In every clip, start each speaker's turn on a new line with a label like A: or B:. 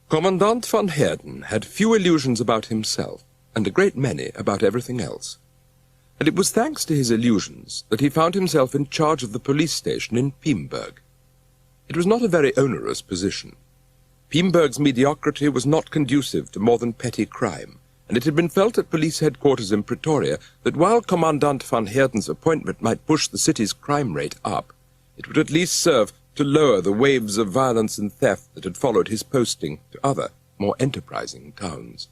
A: Commandant van Heerden had few illusions about himself, and a great many about everything else. And it was thanks to his illusions that he found himself in charge of the police station in Piemburg. It was not a very onerous position. Piemburg's mediocrity was not conducive to more than petty crime, and it had been felt at police headquarters in Pretoria that while Commandant van Heerden's appointment might push the city's crime rate up, it would at least serve to lower the waves of violence and theft that had followed his posting to other, more enterprising towns.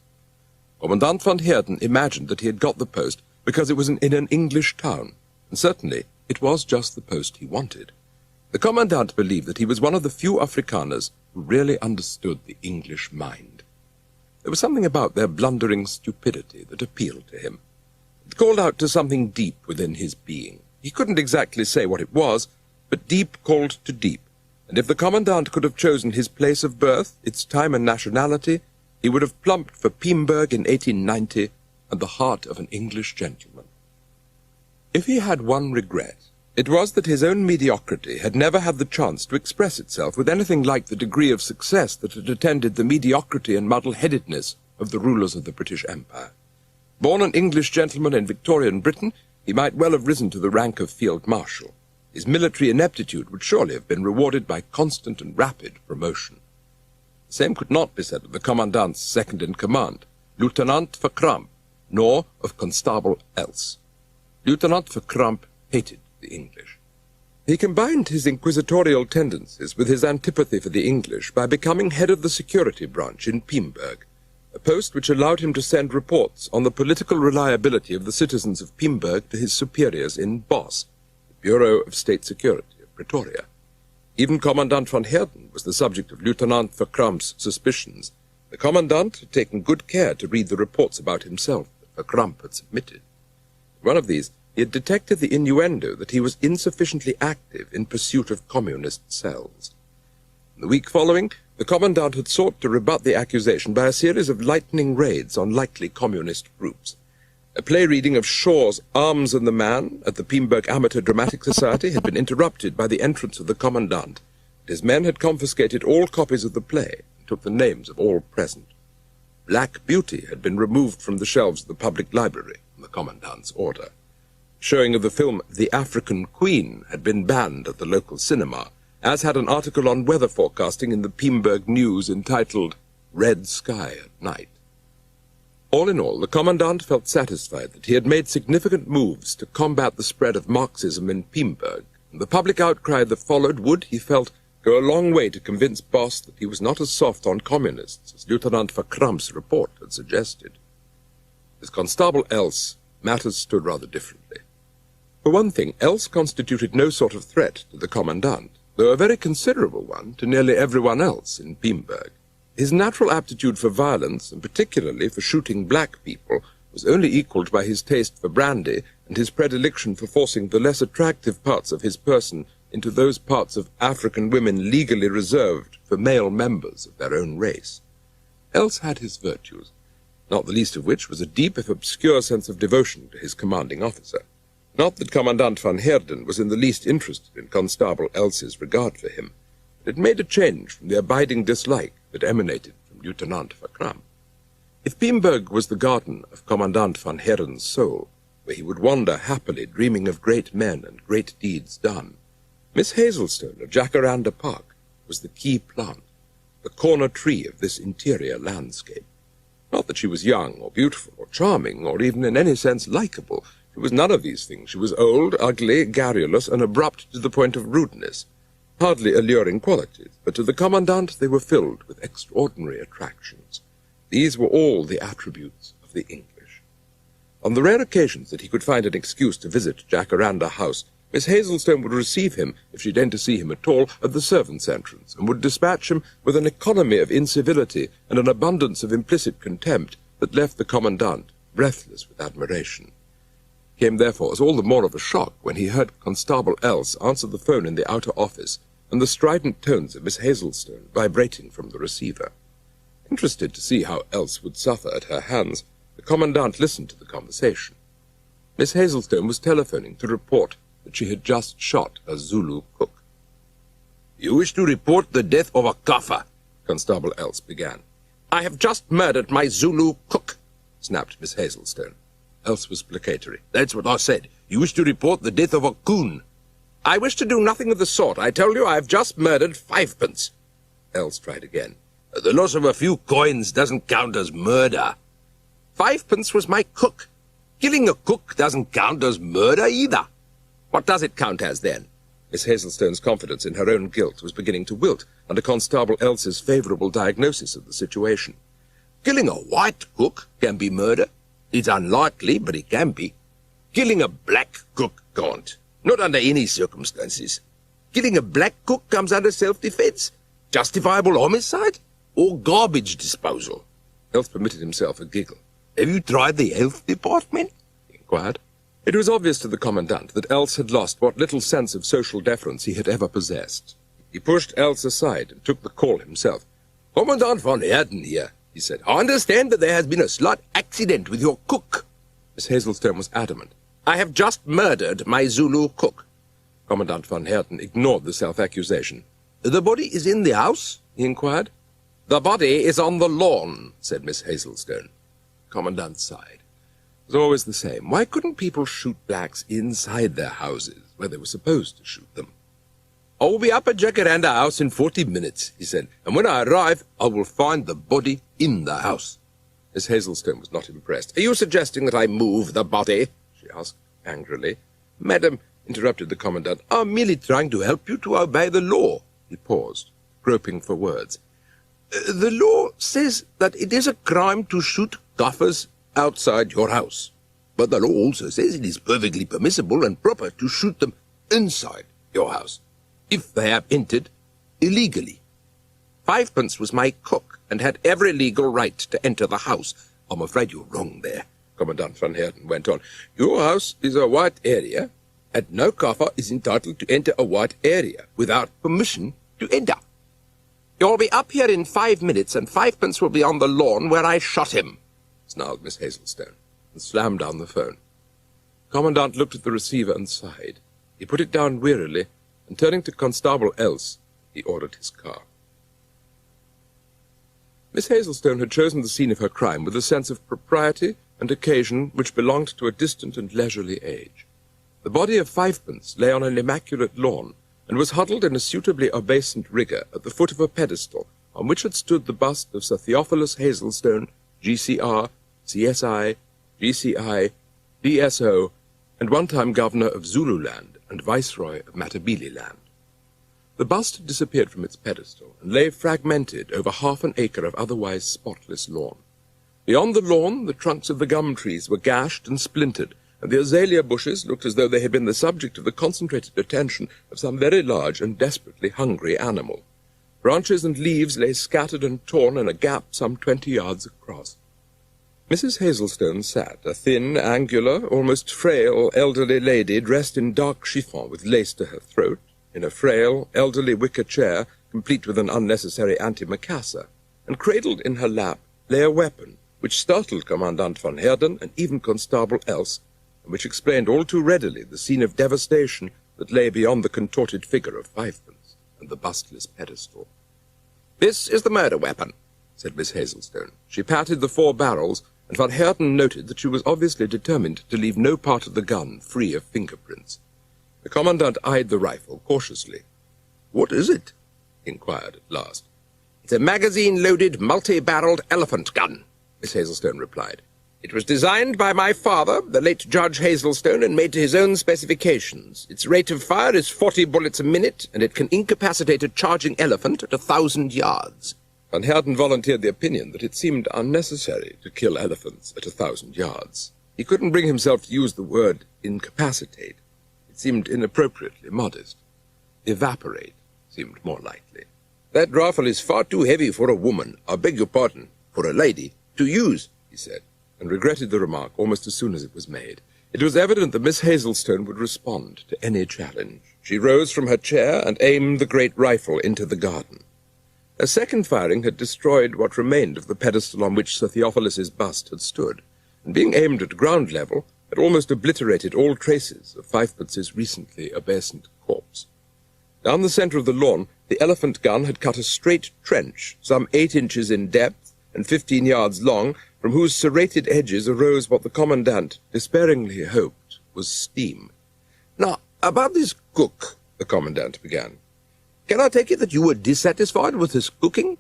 A: Commandant van Heerden imagined that he had got the post because it was in an English town, and certainly it was just the post he wanted. The Commandant believed that he was one of the few Afrikaners who really understood the English mind. There was something about their blundering stupidity that appealed to him. It called out to something deep within his being. He couldn't exactly say what it was, but deep called to deep, and if the Commandant could have chosen his place of birth, its time and nationality, he would have plumped for Piemburg in 1890 and the heart of an English gentleman. If he had one regret, it was that his own mediocrity had never had the chance to express itself with anything like the degree of success that had attended the mediocrity and muddle-headedness of the rulers of the British Empire. Born an English gentleman in Victorian Britain, he might well have risen to the rank of Field Marshal. His military ineptitude would surely have been rewarded by constant and rapid promotion. The same could not be said of the Commandant's second-in-command, Lieutenant Verkramp, nor of Constable Else. Lieutenant Verkramp hated the English. He combined his inquisitorial tendencies with his antipathy for the English by becoming head of the security branch in Piemburg, a post which allowed him to send reports on the political reliability of the citizens of Piemburg to his superiors in Bos, the Bureau of State Security of Pretoria. Even Commandant van Heerden was the subject of Lieutenant Verkramp's suspicions. The Commandant had taken good care to read the reports about himself that Verkramp had submitted. In one of these, he had detected the innuendo that he was insufficiently active in pursuit of communist cells. In the week following, the Commandant had sought to rebut the accusation by a series of lightning raids on likely communist groups. A play reading of Shaw's Arms and the Man at the Piemburg Amateur Dramatic Society had been interrupted by the entrance of the Commandant, and his men had confiscated all copies of the play and took the names of all present. Black Beauty had been removed from the shelves of the public library on the Commandant's order. Showing of the film The African Queen had been banned at the local cinema, as had an article on weather forecasting in the Piemburg News entitled Red Sky at Night. All in all, the Commandant felt satisfied that he had made significant moves to combat the spread of Marxism in Piemburg, and the public outcry that followed would, he felt, go a long way to convince Bos that he was not as soft on communists as Lieutenant Verkramp's report had suggested. With Constable Else, matters stood rather differently. For one thing, Else constituted no sort of threat to the Commandant, though a very considerable one to nearly everyone else in Piemburg. His natural aptitude for violence, and particularly for shooting black people, was only equalled by his taste for brandy and his predilection for forcing the less attractive parts of his person into those parts of African women legally reserved for male members of their own race. Else had his virtues, not the least of which was a deep if obscure sense of devotion to his commanding officer. Not that Commandant van Heerden was in the least interested in Constable Else's regard for him, but it made a change from the abiding dislike that emanated from Lieutenant Verkramp. If Piemburg was the garden of Commandant van Heerden's soul, where he would wander happily dreaming of great men and great deeds done, Miss Hazelstone of Jacaranda Park was the key plant, the corner tree of this interior landscape. Not that she was young or beautiful or charming or even in any sense likable. She was none of these things. She was old, ugly, garrulous, and abrupt to the point of rudeness. Hardly alluring qualities, but to the Commandant they were filled with extraordinary attractions. These were all the attributes of the English. On the rare occasions that he could find an excuse to visit Jacaranda House, Miss Hazelstone would receive him, if she deigned to see him at all, at the servants' entrance, and would dispatch him with an economy of incivility and an abundance of implicit contempt that left the Commandant breathless with admiration. Came therefore as all the more of a shock when he heard Constable Else answer the phone in the outer office, and the strident tones of Miss Hazelstone vibrating from the receiver. Interested to see how Else would suffer at her hands, the Commandant listened to the conversation. Miss Hazelstone was telephoning to report that she had just shot a Zulu cook. "You wish to report the death of a Kaffa," Constable Else began. "I have just murdered my Zulu cook," snapped Miss Hazelstone. Else was placatory. "That's what I said. You wish to report the death of a coon." "I wish to do nothing of the sort. I told you I have just murdered 5 pence. Else tried again. "The loss of a few coins doesn't count as murder." 5 pence was my cook. Killing a cook doesn't count as murder either. What does it count as, then? Miss Hazelstone's confidence in her own guilt was beginning to wilt under Constable Else's favourable diagnosis of the situation. Killing a white cook can be murder. It's unlikely, but it can be. Killing a black cook can't. Not under any circumstances. Killing a black cook comes under self-defence, justifiable homicide, or garbage disposal. Else permitted himself a giggle. "Have you tried the health department?" he inquired. It was obvious to the Commandant that Else had lost what little sense of social deference he had ever possessed. He pushed Else aside and took the call himself. "Commandant von Heerden here," he said. "I understand that there has been a slight accident with your cook." Miss Hazelstone was adamant. "I have just murdered my Zulu cook." Commandant von Heerden ignored the self-accusation. "The body is in the house?" he inquired. "The body is on the lawn," said Miss Hazelstone. Commandant sighed. It was always the same. Why couldn't people shoot blacks inside their houses, where they were supposed to shoot them? "I will be up at Jacaranda House in 40 minutes, he said, "and when I arrive, I will find the body in the house." Miss Hazelstone was not impressed. "Are you suggesting that I move the body?" she asked angrily. "Madam," interrupted the Commandant, "I'm merely trying to help you to obey the law." He paused, groping for words. "The law says that it is a crime to shoot Kafirs outside your house. But the law also says it is perfectly permissible and proper to shoot them inside your house, if they have entered illegally. 5 pence was my cook, and had every legal right to enter the house." "I'm afraid you're wrong there," Commandant von Heerden went on. "Your house is a white area, and no Kafir is entitled to enter a white area without permission to enter." "You'll be up here in 5 minutes, and 5 pence will be on the lawn where I shot him," snarled Miss Hazelstone, and slammed down the phone. Commandant looked at the receiver and sighed. He put it down wearily, and turning to Constable Else, he ordered his car. Miss Hazelstone had chosen the scene of her crime with a sense of propriety and occasion which belonged to a distant and leisurely age. The body of 5 pence lay on an immaculate lawn, and was huddled in a suitably obeisant rigour at the foot of a pedestal on which had stood the bust of Sir Theophilus Hazelstone, G.C.R., C.S.I., G.C.I., D.S.O., and one-time governor of Zululand and viceroy of Matabeleland. The bust had disappeared from its pedestal and lay fragmented over half an acre of otherwise spotless lawn. Beyond the lawn, the trunks of the gum trees were gashed and splintered, and the azalea bushes looked as though they had been the subject of the concentrated attention of some very large and desperately hungry animal. Branches and leaves lay scattered and torn in a gap some 20 yards across. Mrs. Hazelstone sat, a thin, angular, almost frail, elderly lady dressed in dark chiffon with lace to her throat, in a frail, elderly wicker chair, complete with an unnecessary antimacassar, and cradled in her lap lay a weapon which startled Commandant von Heerden and even Constable Else, and which explained all too readily the scene of devastation that lay beyond the contorted figure of 5 pence and the bustless pedestal. "This is the murder weapon," said Miss Hazelstone. She patted the 4 barrels, and von Heerden noted that she was obviously determined to leave no part of the gun free of fingerprints. The Commandant eyed the rifle cautiously. "What is it?" he inquired at last. "It's a magazine-loaded, multi-barreled elephant gun," Miss Hazelstone replied. "It was designed by my father, the late Judge Hazelstone, and made to his own specifications. Its rate of fire is 40 bullets a minute, and it can incapacitate a charging elephant at 1,000 yards. Van Heerden volunteered the opinion that it seemed unnecessary to kill elephants at 1,000 yards. He couldn't bring himself to use the word incapacitate. It seemed inappropriately modest. Evaporate seemed more likely. "That rifle is far too heavy for a woman, I beg your pardon, for a lady, to use," he said, and regretted the remark almost as soon as it was made. It was evident that Miss Hazelstone would respond to any challenge. She rose from her chair and aimed the great rifle into the garden. A second firing had destroyed what remained of the pedestal on which Sir Theophilus's bust had stood, and being aimed at ground level, had almost obliterated all traces of 5 pence's recently obeisant corpse. Down the centre of the lawn, The elephant gun had cut a straight trench, some 8 inches in depth and 15 yards long, from whose serrated edges arose what the commandant despairingly hoped was steam. "Now, about this cook," the commandant began. "Can I take it that you were dissatisfied with his cooking?"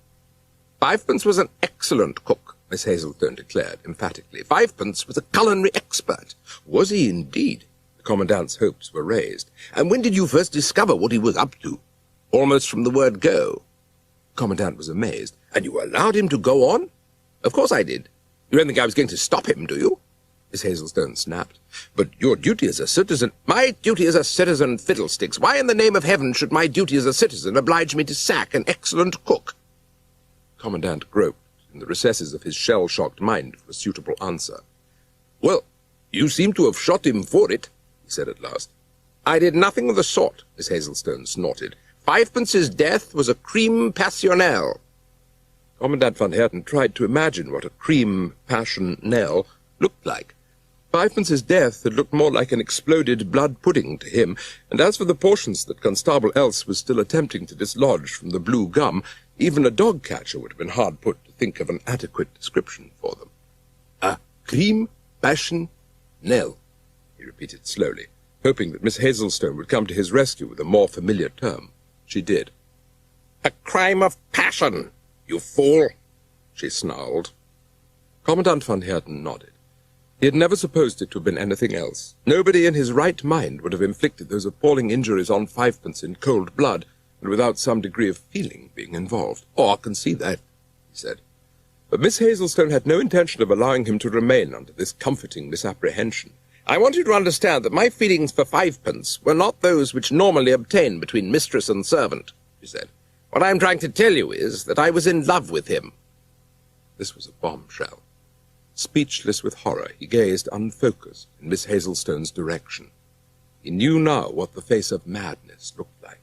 A: "Fivepence was an excellent cook," Miss Hazelstone declared emphatically. "Fivepence was a culinary expert." "Was he indeed?" The commandant's hopes were raised. "And when did you first discover what he was up to?" "Almost from the word go." The commandant was amazed. "And you allowed him to go on?" "Of course I did. You don't think I was going to stop him, do you?" Miss Hazelstone snapped. "But your duty as a citizen—" "My duty as a citizen, fiddlesticks! Why in the name of heaven should my duty as a citizen oblige me to sack an excellent cook?" The commandant groped in the recesses of his shell-shocked mind for a suitable answer. "Well, you seem to have shot him for it," he said at last. "I did nothing of the sort," Miss Hazelstone snorted. "Fivepence's death was a crime passionnel." Commandant van Heerden tried to imagine what a crime passionnel looked like. Fivepence's death had looked more like an exploded blood pudding to him, and as for the portions that Constable Else was still attempting to dislodge from the blue gum, even a dog-catcher would have been hard put to think of an adequate description for them. "A crime passionnel," he repeated slowly, hoping that Miss Hazelstone would come to his rescue with a more familiar term. She did. "A crime of passion, you fool," she snarled. Commandant van Heerden nodded. He had never supposed it to have been anything else. Nobody in his right mind would have inflicted those appalling injuries on Fivepence in cold blood, and without some degree of feeling being involved. "Oh, I can see that," he said. But Miss Hazelstone had no intention of allowing him to remain under this comforting misapprehension. "I want you to understand that my feelings for Fivepence were not those which normally obtain between mistress and servant," she said. "What I am trying to tell you is that I was in love with him." This was a bombshell. Speechless with horror, he gazed unfocused in Miss Hazelstone's direction. He knew now what the face of madness looked like.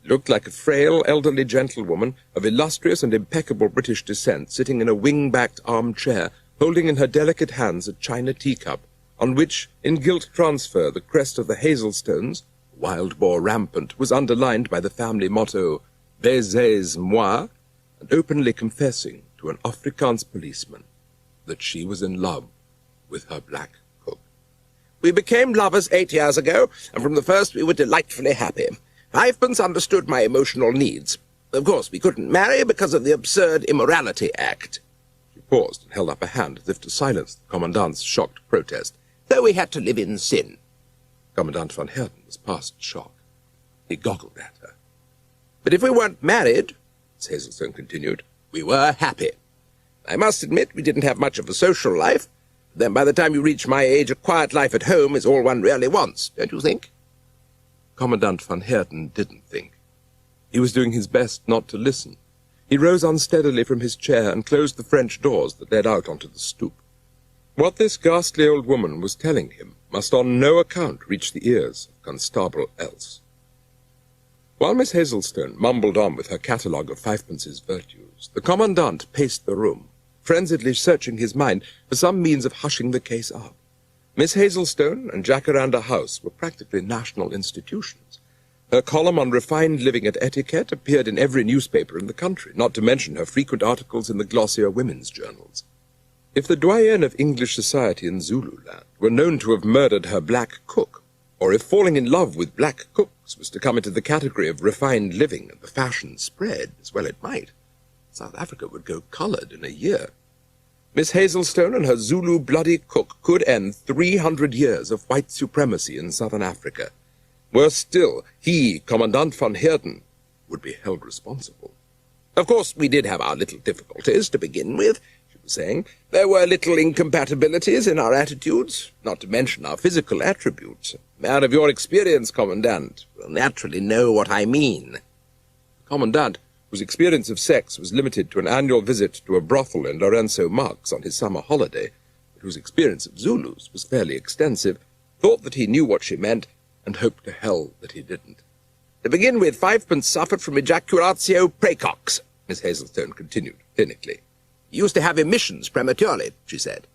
A: It looked like a frail, elderly gentlewoman of illustrious and impeccable British descent sitting in a wing-backed armchair, holding in her delicate hands a china teacup, on which, in gilt transfer, the crest of the Hazelstones, wild boar rampant, was underlined by the family motto, Baisez-moi, and openly confessing to an Afrikaans policeman that she was in love with her black cook. "We became lovers 8 years ago, and from the first we were delightfully happy. Fivepence understood my emotional needs. Of course, we couldn't marry because of the absurd Immorality Act." She paused and held up a hand as if to silence the commandant's shocked protest. "So we had to live in sin." Commandant van Heerden was past shock. He goggled at her. "But if we weren't married," Miss Hazelstone continued, "we were happy. I must admit we didn't have much of a social life. Then by the time you reach my age, a quiet life at home is all one really wants, don't you think?" Commandant van Heerden didn't think. He was doing his best not to listen. He rose unsteadily from his chair and closed the French doors that led out onto the stoop. What this ghastly old woman was telling him must on no account reach the ears of Constable Else. While Miss Hazelstone mumbled on with her catalogue of Fivepence's virtues, the commandant paced the room, frenziedly searching his mind for some means of hushing the case up. Miss Hazelstone and Jacaranda House were practically national institutions. Her column on refined living and etiquette appeared in every newspaper in the country, not to mention her frequent articles in the glossier women's journals. If the doyenne of English society in Zululand were known to have murdered her black cook, or if falling in love with black cooks was to come into the category of refined living and the fashion spread, as well it might, South Africa would go coloured in a year. Miss Hazelstone and her Zulu bloody cook could end 300 years of white supremacy in southern Africa. Worse still, he, Commandant van Heerden, would be held responsible. "Of course, we did have our little difficulties to begin with," she was saying. "There were little incompatibilities in our attitudes, not to mention our physical attributes. A man of your experience, Commandant, will naturally know what I mean." The Commandant, whose experience of sex was limited to an annual visit to a brothel in Lorenzo Marx on his summer holiday, but whose experience of Zulus was fairly extensive, thought that he knew what she meant, and hoped to hell that he didn't. "To begin with, Fivepence suffered from ejaculatio praecox," Miss Hazelstone continued, clinically. "He used to have emissions prematurely," she said.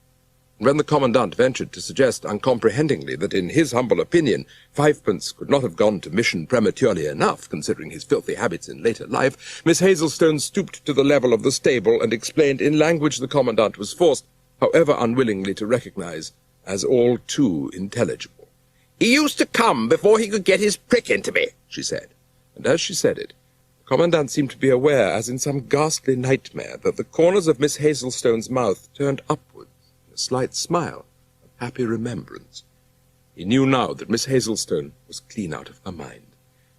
A: When the Commandant ventured to suggest uncomprehendingly that in his humble opinion Fivepence could not have gone to mission prematurely enough, considering his filthy habits in later life, Miss Hazelstone stooped to the level of the stable and explained in language the Commandant was forced, however unwillingly, to recognize as all too intelligible. "He used to come before he could get his prick into me," she said, and as she said it, the Commandant seemed to be aware, as in some ghastly nightmare, that the corners of Miss Hazelstone's mouth turned upwards in a slight smile of happy remembrance. He knew now that Miss Hazelstone was clean out of her mind.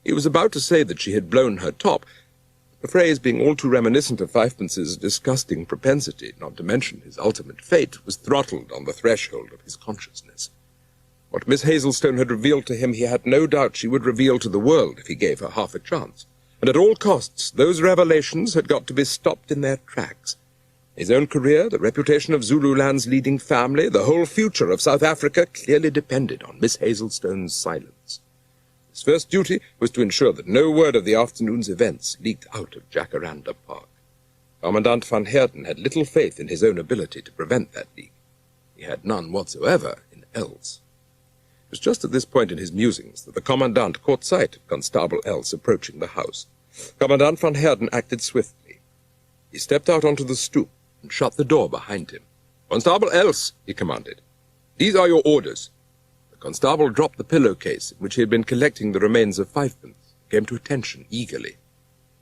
A: He was about to say that she had blown her top, the phrase being all too reminiscent of Fivepence's disgusting propensity, not to mention his ultimate fate, was throttled on the threshold of his consciousness. What Miss Hazelstone had revealed to him he had no doubt she would reveal to the world if he gave her half a chance, and at all costs those revelations had got to be stopped in their tracks. His own career, the reputation of Zululand's leading family, the whole future of South Africa clearly depended on Miss Hazelstone's silence. His first duty was to ensure that no word of the afternoon's events leaked out of Jacaranda Park. Commandant van Heerden had little faith in his own ability to prevent that leak. He had none whatsoever in Els. It was just at this point in his musings that the Commandant caught sight of Constable Els approaching the house. Commandant van Heerden acted swiftly. He stepped out onto the stoep and shut the door behind him. "Constable Els," he commanded, "these are your orders." The constable dropped the pillowcase in which he had been collecting the remains of Fivepence, came to attention eagerly.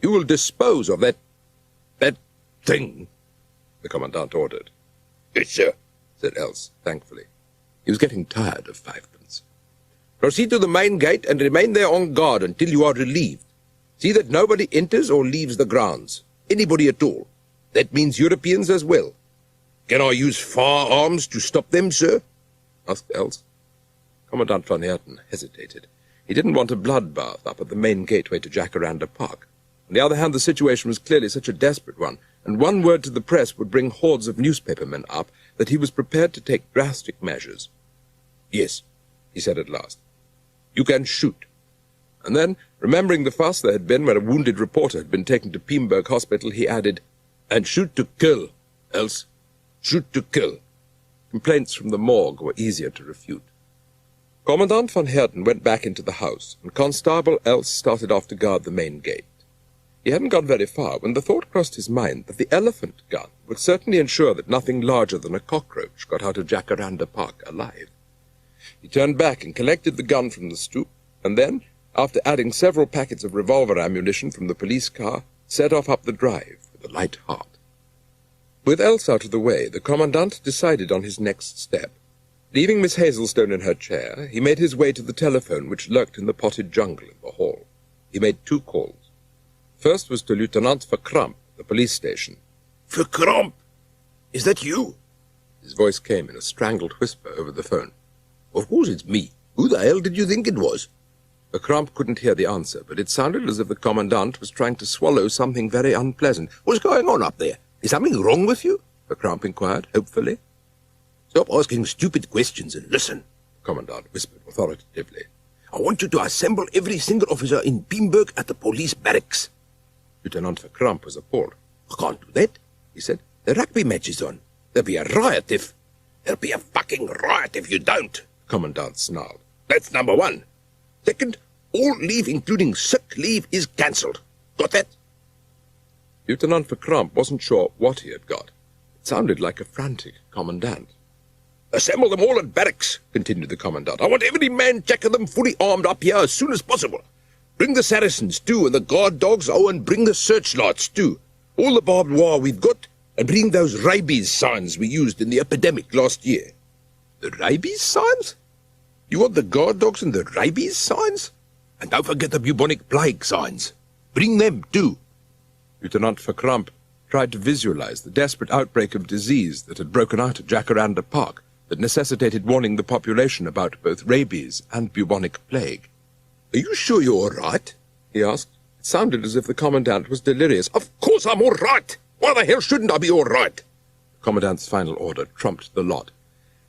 A: "You will dispose of that thing," the Commandant ordered. "Yes, sir," said Els, thankfully. He was getting tired of Fivepence. "Proceed to the main gate and remain there on guard until you are relieved. See that nobody enters or leaves the grounds. Anybody at all. That means Europeans as well." "Can I use firearms to stop them, sir?" asked Els. Commandant van Heerden hesitated. He didn't want a bloodbath up at the main gateway to Jacaranda Park. On the other hand, the situation was clearly such a desperate one, and one word to the press would bring hordes of newspapermen up, that he was prepared to take drastic measures. "Yes," he said at last. "You can shoot." And then, remembering the fuss there had been when a wounded reporter had been taken to Piemburg Hospital, he added, "And shoot to kill, else. Shoot to kill." Complaints from the morgue were easier to refute. Commandant van Heerden went back into the house, and Constable Els started off to guard the main gate. He hadn't gone very far when the thought crossed his mind that the elephant gun would certainly ensure that nothing larger than a cockroach got out of Jacaranda Park alive. He turned back and collected the gun from the stoop, and then, after adding several packets of revolver ammunition from the police car, set off up the drive with a light heart. With Els out of the way, the Commandant decided on his next step. Leaving Miss Hazelstone in her chair, he made his way to the telephone which lurked in the potted jungle in the hall. He made 2 calls. First was to Lieutenant Verkramp, the police station. "Verkramp! Is that you?" His voice came in a strangled whisper over the phone. "Of course it's me. Who the hell did you think it was?" Verkramp couldn't hear the answer, but it sounded as if the Commandant was trying to swallow something very unpleasant. "What's going on up there? Is something wrong with you?" Verkramp inquired, hopefully. "Stop asking stupid questions and listen," the Commandant whispered authoritatively. "I want you to assemble every single officer in Piemburg at the police barracks." Lieutenant Verkramp was appalled. "I can't do that," he said. "The rugby match is on. There'll be a riot if—" "There'll be a fucking riot if you don't," the Commandant snarled. "That's number 1. Second, all leave, including sick leave, is cancelled. Got that?" Lieutenant Verkramp wasn't sure what he had got. It sounded like a frantic Commandant. "Assemble them all at barracks," continued the Commandant. "I want every man jack of them fully armed up here as soon as possible. Bring the Saracens, too, and the guard dogs, and bring the searchlights, too. All the barbed wire we've got, and bring those rabies signs we used in the epidemic last year." "The rabies signs? You want the guard dogs and the rabies signs? And don't forget the bubonic plague signs. Bring them, too." Lieutenant Verkramp tried to visualize the desperate outbreak of disease that had broken out at Jacaranda Park, that necessitated warning the population about both rabies and bubonic plague. "Are you sure you're all right?" he asked. It sounded as if the Commandant was delirious. "Of course I'm all right! Why the hell shouldn't I be all right?" The Commandant's final order trumped the lot.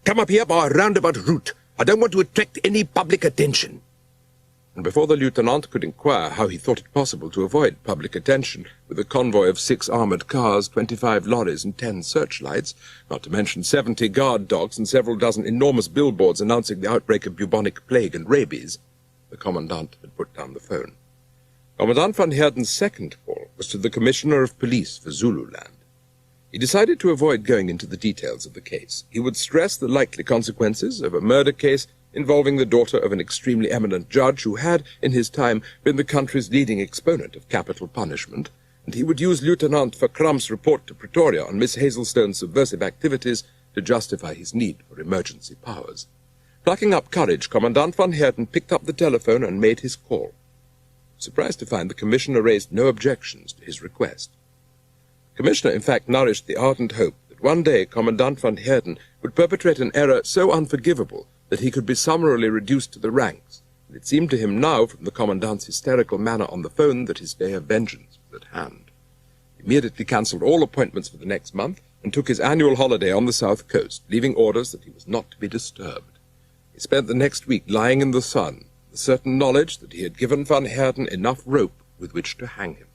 A: "Come up here by a roundabout route. I don't want to attract any public attention." and before the lieutenant could inquire how he thought it possible to avoid public attention with a convoy of 6 armoured cars, 25 lorries, and 10 searchlights, not to mention 70 guard dogs and several dozen enormous billboards announcing the outbreak of bubonic plague and rabies, the commandant had put down the phone. Commandant van Heerden's second call was to the Commissioner of Police for Zululand. He decided to avoid going into the details of the case. He would stress the likely consequences of a murder case involving the daughter of an extremely eminent judge who had, in his time, been the country's leading exponent of capital punishment, and he would use Lieutenant Verkramp's report to Pretoria on Miss Hazelstone's subversive activities to justify his need for emergency powers. Plucking up courage, Commandant van Heerden picked up the telephone and made his call. Surprised to find the Commissioner raised no objections to his request. The Commissioner, in fact, nourished the ardent hope that one day Commandant van Heerden would perpetrate an error so unforgivable that he could be summarily reduced to the ranks, and it seemed to him now, from the Commandant's hysterical manner on the phone, that his day of vengeance was at hand. He immediately cancelled all appointments for the next month and took his annual holiday on the south coast, leaving orders that he was not to be disturbed. He spent the next week lying in the sun, the certain knowledge that he had given van Heerden enough rope with which to hang himself.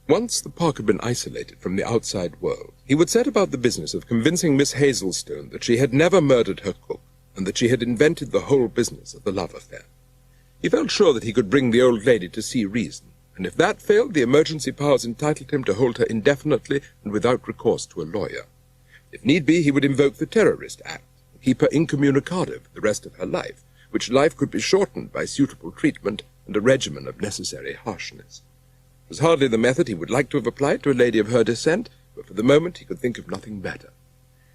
A: Once the park had been isolated from the outside world, he would set about the business of convincing Miss Hazelstone that she had never murdered her cook, and that she had invented the whole business of the love affair. He felt sure that he could bring the old lady to see reason, and if that failed, the emergency powers entitled him to hold her indefinitely and without recourse to a lawyer. If need be, he would invoke the Terrorist Act, and keep her incommunicado for the rest of her life, which life could be shortened by suitable treatment and a regimen of necessary harshness. It was hardly the method he would like to have applied to a lady of her descent, but for the moment he could think of nothing better.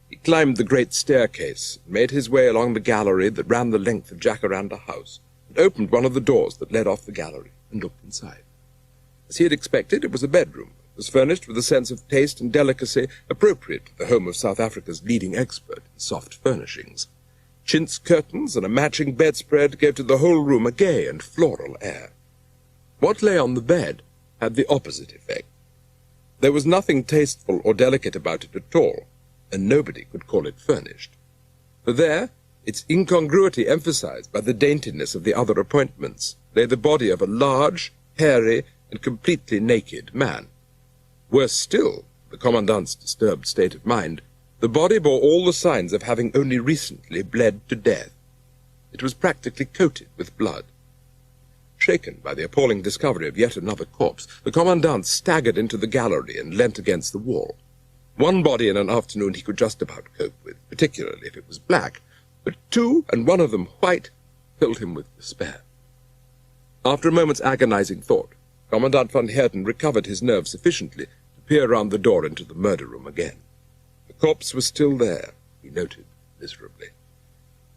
A: He climbed the great staircase, and made his way along the gallery that ran the length of Jacaranda House, and opened one of the doors that led off the gallery, and looked inside. As he had expected, it was a bedroom. It was furnished with a sense of taste and delicacy appropriate to the home of South Africa's leading expert in soft furnishings. Chintz curtains and a matching bedspread gave to the whole room a gay and floral air. What lay on the bed had the opposite effect. There was nothing tasteful or delicate about it at all, and nobody could call it furnished. For there, its incongruity emphasized by the daintiness of the other appointments, lay the body of a large, hairy, and completely naked man. Worse still, the Commandant's disturbed state of mind, the body bore all the signs of having only recently bled to death. It was practically coated with blood. Shaken by the appalling discovery of yet another corpse, the Commandant staggered into the gallery and leant against the wall. One body in an afternoon he could just about cope with, particularly if it was black, but 2, and one of them white, filled him with despair. After a moment's agonizing thought, Commandant van Heerden recovered his nerve sufficiently to peer round the door into the murder room again. The corpse was still there, he noted miserably.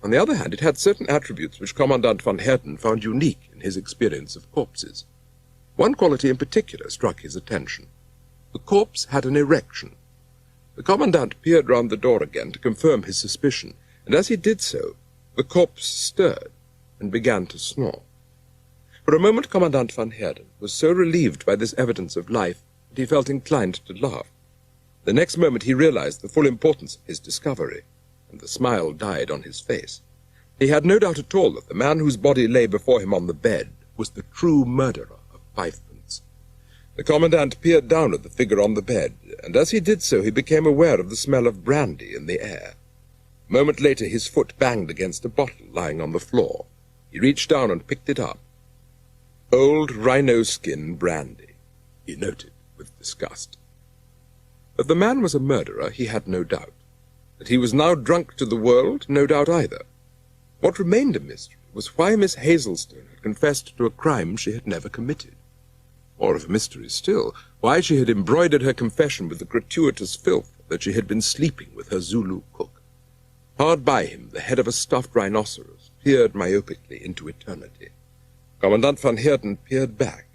A: On the other hand, it had certain attributes which Commandant van Heerden found unique in his experience of corpses. One quality in particular struck his attention. The corpse had an erection. The Commandant peered round the door again to confirm his suspicion, and as he did so, the corpse stirred and began to snore. For a moment Commandant van Heerden was so relieved by this evidence of life that he felt inclined to laugh. The next moment he realized the full importance of his discovery, and the smile died on his face. He had no doubt at all that the man whose body lay before him on the bed was the true murderer of Fifepence. The Commandant peered down at the figure on the bed, and as he did so he became aware of the smell of brandy in the air. A moment later his foot banged against a bottle lying on the floor. He reached down and picked it up. Old rhino skin brandy, he noted with disgust. That the man was a murderer he had no doubt. That he was now drunk to the world, no doubt either. What remained a mystery was why Miss Hazelstone had confessed to a crime she had never committed. More of a mystery still, why she had embroidered her confession with the gratuitous filth that she had been sleeping with her Zulu cook. Hard by him, the head of a stuffed rhinoceros peered myopically into eternity. Commandant van Heerden peered back,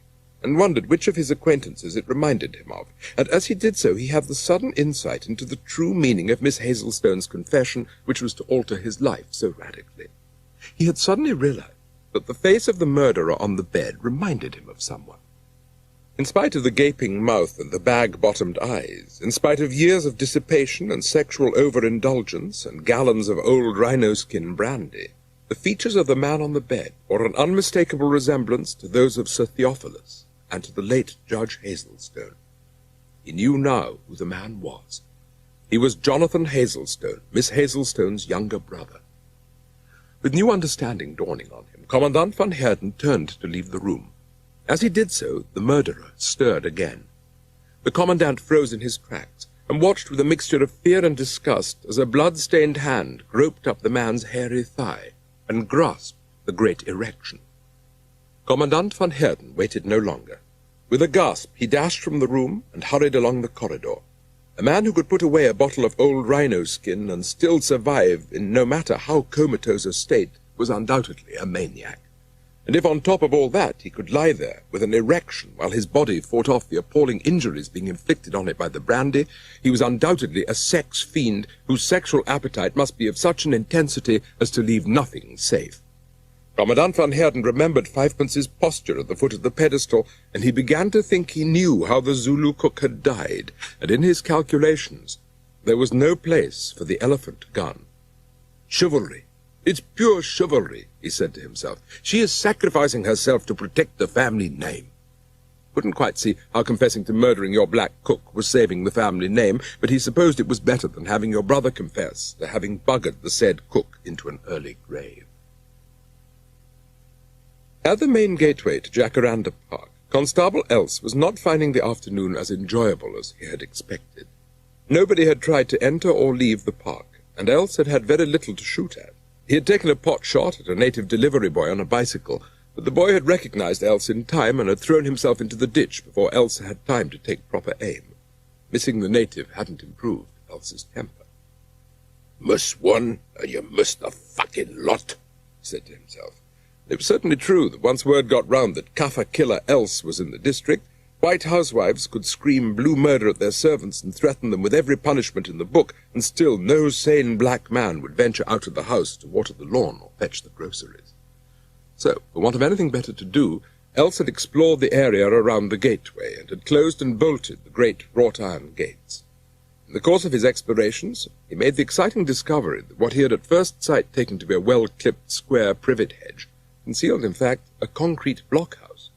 A: and wondered which of his acquaintances it reminded him of, and as he did so he had the sudden insight into the true meaning of Miss Hazelstone's confession, which was to alter his life so radically. He had suddenly realized that the face of the murderer on the bed reminded him of someone. In spite of the gaping mouth and the bag-bottomed eyes, in spite of years of dissipation and sexual overindulgence and gallons of old rhino-skin brandy, The features of the man on the bed bore an unmistakable resemblance to those of Sir Theophilus and to the late Judge Hazelstone. He knew now who the man was. He was Jonathan Hazelstone, Miss Hazelstone's younger brother. With new understanding dawning on him, Commandant van Heerden turned to leave the room. As he did so, the murderer stirred again. The Commandant froze in his tracks and watched with a mixture of fear and disgust as a blood-stained hand groped up the man's hairy thigh and grasped the great erection. Commandant van Heerden waited no longer. With a gasp, he dashed from the room and hurried along the corridor. A man who could put away a bottle of old rhino skin and still survive in no matter how comatose a state was undoubtedly a maniac. And if on top of all that he could lie there with an erection while his body fought off the appalling injuries being inflicted on it by the brandy, he was undoubtedly a sex fiend whose sexual appetite must be of such an intensity as to leave nothing safe. Commandant van Heerden remembered Fivepence's posture at the foot of the pedestal, and he began to think he knew how the Zulu cook had died, and in his calculations there was no place for the elephant gun. Chivalry. It's pure chivalry, he said to himself. She is sacrificing herself to protect the family name. Couldn't quite see how confessing to murdering your black cook was saving the family name, but he supposed it was better than having your brother confess to having buggered the said cook into an early grave. At the main gateway to Jacaranda Park, Constable Else was not finding the afternoon as enjoyable as he had expected. Nobody had tried to enter or leave the park, and Else had had very little to shoot at. He had taken a pot shot at a native delivery boy on a bicycle, but the boy had recognized Else in time and had thrown himself into the ditch before Else had time to take proper aim. Missing the native hadn't improved Else's temper. "Miss one, and you missed the fucking lot," he said to himself. It was certainly true that once word got round that Kaffa killer Else was in the district, white housewives could scream blue murder at their servants and threaten them with every punishment in the book, and still no sane black man would venture out of the house to water the lawn or fetch the groceries. So, for want of anything better to do, Else had explored the area around the gateway and had closed and bolted the great wrought-iron gates. In the course of his explorations, he made the exciting discovery that what he had at first sight taken to be a well-clipped square privet hedge concealed, in fact, a concrete blockhouse.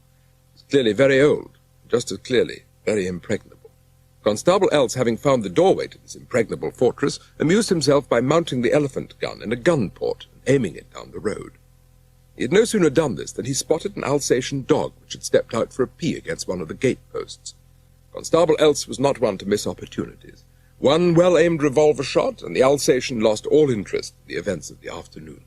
A: It was clearly very old, just as clearly very impregnable. Constable Else, having found the doorway to this impregnable fortress, amused himself by mounting the elephant gun in a gun port and aiming it down the road. He had no sooner done this than he spotted an Alsatian dog which had stepped out for a pee against one of the gate-posts. Constable Else was not one to miss opportunities. One well-aimed revolver shot, and the Alsatian lost all interest in the events of the afternoon.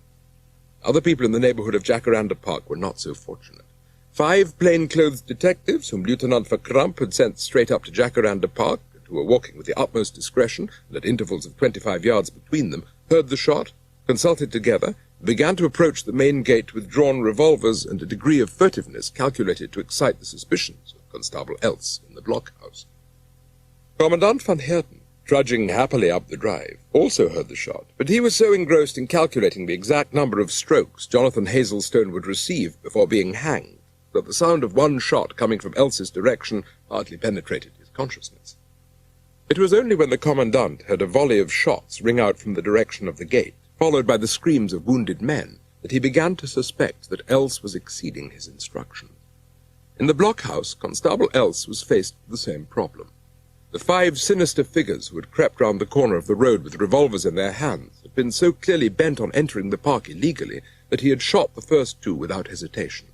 A: Other people in the neighborhood of Jacaranda Park were not so fortunate. 5 plain-clothes detectives, whom Lieutenant Verkramp had sent straight up to Jacaranda Park, and who were walking with the utmost discretion and at intervals of 25 yards between them, heard the shot, consulted together, and began to approach the main gate with drawn revolvers and a degree of furtiveness calculated to excite the suspicions of Constable Else in the blockhouse. Commandant van Heerden, trudging happily up the drive, also heard the shot, but he was so engrossed in calculating the exact number of strokes Jonathan Hazelstone would receive before being hanged that the sound of one shot coming from Else's direction hardly penetrated his consciousness. It was only when the Commandant heard a volley of shots ring out from the direction of the gate, followed by the screams of wounded men, that he began to suspect that Else was exceeding his instructions. In the blockhouse, Constable Else was faced with the same problem. The 5 sinister figures who had crept round the corner of the road with revolvers in their hands had been so clearly bent on entering the park illegally that he had shot the first 2 without hesitation.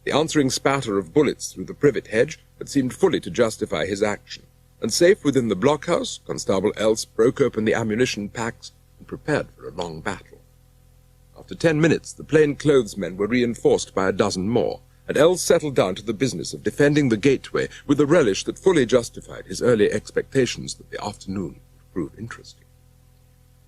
A: The answering spatter of bullets through the privet hedge had seemed fully to justify his action, and safe within the blockhouse, Constable Else broke open the ammunition packs and prepared for a long battle. After 10 minutes, the plain-clothes-men were reinforced by a dozen more, and Else settled down to the business of defending the gateway with a relish that fully justified his early expectations that the afternoon would prove interesting.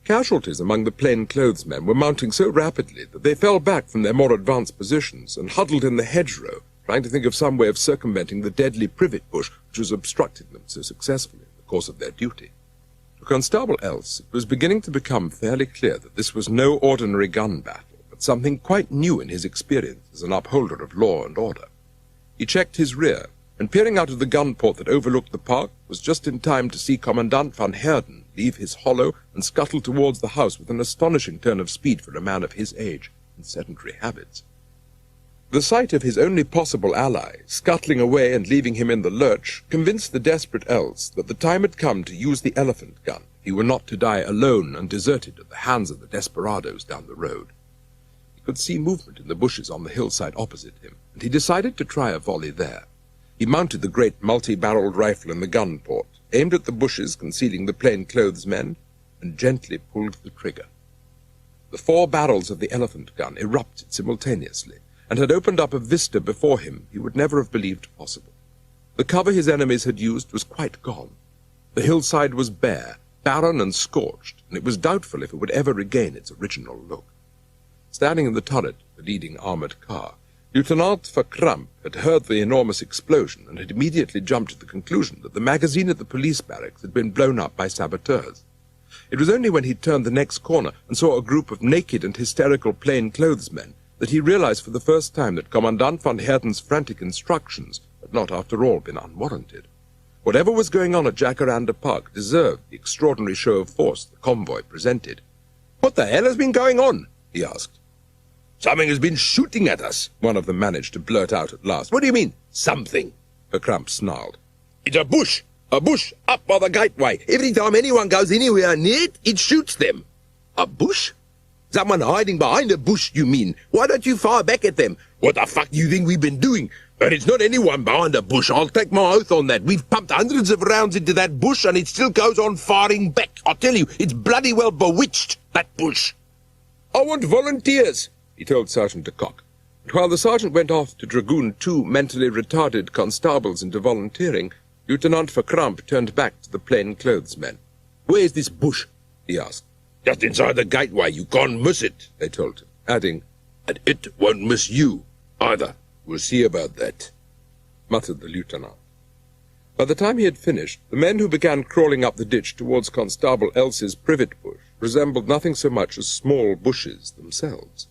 A: Casualties among the plain-clothes-men were mounting so rapidly that they fell back from their more advanced positions and huddled in the hedgerow, trying to think of some way of circumventing the deadly privet bush which was obstructing them so successfully in the course of their duty. To Constable Else, it was beginning to become fairly clear that this was no ordinary gun battle, but something quite new in his experience as an upholder of law and order. He checked his rear, and peering out of the gun port that overlooked the park, was just in time to see Commandant van Heerden leave his hollow and scuttle towards the house with an astonishing turn of speed for a man of his age, and sedentary habits. The sight of his only possible ally, scuttling away and leaving him in the lurch, convinced the desperate Else that the time had come to use the elephant gun if he were not to die alone and deserted at the hands of the desperadoes down the road. He could see movement in the bushes on the hillside opposite him, and he decided to try a volley there. He mounted the great multi-barreled rifle in the gun port, aimed at the bushes concealing the plain-clothes men, and gently pulled the trigger. The 4 barrels of the elephant gun erupted simultaneously, and had opened up a vista before him he would never have believed possible. The cover his enemies had used was quite gone. The hillside was bare, barren and scorched, and it was doubtful if it would ever regain its original look. Standing in the turret, the leading armoured car, Lieutenant Verkramp had heard the enormous explosion and had immediately jumped to the conclusion that the magazine at the police barracks had been blown up by saboteurs. It was only when he turned the next corner and saw a group of naked and hysterical plain-clothes men that he realized for the first time that Commandant von Herden's frantic instructions had not, after all, been unwarranted. Whatever was going on at Jacaranda Park deserved the extraordinary show of force the convoy presented. "What the hell has been going on?" he asked. "Something has been shooting at us," one of them managed to blurt out at last. "What do you mean, something?" Verkramp snarled. "It's a bush up by the gateway. Every time anyone goes anywhere near it, it shoots them." "A bush? Someone hiding behind a bush, you mean? Why don't you fire back at them? What the fuck do you think we've been doing? But it's not anyone behind a bush, I'll take my oath on that. We've pumped hundreds of rounds into that bush and it still goes on firing back. I tell you, it's bloody well bewitched, that bush." "I want volunteers," he told Sergeant de Kock. And while the sergeant went off to dragoon 2 mentally retarded constables into volunteering, Lieutenant Verkramp turned back to the plain-clothes men. "Where's this bush?" he asked. "Just inside the gateway. You can't miss it," they told him, adding, "And it won't miss you, either. We'll see about that," muttered the lieutenant. By the time he had finished, the men who began crawling up the ditch towards Constable Else's privet bush resembled nothing so much as small bushes themselves.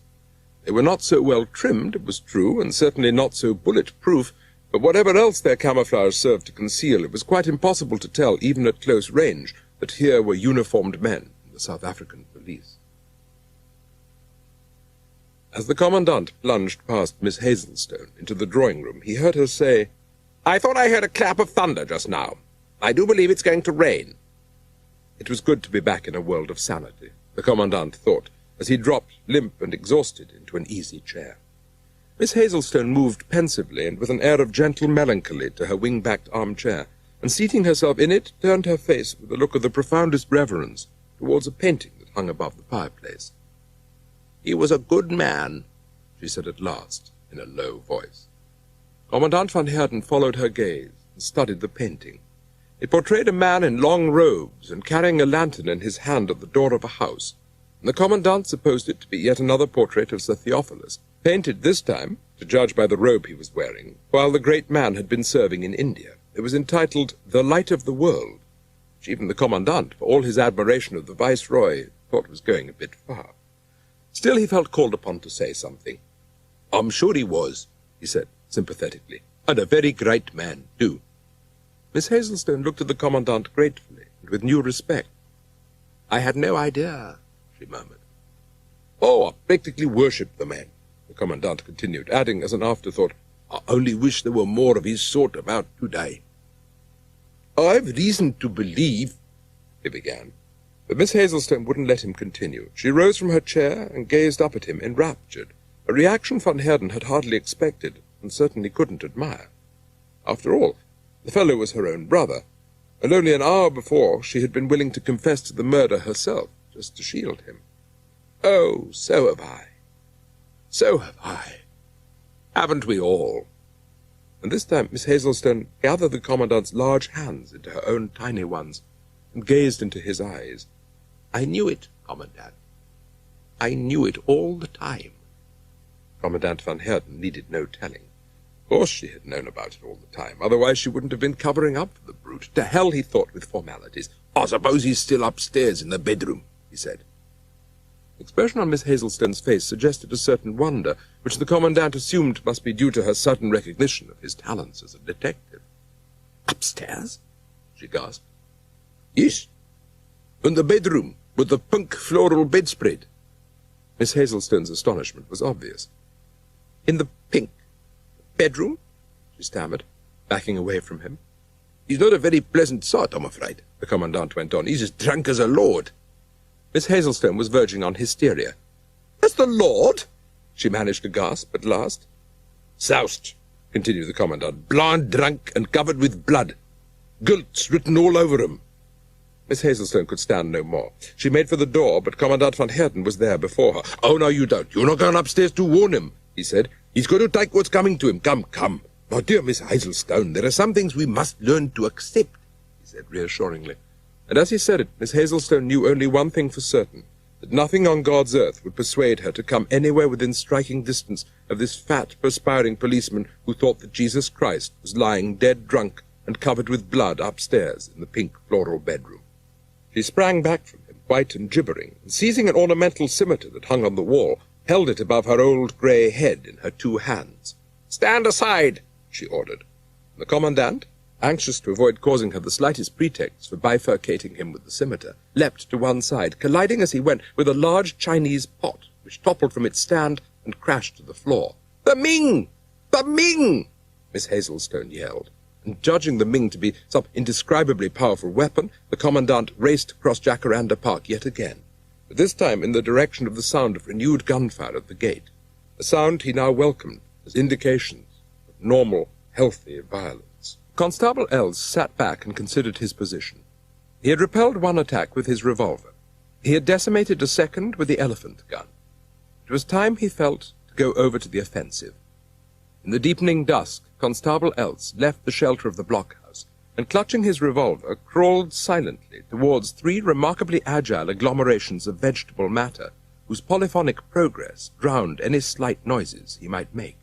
A: They were not so well trimmed, it was true, and certainly not so bullet-proof, but whatever else their camouflage served to conceal, it was quite impossible to tell, even at close range, that here were uniformed men from the South African police. As the Commandant plunged past Miss Hazelstone into the drawing-room, he heard her say, "I thought I heard a clap of thunder just now. I do believe it's going to rain." It was good to be back in a world of sanity, the Commandant thought, as he dropped, limp and exhausted, into an easy chair. Miss Hazelstone moved pensively and with an air of gentle melancholy to her wing-backed armchair, and seating herself in it, turned her face with a look of the profoundest reverence towards a painting that hung above the fireplace. "He was a good man," she said at last, in a low voice. Commandant von Herden followed her gaze and studied the painting. It portrayed a man in long robes and carrying a lantern in his hand at the door of a house, and the Commandant supposed it to be yet another portrait of Sir Theophilus, painted this time, to judge by the robe he was wearing, while the great man had been serving in India. It was entitled The Light of the World, which even the Commandant, for all his admiration of the Viceroy, thought was going a bit far. Still he felt called upon to say something. "I'm sure he was," he said, sympathetically, "and a very great man, too." Miss Hazelstone looked at the Commandant gratefully and with new respect. "I had no idea," she murmured. "Oh, I practically worshipped the man," the Commandant continued, adding as an afterthought, "I only wish there were more of his sort about today." "I've reason to believe," he began. But Miss Hazelstone wouldn't let him continue. She rose from her chair and gazed up at him enraptured, a reaction von Herden had hardly expected and certainly couldn't admire. After all, the fellow was her own brother, and only an hour before she had been willing to confess to the murder herself, just to shield him. "Oh, so have I. So have I. Haven't we all?" And this time Miss Hazelstone gathered the Commandant's large hands into her own tiny ones and gazed into his eyes. "I knew it, Commandant. I knew it all the time." Commandant von Herden needed no telling. Of course she had known about it all the time, otherwise she wouldn't have been covering up for the brute. To hell, he thought, with formalities. "I suppose he's still upstairs in the bedroom," he said. The expression on Miss Hazelstone's face suggested a certain wonder, which the Commandant assumed must be due to her sudden recognition of his talents as a detective. "Upstairs?" she gasped. "Yes, in the bedroom, with the pink floral bedspread." Miss Hazelstone's astonishment was obvious. "In the pink bedroom?" she stammered, backing away from him. "He's not a very pleasant sort, I'm afraid," the Commandant went on. "He's as drunk as a lord." Miss Hazelstone was verging on hysteria. "As the lord?" she managed to gasp at last. "Soused," continued the Commandant, "blind, drunk, and covered with blood. Guilt's written all over him." Miss Hazelstone could stand no more. She made for the door, but Commandant van Heerden was there before her. "Oh, no, you don't. You're not going upstairs to warn him," he said. "He's going to take what's coming to him. Come, come. My dear Miss Hazelstone, there are some things we must learn to accept," he said reassuringly. And as he said it, Miss Hazelstone knew only one thing for certain, that nothing on God's earth would persuade her to come anywhere within striking distance of this fat, perspiring policeman who thought that Jesus Christ was lying dead drunk and covered with blood upstairs in the pink floral bedroom. She sprang back from him, white and gibbering, and seizing an ornamental scimitar that hung on the wall, held it above her old grey head in her two hands. "Stand aside!" she ordered. The Commandant, anxious to avoid causing her the slightest pretext for bifurcating him with the scimitar, leapt to one side, colliding as he went with a large Chinese pot, which toppled from its stand and crashed to the floor. "The Ming! The Ming!" Miss Hazelstone yelled. And judging the Ming to be some indescribably powerful weapon, the Commandant raced across Jacaranda Park yet again, but this time in the direction of the sound of renewed gunfire at the gate, a sound he now welcomed as indications of normal, healthy violence. Constable Els sat back and considered his position. He had repelled one attack with his revolver. He had decimated a second with the elephant gun. It was time, he felt, to go over to the offensive. In the deepening dusk, Constable Els left the shelter of the blockhouse, and clutching his revolver, crawled silently towards three remarkably agile agglomerations of vegetable matter, whose polyphonic progress drowned any slight noises he might make.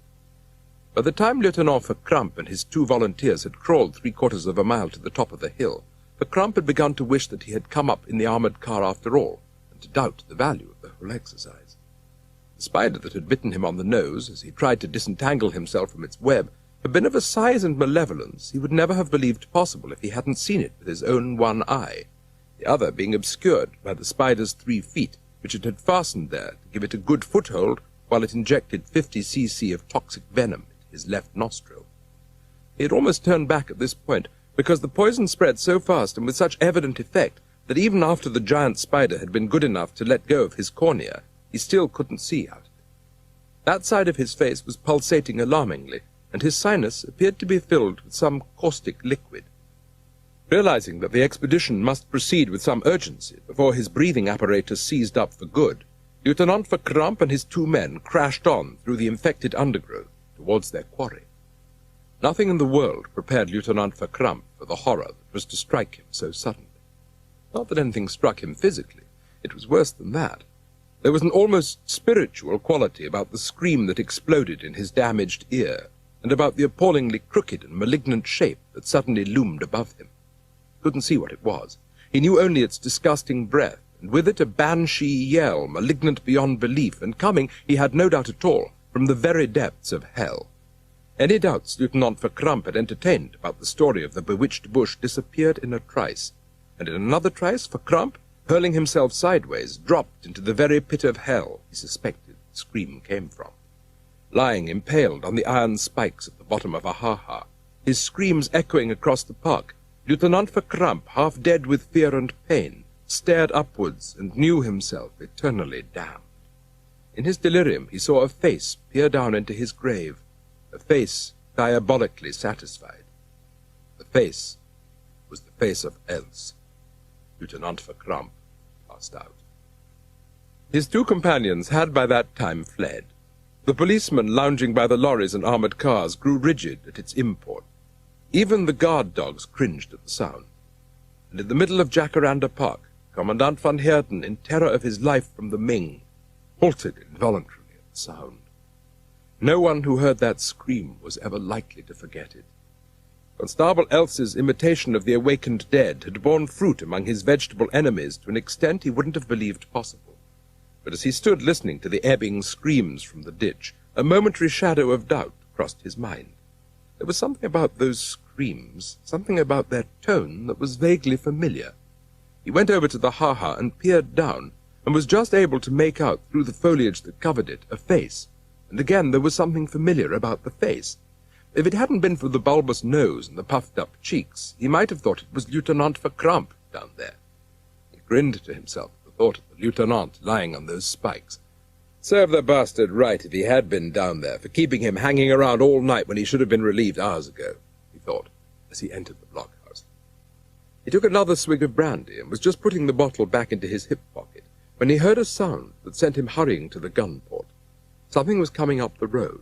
A: By the time Lieutenant Verkramp and his two volunteers had crawled 3/4 of a mile to the top of the hill, Verkramp had begun to wish that he had come up in the armoured car after all, and to doubt the value of the whole exercise. The spider that had bitten him on the nose, as he tried to disentangle himself from its web, had been of a size and malevolence he would never have believed possible if he hadn't seen it with his own one eye, the other being obscured by the spider's 3 feet, which it had fastened there to give it a good foothold while it injected 50 cc of toxic venom into his left nostril. He had almost turned back at this point, because the poison spread so fast and with such evident effect that even after the giant spider had been good enough to let go of his cornea, he still couldn't see out of it. That side of his face was pulsating alarmingly, and his sinus appeared to be filled with some caustic liquid. Realizing that the expedition must proceed with some urgency before his breathing apparatus seized up for good, Lieutenant Verkramp and his 2 men crashed on through the infected undergrowth towards their quarry. Nothing in the world prepared Lieutenant Verkramp for the horror that was to strike him so suddenly. Not that anything struck him physically. It was worse than that. There was an almost spiritual quality about the scream that exploded in his damaged ear, and about the appallingly crooked and malignant shape that suddenly loomed above him. He couldn't see what it was. He knew only its disgusting breath, and with it a banshee yell, malignant beyond belief, and coming, he had no doubt at all, from the very depths of hell. Any doubts Lieutenant Verkramp had entertained about the story of the bewitched bush disappeared in a trice, and in another trice Verkramp, hurling himself sideways, dropped into the very pit of hell he suspected the scream came from. Lying impaled on the iron spikes at the bottom of a ha-ha, his screams echoing across the park, Lieutenant Verkramp, half dead with fear and pain, stared upwards and knew himself eternally damned. In his delirium he saw a face peer down into his grave, a face diabolically satisfied. The face was the face of Els. Lieutenant Verkramp passed out. His 2 companions had by that time fled. The policemen lounging by the lorries and armoured cars grew rigid at its import. Even the guard dogs cringed at the sound. And in the middle of Jacaranda Park, Commandant van Heerden, in terror of his life from the Ming, halted involuntarily at the sound. No one who heard that scream was ever likely to forget it. Constable Els's imitation of the awakened dead had borne fruit among his vegetable enemies to an extent he wouldn't have believed possible. But as he stood listening to the ebbing screams from the ditch, a momentary shadow of doubt crossed his mind. There was something about those screams, something about their tone that was vaguely familiar. He went over to the ha-ha and peered down, and was just able to make out through the foliage that covered it a face, and again there was something familiar about the face. If it hadn't been for the bulbous nose and the puffed-up cheeks, he might have thought it was Lieutenant Verkramp down there. He grinned to himself at the thought of the lieutenant lying on those spikes. Serve the bastard right if he had been down there, for keeping him hanging around all night when he should have been relieved hours ago, he thought, as he entered the blockhouse. He took another swig of brandy and was just putting the bottle back into his hip pocket when he heard a sound that sent him hurrying to the gun port. Something was coming up the road.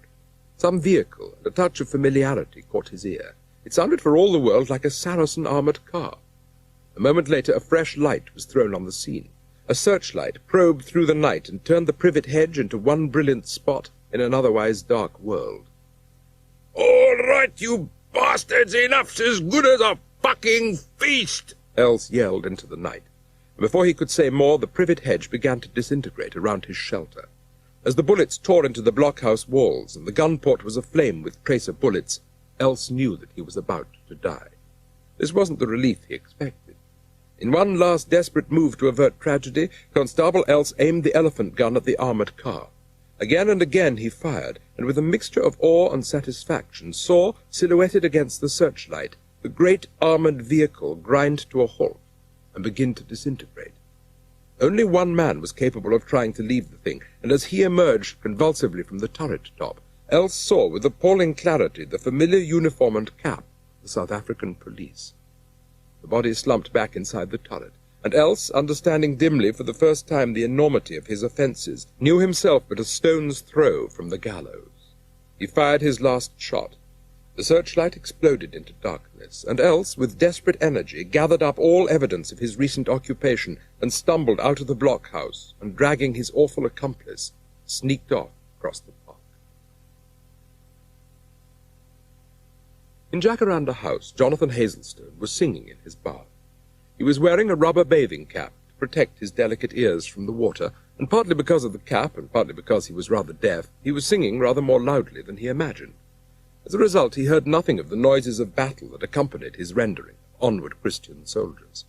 A: Some vehicle, and a touch of familiarity caught his ear. It sounded for all the world like a Saracen armoured car. A moment later a fresh light was thrown on the scene. A searchlight probed through the night and turned the privet hedge into one brilliant spot in an otherwise dark world. "All right, you bastards, enough's as good as a fucking feast!" Els yelled into the night. And before he could say more, the privet hedge began to disintegrate around his shelter. As the bullets tore into the blockhouse walls and the gun port was aflame with tracer bullets, Els knew that he was about to die. This wasn't the relief he expected. In one last desperate move to avert tragedy, Constable Els aimed the elephant gun at the armoured car. Again and again he fired, and with a mixture of awe and satisfaction saw, silhouetted against the searchlight, the great armoured vehicle grind to a halt and begin to disintegrate. Only one man was capable of trying to leave the thing, and as he emerged convulsively from the turret top, Els saw with appalling clarity the familiar uniform and cap of the South African police. The body slumped back inside the turret, and Els, understanding dimly for the first time the enormity of his offences, knew himself but a stone's throw from the gallows. He fired his last shot. The searchlight exploded into darkness, and Els, with desperate energy, gathered up all evidence of his recent occupation and stumbled out of the blockhouse, and dragging his awful accomplice, sneaked off across the park. In Jacaranda House, Jonathan Hazelstone was singing in his bath. He was wearing a rubber bathing cap to protect his delicate ears from the water, and partly because of the cap and partly because he was rather deaf, he was singing rather more loudly than he imagined. As a result, he heard nothing of the noises of battle that accompanied his rendering of Onward Christian Soldiers.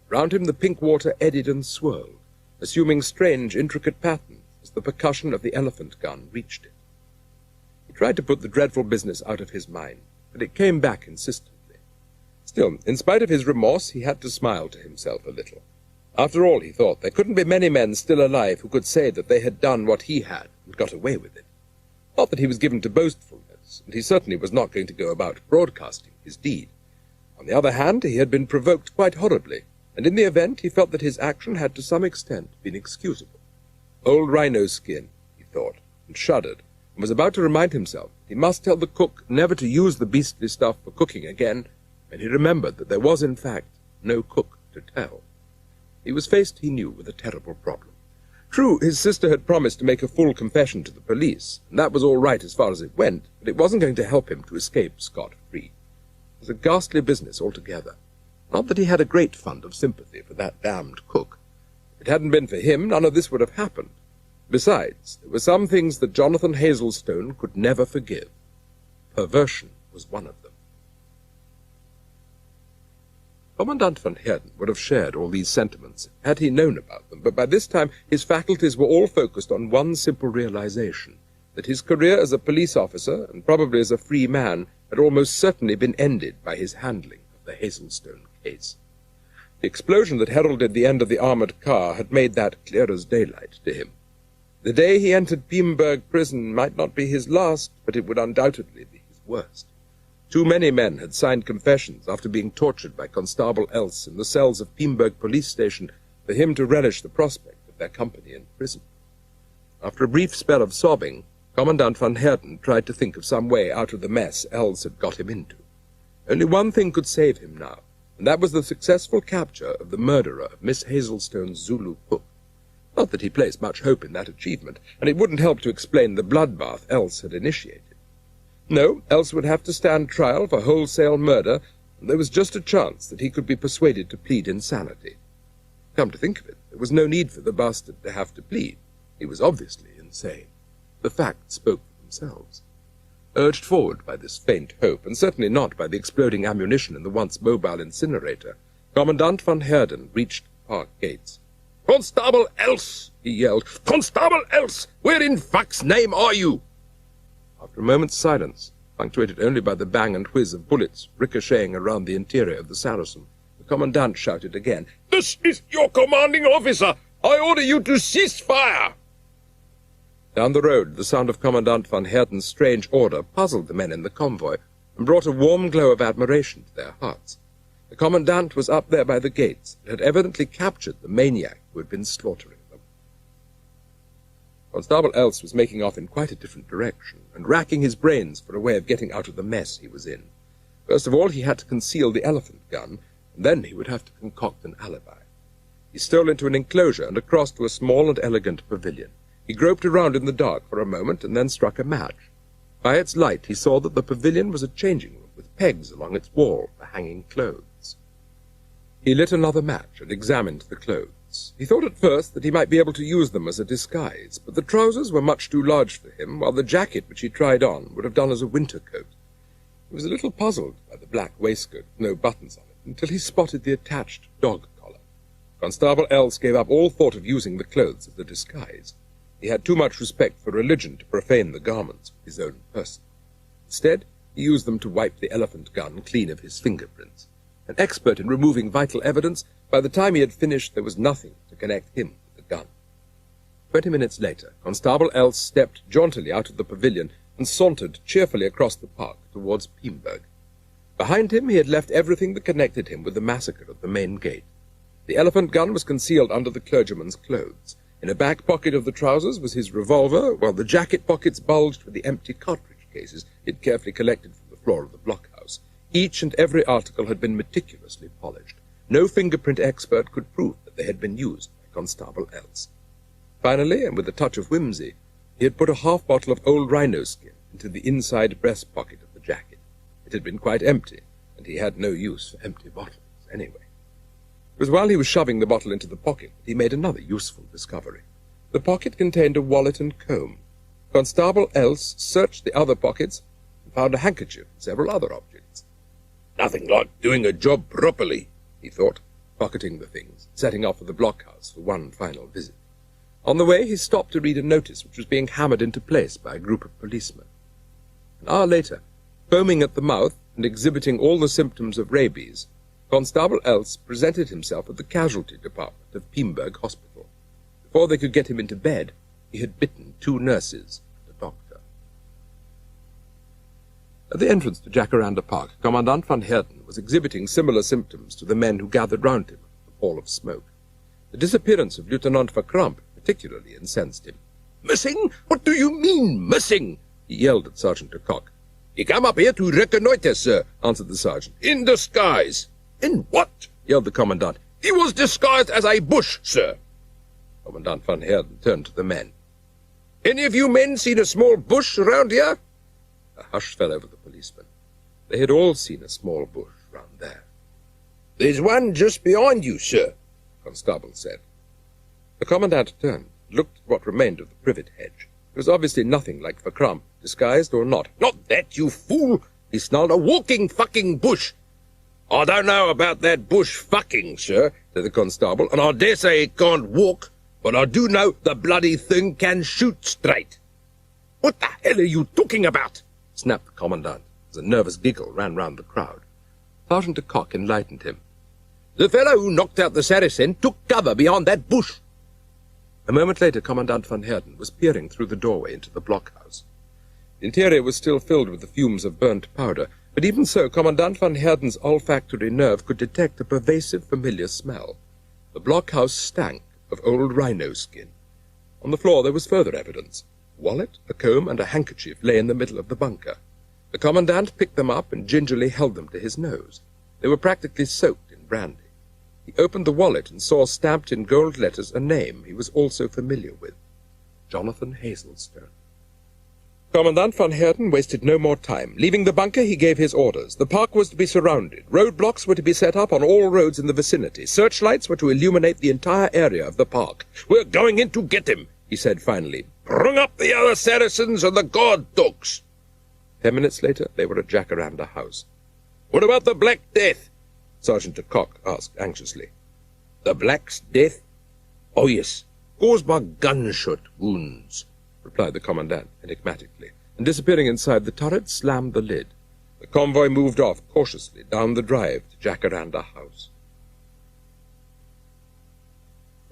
A: Round him the pink water eddied and swirled, assuming strange, intricate patterns as the percussion of the elephant gun reached it. He tried to put the dreadful business out of his mind, but it came back insistently. Still, in spite of his remorse, he had to smile to himself a little. After all, he thought, there couldn't be many men still alive who could say that they had done what he had and got away with it. Not that he was given to boastfulness, and he certainly was not going to go about broadcasting his deed. On the other hand, he had been provoked quite horribly, and in the event he felt that his action had to some extent been excusable. Old rhino skin, he thought, and shuddered, and was about to remind himself he must tell the cook never to use the beastly stuff for cooking again, when he remembered that there was, in fact, no cook to tell. He was faced, he knew, with a terrible problem. True, his sister had promised to make a full confession to the police, and that was all right as far as it went, but it wasn't going to help him to escape scot-free. It was a ghastly business altogether. Not that he had a great fund of sympathy for that damned cook. If it hadn't been for him, none of this would have happened. Besides, there were some things that Jonathan Hazelstone could never forgive. Perversion was one of them. Commandant van Heerden would have shared all these sentiments had he known about them, but by this time his faculties were all focused on one simple realization, that his career as a police officer, and probably as a free man, had almost certainly been ended by his handling of the Hazelstone case. The explosion that heralded the end of the armoured car had made that clear as daylight to him. The day he entered Piemburg prison might not be his last, but it would undoubtedly be his worst. Too many men had signed confessions after being tortured by Constable Els in the cells of Piemburg police station for him to relish the prospect of their company in prison. After a brief spell of sobbing, Commandant van Heerden tried to think of some way out of the mess Els had got him into. Only one thing could save him now, and that was the successful capture of the murderer of Miss Hazelstone's Zulu cook. Not that he placed much hope in that achievement, and it wouldn't help to explain the bloodbath Els had initiated. No, Els would have to stand trial for wholesale murder, and there was just a chance that he could be persuaded to plead insanity. Come to think of it, there was no need for the bastard to have to plead. He was obviously insane. The facts spoke for themselves. Urged forward by this faint hope, and certainly not by the exploding ammunition in the once mobile incinerator, Commandant van Heerden reached the park gates. "Constable Else!" he yelled. "Constable Else! Where in fuck's name are you?" After a moment's silence, punctuated only by the bang and whiz of bullets ricocheting around the interior of the Saracen, the commandant shouted again, "This is your commanding officer! I order you to cease fire!" Down the road, the sound of Commandant von Herten's strange order puzzled the men in the convoy and brought a warm glow of admiration to their hearts. The commandant was up there by the gates and had evidently captured the maniac who had been slaughtering them. Constable Else was making off in quite a different direction and racking his brains for a way of getting out of the mess he was in. First of all, he had to conceal the elephant gun, and then he would have to concoct an alibi. He stole into an enclosure and across to a small and elegant pavilion. He groped around in the dark for a moment and then struck a match. By its light he saw that the pavilion was a changing room with pegs along its wall for hanging clothes. He lit another match and examined the clothes. He thought at first that he might be able to use them as a disguise, but the trousers were much too large for him, while the jacket which he tried on would have done as a winter coat. He was a little puzzled by the black waistcoat with no buttons on it, until he spotted the attached dog collar. Constable Else gave up all thought of using the clothes as a disguise. He had too much respect for religion to profane the garments of his own person. Instead, he used them to wipe the elephant gun clean of his fingerprints. An expert in removing vital evidence, by the time he had finished there was nothing to connect him with the gun. 20 minutes later, Constable Else stepped jauntily out of the pavilion and sauntered cheerfully across the park towards Piemburg. Behind him he had left everything that connected him with the massacre at the main gate. The elephant gun was concealed under the clergyman's clothes. In a back pocket of the trousers was his revolver, while the jacket pockets bulged with the empty cartridge cases he had carefully collected from the floor of the blockhouse. Each and every article had been meticulously polished. No fingerprint expert could prove that they had been used by Constable Else. Finally, and with a touch of whimsy, he had put a half-bottle of old rhino skin into the inside breast pocket of the jacket. It had been quite empty, and he had no use for empty bottles anyway. It was while he was shoving the bottle into the pocket that he made another useful discovery. The pocket contained a wallet and comb. Constable Else searched the other pockets and found a handkerchief and several other objects. "Nothing like doing a job properly," he thought, pocketing the things, setting off for the blockhouse for one final visit. On the way he stopped to read a notice which was being hammered into place by a group of policemen. An hour later, foaming at the mouth and exhibiting all the symptoms of rabies, Constable Else presented himself at the casualty department of Piemburg Hospital. Before they could get him into bed, he had bitten 2 nurses and a doctor. At the entrance to Jacaranda Park, Commandant von Herten was exhibiting similar symptoms to the men who gathered round him at the pall of smoke. The disappearance of Lieutenant Verkramp particularly incensed him. "Missing? What do you mean, missing?" he yelled at Sergeant de Kock. "He came up here to reconnoitre, sir," answered the sergeant. "In disguise." "In what?" yelled the commandant. "He was disguised as a bush, sir." Commandant von Herten turned to the men. "Any of you men seen a small bush around here?" A hush fell over the policemen. They had all seen a small bush round there. "There's one just behind you, sir," the constable said. The commandant turned and looked at what remained of the privet hedge. It was obviously nothing like Verkramp, disguised or not. "Not that, you fool!" he snarled. "A walking fucking bush!" "I don't know about that bush fucking, sir," said the constable, "and I dare say it can't walk, but I do know the bloody thing can shoot straight." "What the hell are you talking about?" snapped the commandant, as a nervous giggle ran round the crowd. Sergeant de Kock enlightened him. "The fellow who knocked out the Saracen took cover behind that bush." A moment later, Commandant von Herten was peering through the doorway into the blockhouse. The interior was still filled with the fumes of burnt powder, but even so, Commandant von Herten's olfactory nerve could detect a pervasive, familiar smell. The blockhouse stank of old rhino skin. On the floor there was further evidence. A wallet, a comb, and a handkerchief lay in the middle of the bunker. The commandant picked them up and gingerly held them to his nose. They were practically soaked in brandy. He opened the wallet and saw stamped in gold letters a name he was also familiar with. Jonathan Hazelstone. Commandant von Herten wasted no more time. Leaving the bunker, he gave his orders. The park was to be surrounded. Roadblocks were to be set up on all roads in the vicinity. Searchlights were to illuminate the entire area of the park. "We're going in to get him," he said finally. "Bring up the other Saracens and the guard dogs." 10 minutes later, they were at Jacaranda House. "What about the Black Death?" Sergeant de Kock asked anxiously. "The Black's Death? "Oh, yes, caused by gunshot wounds," replied the commandant enigmatically, and disappearing inside the turret, slammed the lid. The convoy moved off cautiously down the drive to Jacaranda House.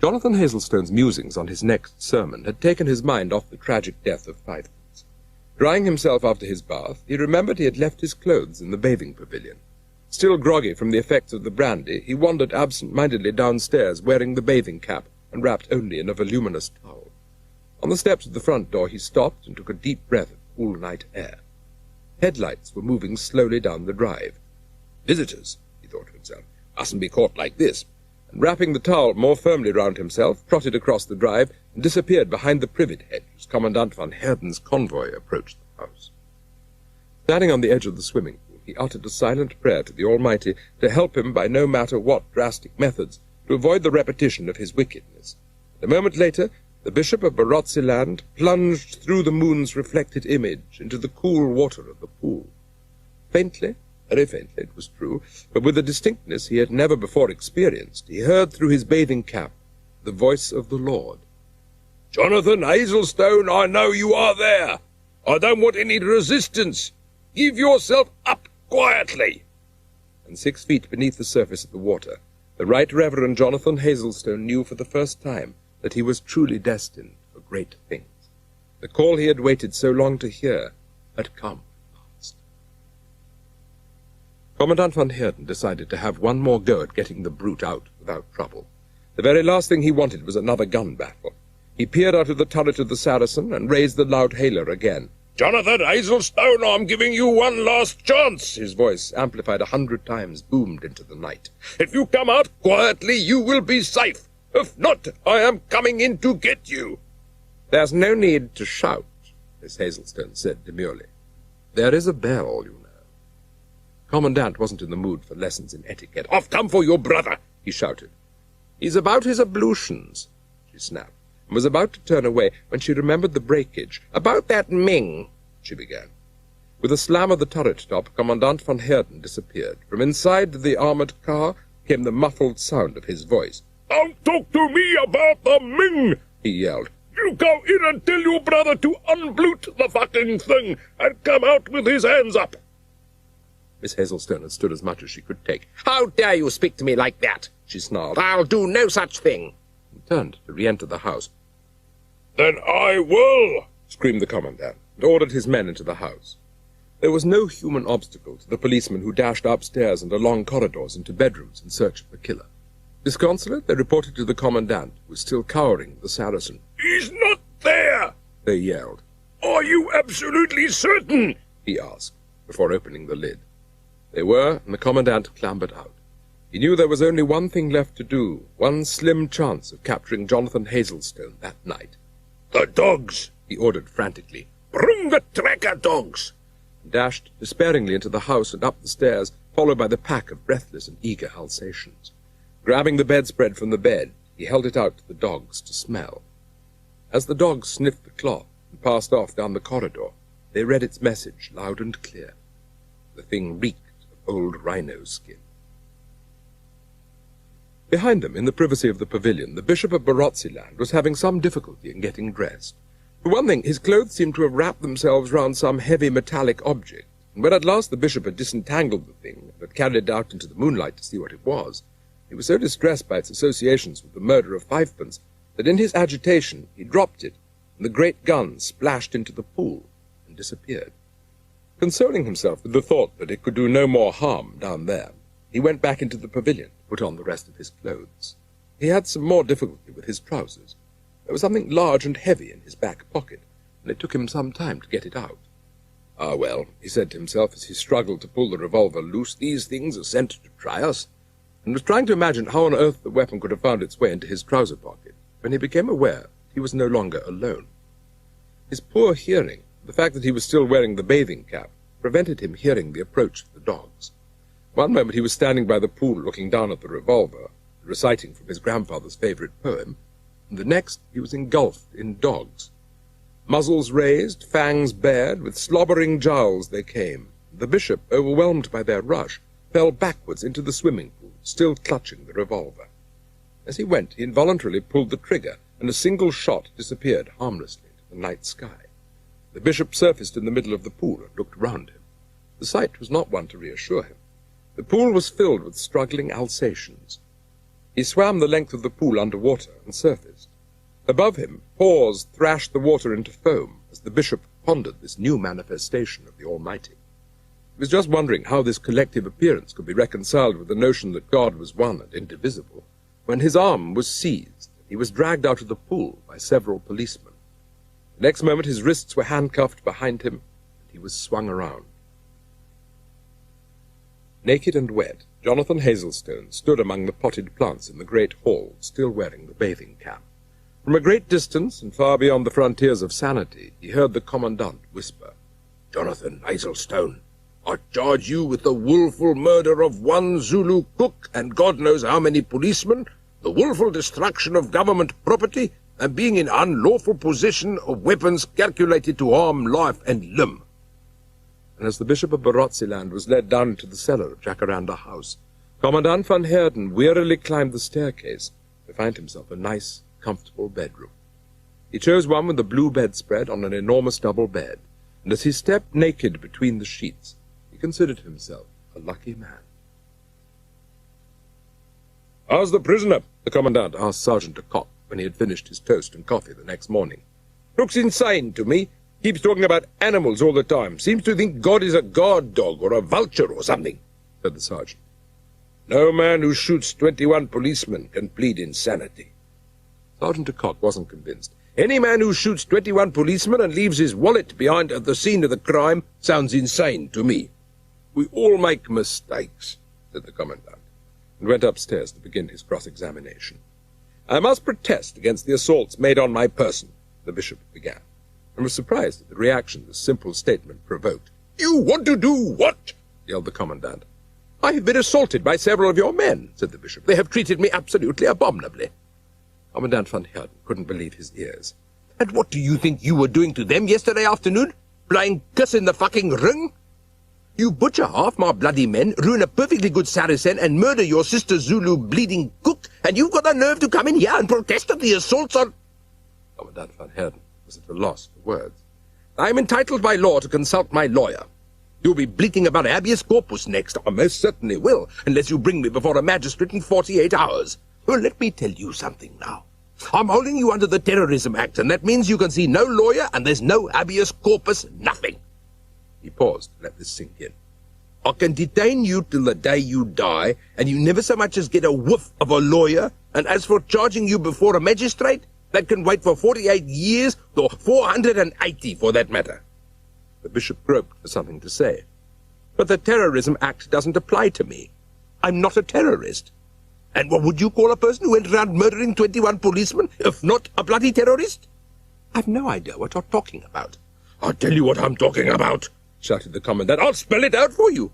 A: Jonathan Hazelstone's musings on his next sermon had taken his mind off the tragic death of Fifepence. Drying himself after his bath, he remembered he had left his clothes in the bathing pavilion. Still groggy from the effects of the brandy, he wandered absent-mindedly downstairs, wearing the bathing cap and wrapped only in a voluminous towel. On the steps of the front door he stopped and took a deep breath of cool night air. Headlights were moving slowly down the drive. "Visitors," he thought to himself, "mustn't be caught like this," and wrapping the towel more firmly round himself, trotted across the drive and disappeared behind the privet hedge as Commandant von Heerden's convoy approached the house. Standing on the edge of the swimming pool, he uttered a silent prayer to the Almighty to help him by no matter what drastic methods to avoid the repetition of his wickedness. And a moment later, the Bishop of Barotseland plunged through the moon's reflected image into the cool water of the pool. Faintly, very faintly, it was true, but with a distinctness he had never before experienced, he heard through his bathing cap the voice of the Lord. "Jonathan Hazelstone, I know you are there. I don't want any resistance. Give yourself up quietly." And 6 feet beneath the surface of the water, the Right Reverend Jonathan Hazelstone knew for the first time that he was truly destined for great things. The call he had waited so long to hear had come at last. Commandant von Heerden decided to have one more go at getting the brute out without trouble. The very last thing he wanted was another gun battle. He peered out of the turret of the Saracen and raised the loud hailer again. "Jonathan Hazelstone, I'm giving you one last chance," his voice, amplified 100 times, boomed into the night. "If you come out quietly, you will be safe. If not, I am coming in to get you." "There's no need to shout," Miss Hazelstone said demurely. "There is a bell, you know." Commandant wasn't in the mood for lessons in etiquette. "I've come for your brother," he shouted. "He's about his ablutions," she snapped, and was about to turn away when she remembered the breakage. "About that Ming," she began. With a slam of the turret top, Commandant von Heerden disappeared. From inside the armored car came the muffled sound of his voice. "Don't talk to me about the Ming," he yelled. "You go in and tell your brother to unblute the fucking thing and come out with his hands up." Miss Hazelstone had stood as much as she could take. "How dare you speak to me like that?" she snarled. "I'll do no such thing." He turned to re-enter the house. "Then I will!" screamed the Commandant, and ordered his men into the house. There was no human obstacle to the policemen who dashed upstairs and along corridors into bedrooms in search of the killer. Disconsolate, they reported to the Commandant, who was still cowering at the Saracen. "He's not there!" they yelled. "Are you absolutely certain?" he asked, before opening the lid. They were, and the Commandant clambered out. He knew there was only one thing left to do, one slim chance of capturing Jonathan Hazelstone that night. "The dogs!" he ordered frantically. "Bring the tracker dogs!" And dashed despairingly into the house and up the stairs, followed by the pack of breathless and eager Alsatians. Grabbing the bedspread from the bed, he held it out to the dogs to smell. As the dogs sniffed the cloth and passed off down the corridor, they read its message loud and clear. The thing reeked of old rhino skin. Behind them, in the privacy of the pavilion, the Bishop of Barotseland was having some difficulty in getting dressed. For one thing, his clothes seemed to have wrapped themselves round some heavy metallic object, and when at last the bishop had disentangled the thing and had carried it out into the moonlight to see what it was, he was so distressed by its associations with the murder of Fifepence that in his agitation he dropped it, and the great gun splashed into the pool and disappeared. Consoling himself with the thought that it could do no more harm down there, he went back into the pavilion to put on the rest of his clothes. He had some more difficulty with his trousers. There was something large and heavy in his back pocket, and it took him some time to get it out. "Ah, well," he said to himself as he struggled to pull the revolver loose, "these things are sent to try us," and was trying to imagine how on earth the weapon could have found its way into his trouser pocket, when he became aware he was no longer alone. His poor hearing, the fact that he was still wearing the bathing cap, prevented him hearing the approach of the dogs. One moment he was standing by the pool looking down at the revolver, reciting from his grandfather's favourite poem, and the next he was engulfed in dogs. Muzzles raised, fangs bared, with slobbering jowls they came. The bishop, overwhelmed by their rush, fell backwards into the swimming pool, still clutching the revolver. As he went, he involuntarily pulled the trigger, and a single shot disappeared harmlessly into the night sky. The bishop surfaced in the middle of the pool and looked round him. The sight was not one to reassure him. The pool was filled with struggling Alsatians. He swam the length of the pool under water and surfaced. Above him, paws thrashed the water into foam as the bishop pondered this new manifestation of the Almighty. He was just wondering how this collective appearance could be reconciled with the notion that God was one and indivisible, when his arm was seized and he was dragged out of the pool by several policemen. The next moment his wrists were handcuffed behind him, and he was swung around. Naked and wet, Jonathan Hazelstone stood among the potted plants in the great hall, still wearing the bathing cap. From a great distance, and far beyond the frontiers of sanity, he heard the commandant whisper, "Jonathan Hazelstone, I charge you with the wilful murder of one Zulu cook and God knows how many policemen, the wilful destruction of government property, and being in unlawful possession of weapons calculated to harm life and limb." And as the Bishop of Barotseland was led down into the cellar of Jacaranda House, Commandant van Heerden wearily climbed the staircase to find himself a nice, comfortable bedroom. He chose one with a blue bedspread on an enormous double bed, and as he stepped naked between the sheets, he considered himself a lucky man. "How's the prisoner?" the Commandant asked Sergeant Cock when he had finished his toast and coffee the next morning. "Looks insane to me. Keeps talking about animals all the time. Seems to think God is a guard dog or a vulture or something," said the sergeant. "No man who shoots 21 policemen can plead insanity." Sergeant Cock wasn't convinced. "Any man who shoots 21 policemen and leaves his wallet behind at the scene of the crime sounds insane to me." "We all make mistakes," said the Commandant, and went upstairs to begin his cross-examination. "I must protest against the assaults made on my person," the bishop began, and was surprised at the reaction this simple statement provoked. "You want to do what?" yelled the Commandant. "I have been assaulted by several of your men," said the bishop. "They have treated me absolutely abominably." Commandant van Heerden couldn't believe his ears. "And what do you think you were doing to them yesterday afternoon? Playing kiss in the fucking ring? You butcher half my bloody men, ruin a perfectly good Saracen, and murder your sister Zulu bleeding cook, and you've got the nerve to come in here and protest at the assaults on—" Commandant van Heerden was at a loss for words. "I am entitled by law to consult my lawyer. You'll be bleating about habeas corpus next. I most certainly will, unless you bring me before a magistrate in 48 hours. Well, let me tell you something now. I'm holding you under the Terrorism Act, and that means you can see no lawyer, and there's no habeas corpus, nothing." He paused to let this sink in. "I can detain you till the day you die, and you never so much as get a whiff of a lawyer, and as for charging you before a magistrate, that can wait for 48 years, or 480 for that matter." The bishop groped for something to say. "But the Terrorism Act doesn't apply to me. I'm not a terrorist. And what would you call a person who went around murdering 21 policemen, if not a bloody terrorist?" "I've no idea what you're talking about." "I'll tell you what I'm talking about," shouted the Commandant. "I'll spell it out for you.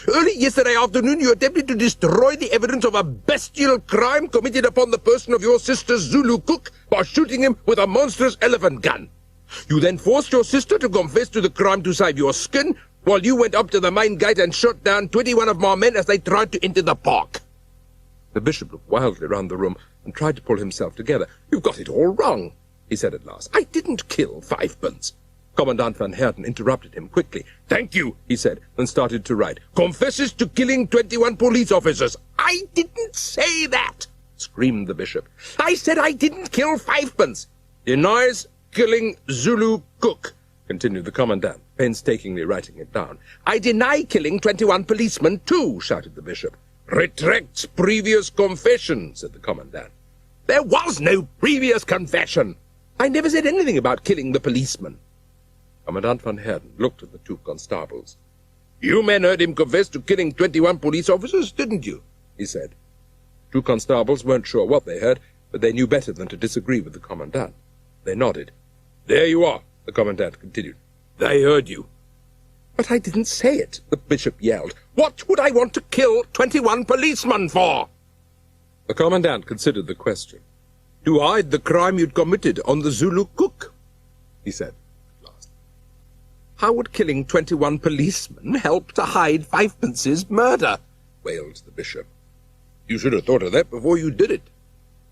A: Early yesterday afternoon you attempted to destroy the evidence of a bestial crime committed upon the person of your sister's Zulu cook by shooting him with a monstrous elephant gun. You then forced your sister to confess to the crime to save your skin, while you went up to the main gate and shot down 21 of my men as they tried to enter the park." The bishop looked wildly round the room and tried to pull himself together. "You've got it all wrong," he said at last. "I didn't kill Fivepence." Commandant van Heerden interrupted him quickly. "Thank you," he said, and started to write. "Confesses to killing 21 police officers." "I didn't say that," screamed the bishop. "I said I didn't kill Fivepence." "Denies killing Zulu cook," continued the Commandant, painstakingly writing it down. "I deny killing 21 policemen too," shouted the bishop. "Retracts previous confession," said the Commandant. "There was no previous confession. I never said anything about killing the policeman." Commandant van Heerden looked at the two constables. "You men heard him confess to killing 21 police officers, didn't you?" he said. Two constables weren't sure what they heard, but they knew better than to disagree with the Commandant. They nodded. "There you are," the Commandant continued. "They heard you." "But I didn't say it," the bishop yelled. "What would I want to kill 21 policemen for?" The Commandant considered the question. "To hide the crime you'd committed on the Zulu cook," he said at last. "How would killing 21 policemen help to hide Fivepence's murder?" wailed the bishop. "You should have thought of that before you did it."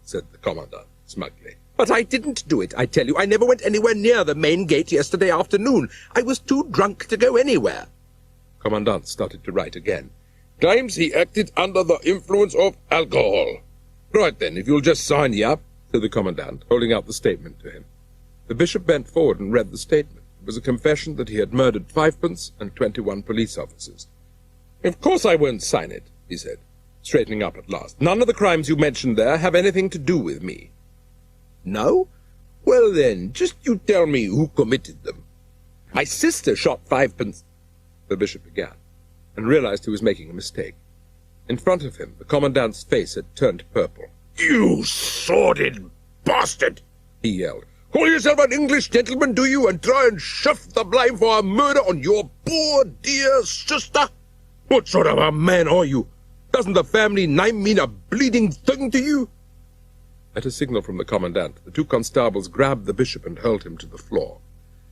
A: said the commandant smugly.
B: But I didn't do it, I tell you. I never went anywhere near the main gate yesterday afternoon. I was too drunk to go anywhere.
A: Commandant started to write again. Claims he acted under the influence of alcohol. Right then, if you'll just sign here, said the commandant, holding out the statement to him. The bishop bent forward and read the statement. It was a confession that he had murdered 5pence and 21 police officers. Of course I won't sign it, he said, straightening up at last. None of the crimes you mentioned there have anything to do with me.
B: No? Well then, just you tell me who committed them. My sister shot 5pence,
A: the bishop began, and realized he was making a mistake. In front of him, the commandant's face had turned purple.
B: You sordid bastard, he yelled. Call yourself an English gentleman, do you, and try and shift the blame for a murder on your poor dear sister? What sort of a man are you? Doesn't the family name mean a bleeding thing to you?
A: At a signal from the commandant, the 2 constables grabbed the bishop and hurled him to the floor.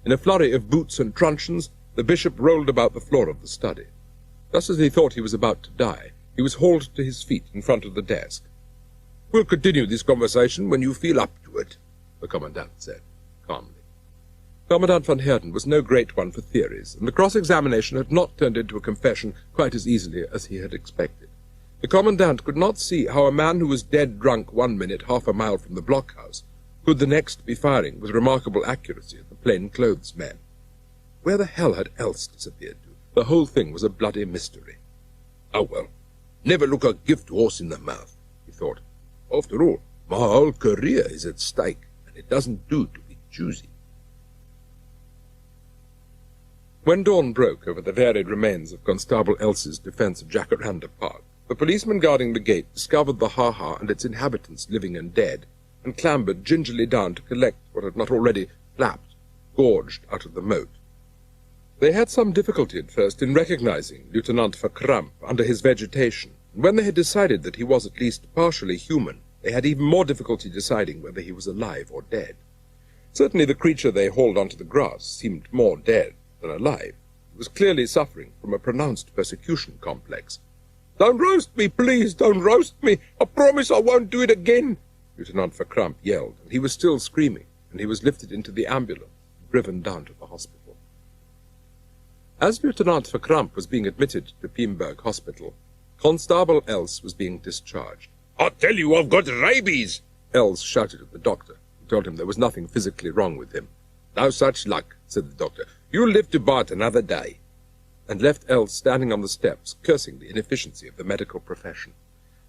A: In a flurry of boots and truncheons, the bishop rolled about the floor of the study. Just as he thought he was about to die, he was hauled to his feet in front of the desk.
B: We'll continue this conversation when you feel up to it,
A: the commandant said, calmly. Commandant von Heerden was no great one for theories, and the cross-examination had not turned into a confession quite as easily as he had expected. The commandant could not see how a man who was dead drunk 1 minute half a mile from the blockhouse could the next be firing with remarkable accuracy at the plain-clothes men. Where the hell had Else disappeared to? The whole thing was a bloody mystery.
B: Oh, well, never look a gift horse in the mouth, he thought. After all, my whole career is at stake, and it doesn't do to be choosy.
A: When dawn broke over the varied remains of Constable Else's defence of Jacaranda Park, the policeman guarding the gate discovered the ha-ha and its inhabitants living and dead, and clambered gingerly down to collect what had not already flapped, gorged out of the moat. They had some difficulty at first in recognizing Lieutenant Verkramp under his vegetation, and when they had decided that he was at least partially human, they had even more difficulty deciding whether he was alive or dead. Certainly the creature they hauled onto the grass seemed more dead than alive. It was clearly suffering from a pronounced persecution complex.
B: Don't roast me, please, don't roast me. I promise I won't do it again,
A: Lieutenant Verkramp yelled, and he was still screaming, and he was lifted into the ambulance and driven down to the hospital. As Lieutenant Verkramp was being admitted to Piemburg Hospital, Constable Else was being discharged.
B: I tell you, I've got rabies,
A: Else shouted at the doctor, who told him there was nothing physically wrong with him.
B: No such luck, said the doctor. You'll live to bite another day.
A: And left Else standing on the steps, cursing the inefficiency of the medical profession.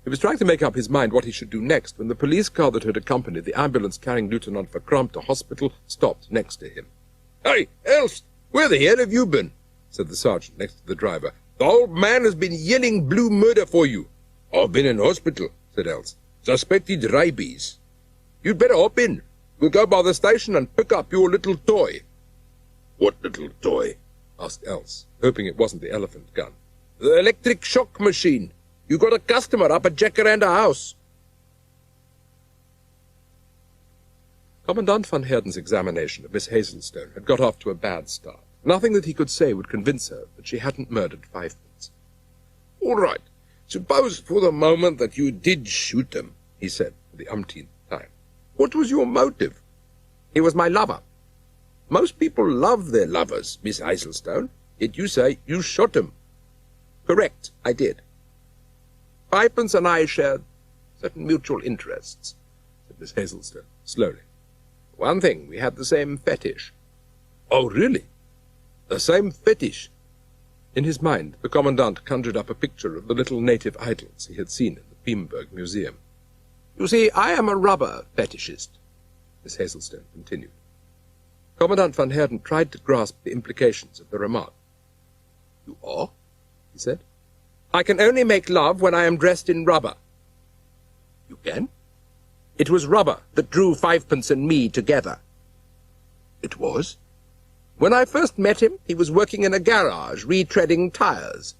A: He was trying to make up his mind what he should do next when the police car that had accompanied the ambulance carrying Lieutenant Verkramp to hospital stopped next to him.
B: Hey, Else, where the hell have you been? Said the sergeant next to the driver. The old man has been yelling blue murder for you. I've been in hospital, said Else. Suspected rabies. You'd better hop in. We'll go by the station and pick up your little toy. What little toy?
A: Asked Else, hoping it wasn't the elephant gun.
B: The electric shock machine. You got a customer up at Jacaranda House.
A: Commandant von Heerden's examination of Miss Hazelstone had got off to a bad start. Nothing that he could say would convince her that she hadn't murdered 5pence.
B: All right. Suppose for the moment that you did shoot him, he said for the umpteenth time. What was your motive? He was my lover. Most people love their lovers, Miss Hazelstone, yet you say you shot him. Correct, I did. 5pence and I shared certain mutual interests, said Miss Hazelstone, slowly. One thing, we had the same fetish. Oh, really? The same fetish?
A: In his mind, the commandant conjured up a picture of the little native idols he had seen in the Piemburg Museum.
B: You see, I am a rubber fetishist, Miss Hazelstone continued.
A: Commandant von Heerden tried to grasp the implications of the remark.
B: You are?
A: He said.
B: I can only make love when I am dressed in rubber. You can? It was rubber that drew 5pence and me together. It was? When I first met him, he was working in a garage, retreading tires.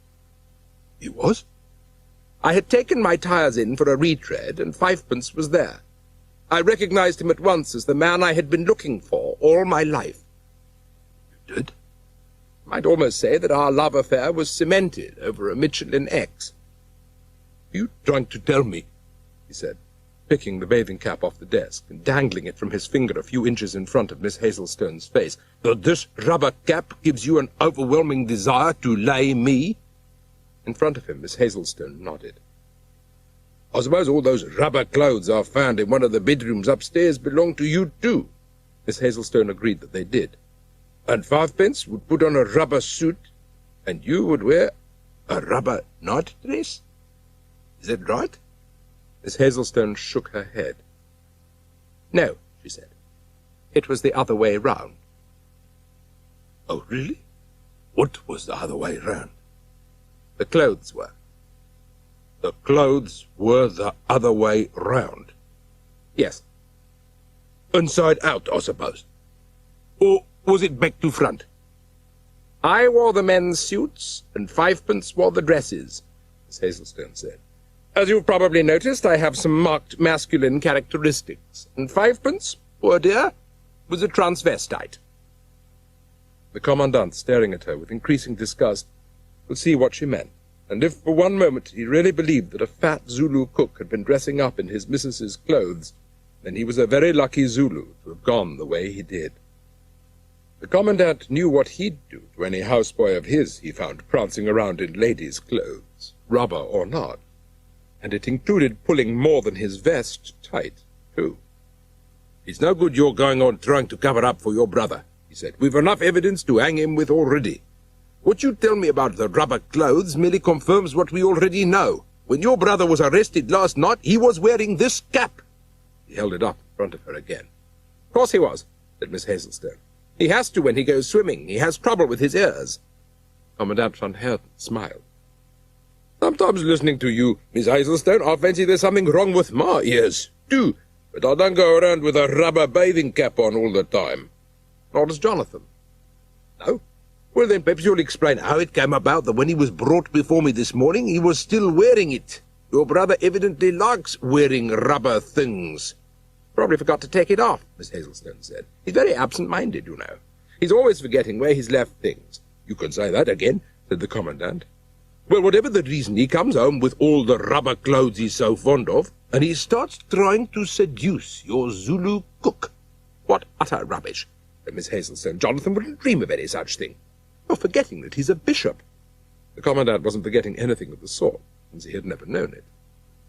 B: He was? I had taken my tires in for a retread, and 5pence was there. I recognized him at once as the man I had been looking for all my life. You did? Might almost say that our love affair was cemented over a Michelin X. You trying to tell me, he said, picking the bathing cap off the desk and dangling it from his finger a few inches in front of Miss Hazelstone's face. "But this rubber cap gives you an overwhelming desire to lay me?" In front of him, Miss Hazelstone nodded. "I suppose all those rubber clothes I found in one of the bedrooms upstairs belong to you too?" Miss Hazelstone agreed that they did. "And Fivepence would put on a rubber suit, and you would wear a rubber nightdress? Is that right?" Miss Hazelstone shook her head. "No," she said. "It was the other way round." "Oh, really? What was the other way round?" "The clothes were." "The clothes were the other way round?" "Yes." "Inside out, I suppose. Or was it back to front?" "I wore the men's suits, and Fivepence wore the dresses," Miss Hazelstone said. "As you've probably noticed, I have some marked masculine characteristics, and Fivepence, poor dear, was a transvestite." The Commandant, staring at her with increasing disgust, could see what she meant, and if for one moment he really believed that a fat Zulu cook had been dressing up in his missus's clothes, then he was a very lucky Zulu to have gone the way he did. The Commandant knew what he'd do to any houseboy of his he found prancing around in ladies' clothes, rubber or not, and it included pulling more than his vest tight, too. "It's no good your going on trying to cover up for your brother," he said. "We've enough evidence to hang him with already. What you tell me about the rubber clothes merely confirms what we already know. When your brother was arrested last night, he was wearing this cap." He held it up in front of her again. "Of course he was," said Miss Hazelstone. "He has to when he goes swimming. He has trouble with his ears." Commandant van Heerden smiled. "Sometimes listening to you, Miss Hazelstone, I fancy there's something wrong with my ears, too. But I don't go around with a rubber bathing cap on all the time." "Nor does Jonathan." "No? Well, then perhaps you'll explain how it came about that when he was brought before me this morning, he was still wearing it. Your brother evidently likes wearing rubber things." "Probably forgot to take it off," Miss Hazelstone said. "He's very absent-minded, you know. He's always forgetting where he's left things." "You can say that again," said the Commandant. "Well, whatever the reason, he comes home with all the rubber clothes he's so fond of, and he starts trying to seduce your Zulu cook." "What utter rubbish," said Miss Hazelstone. "Jonathan wouldn't dream of any such thing." "You're forgetting that he's a bishop." The Commandant wasn't forgetting anything of the sort, since he had never known it.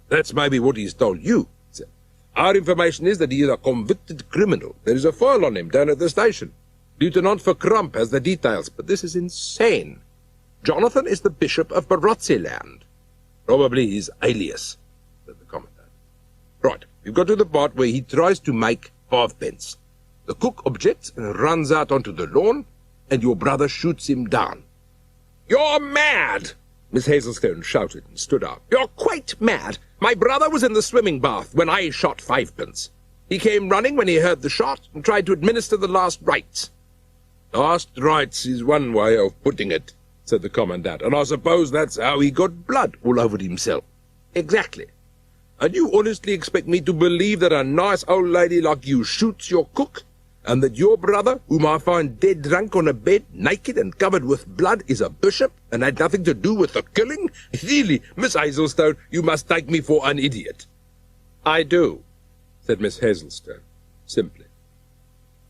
B: "That's maybe what he's told you," he said. "Our information is that he is a convicted criminal. There is a file on him down at the station. Lieutenant Verkramp has the details, but this is insane. Jonathan is the Bishop of Barotseland." "Probably his alias," said the Commandant. "Right, we've got to the part where he tries to make 5 pence. The cook objects and runs out onto the lawn, and your brother shoots him down." "You're mad!" Miss Hazelstone shouted and stood up. "You're quite mad. My brother was in the swimming bath when I shot 5 pence. He came running when he heard the shot and tried to administer the last rites." "Last rites is one way of putting it," said the Commandant, "and I suppose that's how he got blood all over himself." "Exactly. And you honestly expect me to believe that a nice old lady like you shoots your cook, and that your brother, whom I find dead drunk on a bed, naked and covered with blood, is a bishop and had nothing to do with the killing? Really, Miss Hazelstone, you must take me for an idiot." "I do," said Miss Hazelstone, simply.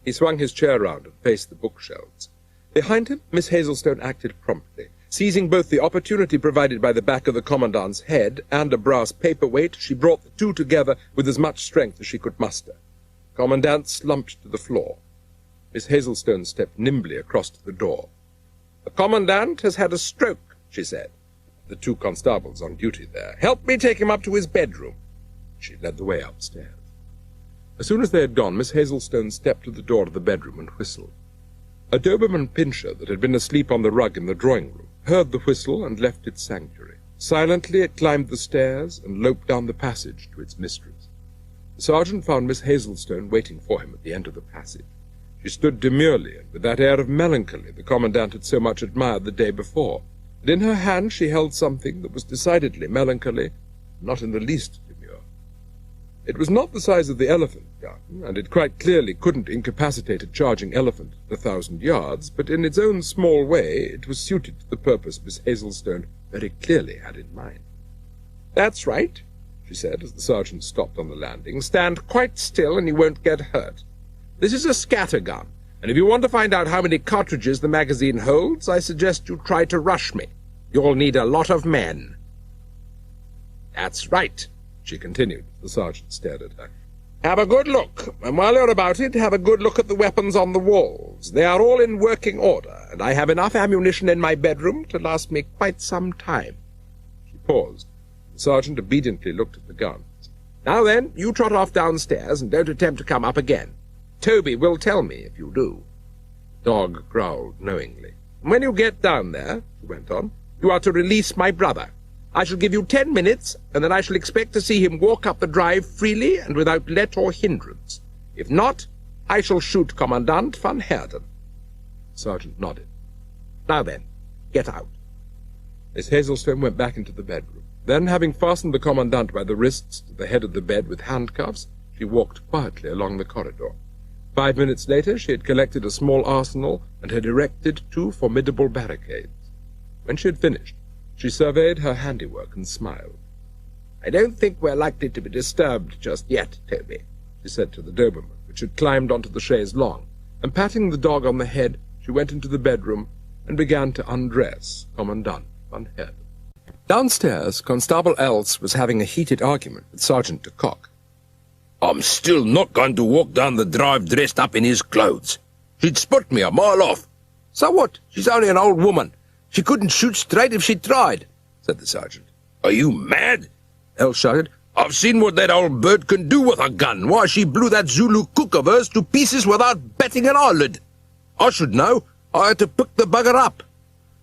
B: He swung his chair round and faced the bookshelves. Behind him, Miss Hazelstone acted promptly. Seizing both the opportunity provided by the back of the Commandant's head and a brass paperweight, she brought the two together with as much strength as she could muster. The Commandant slumped to the floor. Miss Hazelstone stepped nimbly across to the door. "The Commandant has had a stroke," she said. The 2 constables on duty there. "Help me take him up to his bedroom." She led the way upstairs. As soon as they had gone, Miss Hazelstone stepped to the door of the bedroom and whistled. A Doberman pinscher that had been asleep on the rug in the drawing-room heard the whistle and left its sanctuary. Silently it climbed the stairs and loped down the passage to its mistress. The sergeant found Miss Hazelstone waiting for him at the end of the passage. She stood demurely and with that air of melancholy the Commandant had so much admired the day before, and in her hand she held something that was decidedly melancholy, not in the least demure. It was not the size of the elephant gun, and it quite clearly couldn't incapacitate a charging elephant at 1,000 yards, but in its own small way it was suited to the purpose Miss Hazelstone very clearly had in mind. "That's right," she said, as the sergeant stopped on the landing. "Stand quite still and you won't get hurt. This is a scattergun, and if you want to find out how many cartridges the magazine holds, I suggest you try to rush me. You'll need a lot of men." "That's right," she continued. The sergeant stared at her. "Have a good look, and while you're about it, have a good look at the weapons on the walls. They are all in working order, and I have enough ammunition in my bedroom to last me quite some time." She paused. The sergeant obediently looked at the guns. "Now then, you trot off downstairs, and don't attempt to come up again. Toby will tell me if you do." The dog growled knowingly. "And when you get down there," she went on, "you are to release my brother. I shall give you 10 minutes, and then I shall expect to see him walk up the drive freely and without let or hindrance. If not, I shall shoot Commandant van Heerden." The sergeant nodded. "Now then, get out." Miss Hazelstone went back into the bedroom. Then, having fastened the Commandant by the wrists to the head of the bed with handcuffs, she walked quietly along the corridor. 5 minutes later, she had collected a small arsenal and had erected 2 formidable barricades. When she had finished, she surveyed her handiwork and smiled. "I don't think we're likely to be disturbed just yet, Toby," she said to the Doberman, which had climbed onto the chaise longue, and patting the dog on the head, she went into the bedroom and began to undress Commandant van Heerden. Downstairs, Constable Els was having a heated argument with Sergeant de Kock.
C: "I'm still not going to walk down the drive dressed up in his clothes. She'd spot me a mile off."
B: "So what? She's only an old woman. She couldn't shoot straight if she tried," said the sergeant.
C: "Are you mad?" Els shouted. "I've seen what that old bird can do with a gun. Why, she blew that Zulu cook of hers to pieces without batting an eyelid. I should know. I had to pick the bugger up."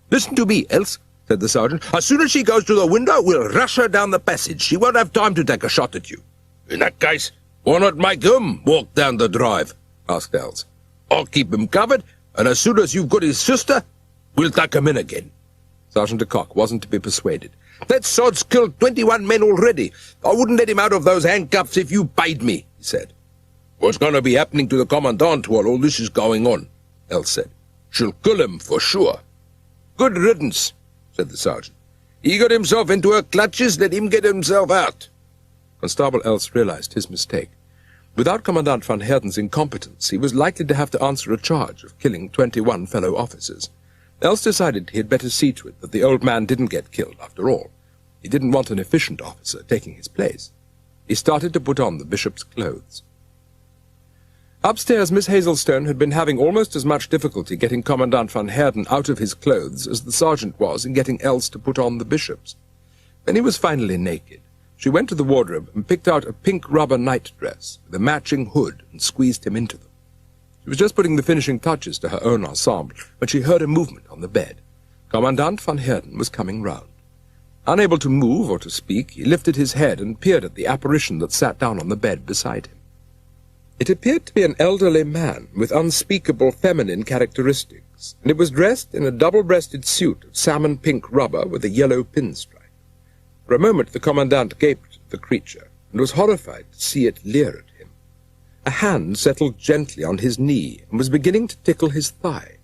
B: "Listen to me, Els," said the sergeant.
C: "As soon as she goes to the window, we'll rush her down the passage. She won't have time to take a shot at you." "In that case, why not make him walk down the drive?" asked Els. "I'll keep him covered, and as soon as you've got his sister, we'll take him in again."
B: Sergeant de Kock wasn't to be persuaded.
C: "That sod's killed 21 men already. I wouldn't let him out of those handcuffs if you paid me," he said. "What's going to be happening to the Commandant while all this is going on?" Els said. "She'll kill him for sure."
B: "Good riddance," said the sergeant.
C: "He got himself into her clutches, let him get himself out."
B: Constable Els realized his mistake. Without Commandant van Heerden's incompetence, he was likely to have to answer a charge of killing 21 fellow officers. Els decided he had better see to it that the old man didn't get killed after all. He didn't want an efficient officer taking his place. He started to put on the bishop's clothes. Upstairs, Miss Hazelstone had been having almost as much difficulty getting Commandant van Heerden out of his clothes as the sergeant was in getting Els to put on the bishop's. When he was finally naked, she went to the wardrobe and picked out a pink rubber nightdress with a matching hood and squeezed him into them. She was just putting the finishing touches to her own ensemble when she heard a movement on the bed. Commandant van Heerden was coming round. Unable to move or to speak, he lifted his head and peered at the apparition that sat down on the bed beside him. It appeared to be an elderly man with unspeakable feminine characteristics, and it was dressed in a double-breasted suit of salmon-pink rubber with a yellow pinstripe. For a moment the Commandant gaped at the creature and was horrified to see it leer at him. A hand settled gently on his knee and was beginning to tickle his thigh.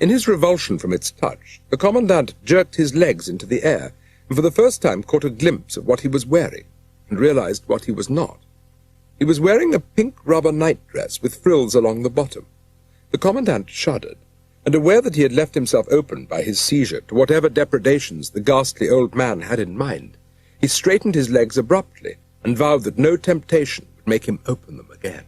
B: In his revulsion from its touch, the Commandant jerked his legs into the air and for the first time caught a glimpse of what he was wearing and realized what he was not. He was wearing a pink rubber nightdress with frills along the bottom. The Commandant shuddered, and aware that he had left himself open by his seizure to whatever depredations the ghastly old man had in mind, he straightened his legs abruptly and vowed that no temptation would make him open them again.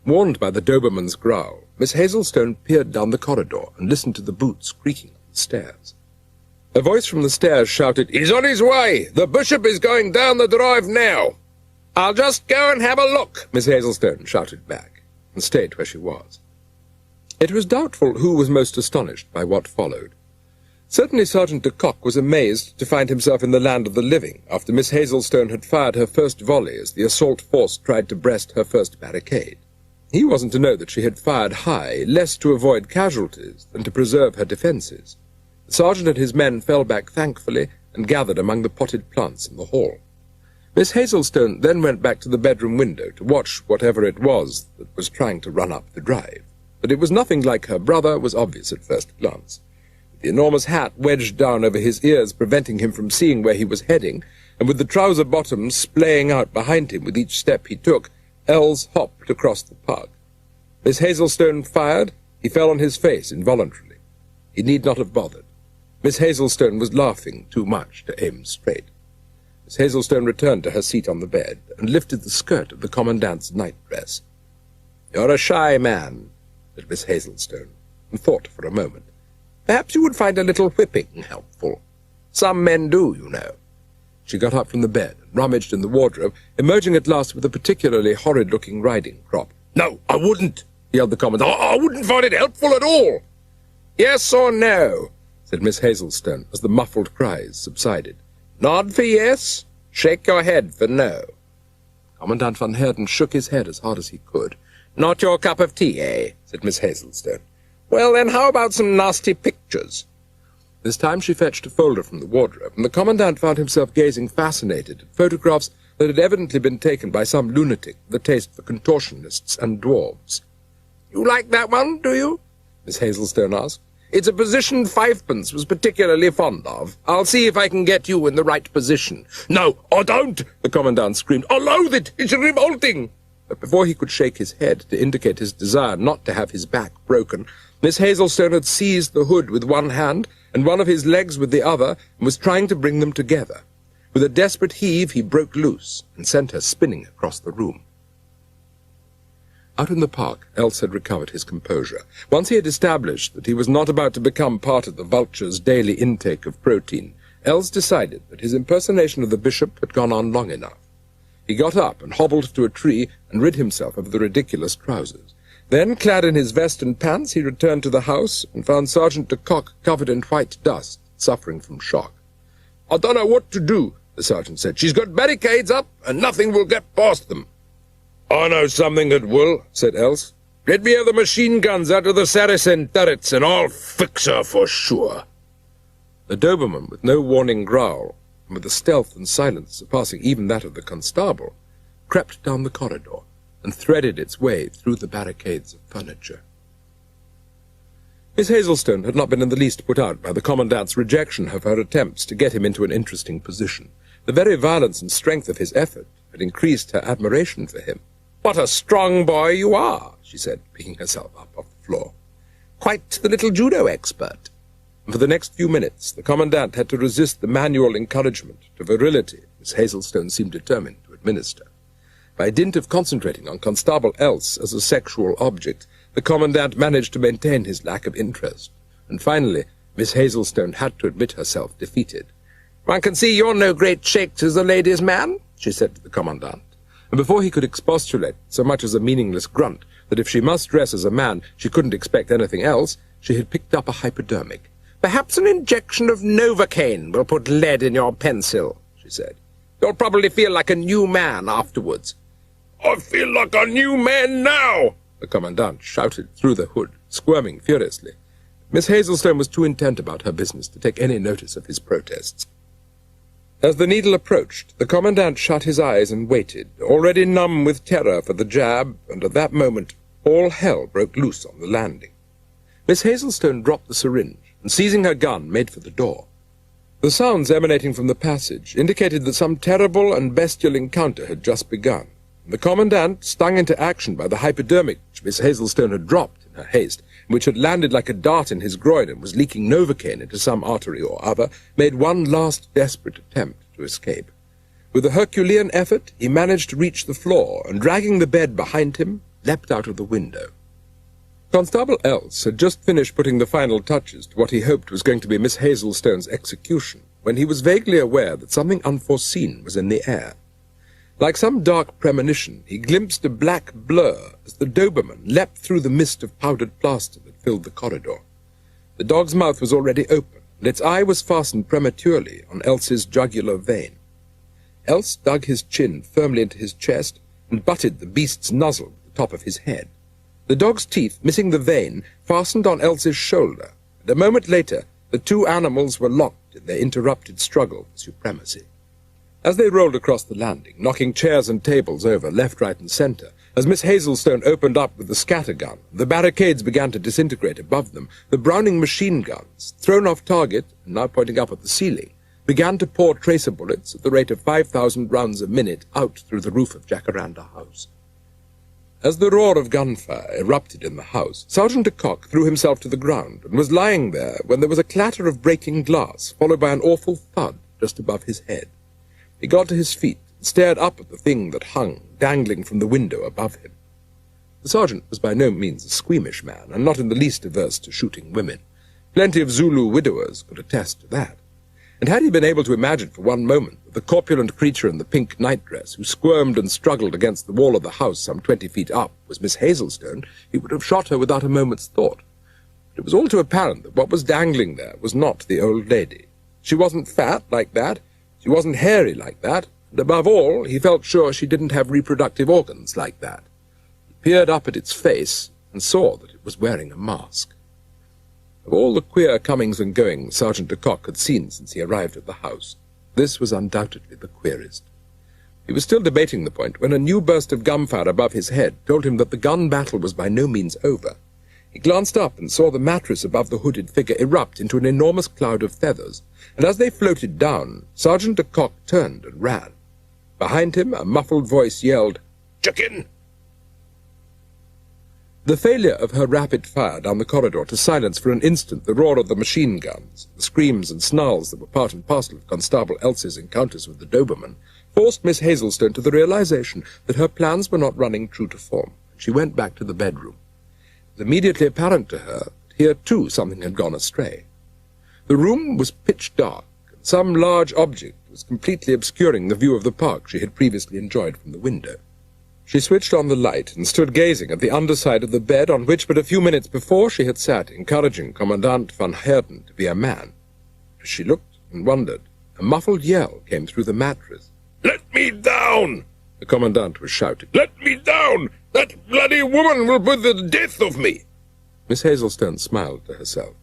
B: Warned by the Doberman's growl, Miss Hazelstone peered down the corridor and listened to the boots creaking on the stairs. A voice from the stairs shouted, "He's on his way! The bishop is going down the drive now!" "I'll just go and have a look," Miss Hazelstone shouted back, and stayed where she was. It was doubtful who was most astonished by what followed. Certainly Sergeant de Kock was amazed to find himself in the land of the living after Miss Hazelstone had fired her first volley as the assault force tried to breast her first barricade. He wasn't to know that she had fired high, less to avoid casualties than to preserve her defences. The sergeant and his men fell back thankfully and gathered among the potted plants in the hall. Miss Hazelstone then went back to the bedroom window to watch whatever it was that was trying to run up the drive. But it was nothing like her brother was obvious at first glance. The enormous hat wedged down over his ears, preventing him from seeing where he was heading,
A: and with the trouser bottoms splaying out behind him with each step he took, Els hopped across the pug. Miss Hazelstone fired. He fell on his face involuntarily. He need not have bothered. Miss Hazelstone was laughing too much to aim straight. Miss Hazelstone returned to her seat on the bed and lifted the skirt of the commandant's nightdress. "You're a shy man," said Miss Hazelstone, and thought for a moment. "Perhaps you would find a little whipping helpful. Some men do, you know." She got up from the bed and rummaged in the wardrobe, emerging at last with a particularly horrid-looking riding crop.
C: "No, I wouldn't,"
A: yelled the commandant.
C: I wouldn't find it helpful at all."
B: "Yes or no?"
A: said Miss Hazelstone, as the muffled cries subsided.
B: "Nod for yes, shake your head for no."
A: Commandant van Heerden shook his head as hard as he could.
B: "Not your cup of tea, eh?" said Miss Hazelstone. "Well, then, how about some nasty pictures?"
A: This time she fetched a folder from the wardrobe, and the commandant found himself gazing fascinated at photographs that had evidently been taken by some lunatic with a taste for contortionists and dwarves.
B: "You like that one, do you?"
A: Miss Hazelstone asked.
B: "It's a position Fivepence was particularly fond of. I'll see if I can get you in the right position."
C: "No, I don't,"
A: the commandant screamed.
C: "I loathe it. It's revolting."
A: But before he could shake his head to indicate his desire not to have his back broken, Miss Hazelstone had seized the hood with one hand and one of his legs with the other, and was trying to bring them together. With a desperate heave he broke loose and sent her spinning across the room. Out in the park, Els had recovered his composure. Once he had established that he was not about to become part of the vulture's daily intake of protein, Els decided that his impersonation of the bishop had gone on long enough. He got up and hobbled to a tree and rid himself of the ridiculous trousers. Then, clad in his vest and pants, he returned to the house and found Sergeant de Kock covered in white dust, suffering from shock.
C: "I don't know what to do," the sergeant said. "She's got barricades up, and nothing will get past them." "I know something that will," said Els. "Get me the machine guns out of the Saracen turrets, and I'll fix her for sure."
A: The Doberman, with no warning growl, and with a stealth and silence surpassing even that of the constable, crept down the corridor and threaded its way through the barricades of furniture. Miss Hazelstone had not been in the least put out by the commandant's rejection of her attempts to get him into an interesting position. The very violence and strength of his effort had increased her admiration for him.
B: "What a strong boy you are," she said, picking herself up off the floor. "Quite the little judo expert."
A: And for the next few minutes the commandant had to resist the manual encouragement to virility Miss Hazelstone seemed determined to administer. By dint of concentrating on Constable Els as a sexual object, the commandant managed to maintain his lack of interest, and finally Miss Hazelstone had to admit herself defeated.
B: "One can see you're no great shakes as a ladies' man," she said to the commandant,
A: and before he could expostulate so much as a meaningless grunt that if she must dress as a man she couldn't expect anything else, she had picked up a hypodermic.
B: "Perhaps an injection of Novocaine will put lead in your pencil," she said. "You'll probably feel like a new man afterwards."
C: "I feel like a new man now,"
A: the commandant shouted through the hood, squirming furiously. Miss Hazelstone was too intent about her business to take any notice of his protests. As the needle approached, the commandant shut his eyes and waited, already numb with terror for the jab, and at that moment all hell broke loose on the landing. Miss Hazelstone dropped the syringe, and seizing her gun, made for the door. The sounds emanating from the passage indicated that some terrible and bestial encounter had just begun. The commandant, stung into action by the hypodermic which Miss Hazelstone had dropped in her haste, which had landed like a dart in his groin and was leaking Novocaine into some artery or other, made one last desperate attempt to escape. With a Herculean effort, he managed to reach the floor, and dragging the bed behind him, leapt out of the window. Constable Els had just finished putting the final touches to what he hoped was going to be Miss Hazelstone's execution, when he was vaguely aware that something unforeseen was in the air. Like some dark premonition, he glimpsed a black blur as the Doberman leapt through the mist of powdered plaster that filled the corridor. The dog's mouth was already open, and its eye was fastened prematurely on Els's jugular vein. Els dug his chin firmly into his chest and butted the beast's muzzle with the top of his head. The dog's teeth, missing the vein, fastened on Els's shoulder, and a moment later the two animals were locked in their interrupted struggle for supremacy. As they rolled across the landing, knocking chairs and tables over left, right, and centre, as Miss Hazelstone opened up with the scattergun, the barricades began to disintegrate above them, the Browning machine guns, thrown off target and now pointing up at the ceiling,
B: began to pour tracer bullets at the rate of 5,000 rounds a minute out through the roof of Jacaranda House. As the roar of gunfire erupted in the house, Sergeant de Kock threw himself to the ground and was lying there when there was a clatter of breaking glass, followed by an awful thud just above his head. He got to his feet and stared up at the thing that hung, dangling from the window above him. The sergeant was by no means a squeamish man, and not in the least averse to shooting women. Plenty of Zulu widowers could attest to that. And had he been able to imagine for one moment that the corpulent creature in the pink nightdress, who squirmed and struggled against the wall of the house some 20 feet up, was Miss Hazelstone, he would have shot her without a moment's thought. But it was all too apparent that what was dangling there was not the old lady. She wasn't fat like that, she wasn't hairy like that, and above all, he felt sure she didn't have reproductive organs like that. He peered up at its face and saw that it was wearing a mask. Of all the queer comings and goings Sergeant de Kock had seen since he arrived at the house, this was undoubtedly the queerest. He was still debating the point when a new burst of gunfire above his head told him that the gun battle was by no means over. He glanced up and saw the mattress above the hooded figure erupt into an enormous cloud of feathers, and as they floated down, Sergeant de Kock turned and ran. Behind him, a muffled voice yelled, "Chicken!" The failure of her rapid fire down the corridor to silence for an instant the roar of the machine guns, the screams and snarls that were part and parcel of Constable Elsie's encounters with the Doberman, forced Miss Hazelstone to the realization that her plans were not running true to form. She went back to the bedroom. It was immediately apparent to her that here, too, something had gone astray. The room was pitch dark, and some large object was completely obscuring the view of the park she had previously enjoyed from the window. She switched on the light and stood gazing at the underside of the bed on which but a few minutes before she had sat encouraging Commandant van Heerden to be a man. As she looked and wondered, a muffled yell came through the mattress. "Let me down!" the Commandant was shouting. "Let me down! That bloody woman will put the death of me!" Miss Hazelstone smiled to herself.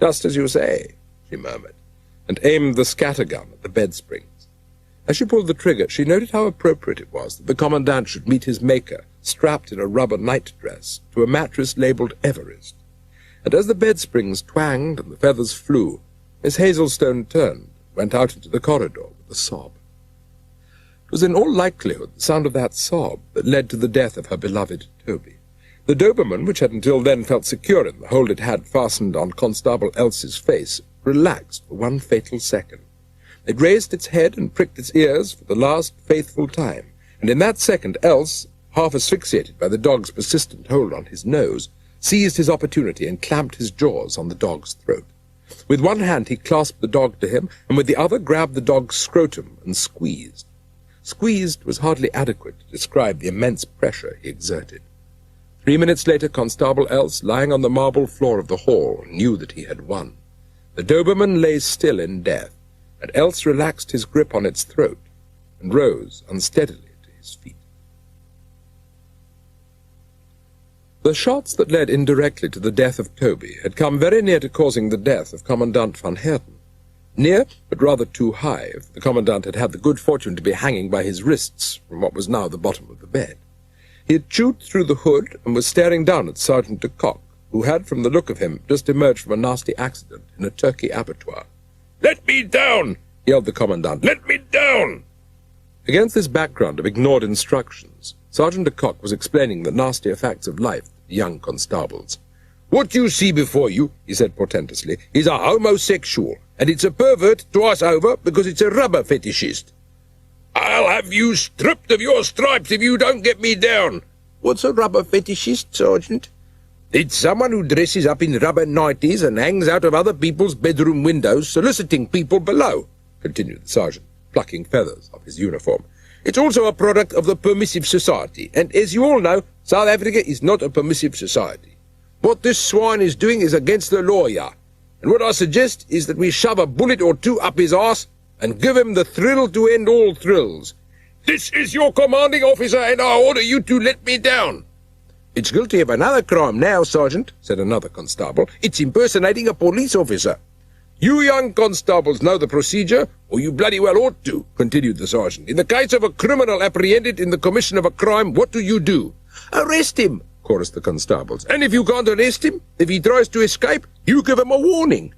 B: "Just as you say," she murmured, and aimed the scattergun at the bed springs. As she pulled the trigger, she noted how appropriate it was that the Commandant should meet his maker, strapped in a rubber nightdress, to a mattress labelled Everest. And as the bed springs twanged and the feathers flew, Miss Hazelstone turned, went out into the corridor with a sob. It was in all likelihood the sound of that sob that led to the death of her beloved Toby. The Doberman, which had until then felt secure in the hold it had fastened on Constable Elsie's face, relaxed for one fatal second. It raised its head and pricked its ears for the last faithful time, and in that second Else, half asphyxiated by the dog's persistent hold on his nose, seized his opportunity and clamped his jaws on the dog's throat. With one hand he clasped the dog to him, and with the other grabbed the dog's scrotum and squeezed. Squeezed was hardly adequate to describe the immense pressure he exerted. 3 minutes later, Constable Else, lying on the marble floor of the hall, knew that he had won. The Doberman lay still in death, and Else relaxed his grip on its throat and rose unsteadily to his feet. The shots that led indirectly to the death of Toby had come very near to causing the death of Commandant van Heerden. Near, but rather too high, for the Commandant had had the good fortune to be hanging by his wrists from what was now the bottom of the bed. He had chewed through the hood and was staring down at Sergeant de Kock, who had, from the look of him, just emerged from a nasty accident in a turkey abattoir. "Let me down!" yelled the Commandant. "Let me down!" Against this background of ignored instructions, Sergeant de Kock was explaining the nastier facts of life to the young constables. "What you see before you," he said portentously, "is a homosexual, and it's a pervert twice over because it's a rubber fetishist. I'll have you stripped of your stripes if you don't get me down." "What's a rubber fetishist, Sergeant?" "It's someone who dresses up in rubber nighties and hangs out of other people's bedroom windows, soliciting people below," continued the sergeant, plucking feathers off his uniform. "It's also a product of the permissive society, and as you all know, South Africa is not a permissive society. What this swine is doing is against the law, yeah, and what I suggest is that we shove a bullet or two up his arse and give him the thrill to end all thrills. This is your commanding officer, and I order you to let me down." "It's guilty of another crime now, Sergeant," said another constable. "It's impersonating a police officer." "You young constables know the procedure, or you bloody well ought to," continued the sergeant. "In the case of a criminal apprehended in the commission of a crime, what do? "Arrest him," chorused the constables. "And if you can't arrest him, if he tries to escape, you give him a warning."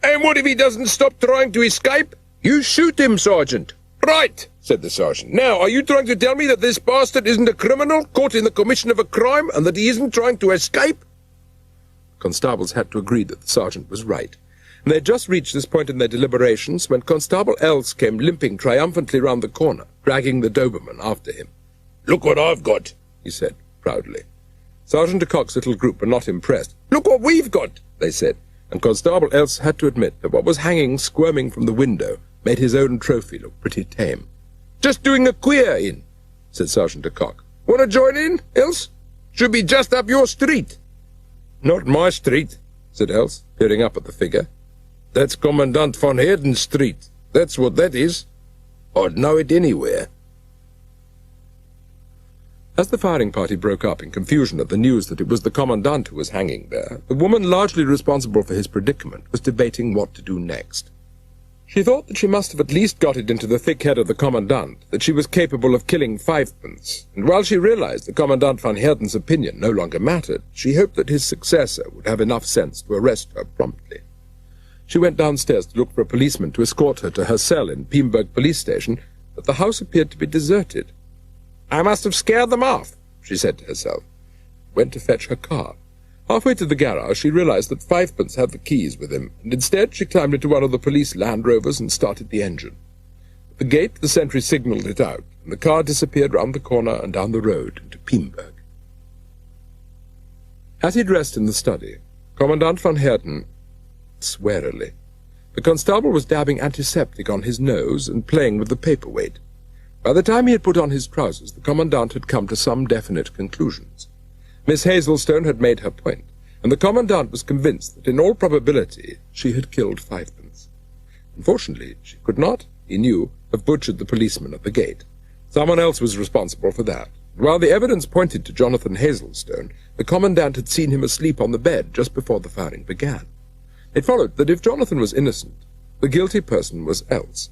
B: And what if he doesn't stop trying to escape? You shoot him, Sergeant. Right, said the sergeant. Now, are you trying to tell me that this bastard isn't a criminal caught in the commission of a crime and that he isn't trying to escape? Constables had to agree that the sergeant was right, and they had just reached this point in their deliberations when Constable Else came limping triumphantly round the corner, dragging the Doberman after him. Look what I've got, he said proudly. Sergeant de Kock's little group were not impressed. Look what we've got, they said, and Constable Else had to admit that what was hanging squirming from the window made his own trophy look pretty tame. Just doing a queer in, said Sergeant de Kock. Want to join in, Else? Should be just up your street. Not my street, said Else, peering up at the figure. That's Commandant von Heerden's street. That's what that is. I'd know it anywhere. As the firing party broke up in confusion at the news that it was the Commandant who was hanging there, the woman largely responsible for his predicament was debating what to do next. She thought that she must have at least got it into the thick head of the Commandant that she was capable of killing fivepence, and while she realized that Commandant von Heerden's opinion no longer mattered, she hoped that his successor would have enough sense to arrest her promptly. She went downstairs to look for a policeman to escort her to her cell in Piemburg police station, but the house appeared to be deserted. I must have scared them off, she said to herself. Went to fetch her car. Halfway to the garage, she realized that fivepence had the keys with him, and instead she climbed into one of the police Land Rovers and started the engine. At the gate, the sentry signalled it out, and the car disappeared round the corner and down the road into Piemburg. As he dressed in the study, Commandant von Heerden warily. The constable was dabbing antiseptic on his nose and playing with the paperweight. By the time he had put on his trousers, the Commandant had come to some definite conclusions. Miss Hazelstone had made her point, and the Commandant was convinced that in all probability she had killed fivepence. Unfortunately, she could not, he knew, have butchered the policeman at the gate. Someone else was responsible for that. While the evidence pointed to Jonathan Hazelstone, the Commandant had seen him asleep on the bed just before the firing began. It followed that if Jonathan was innocent, the guilty person was Else.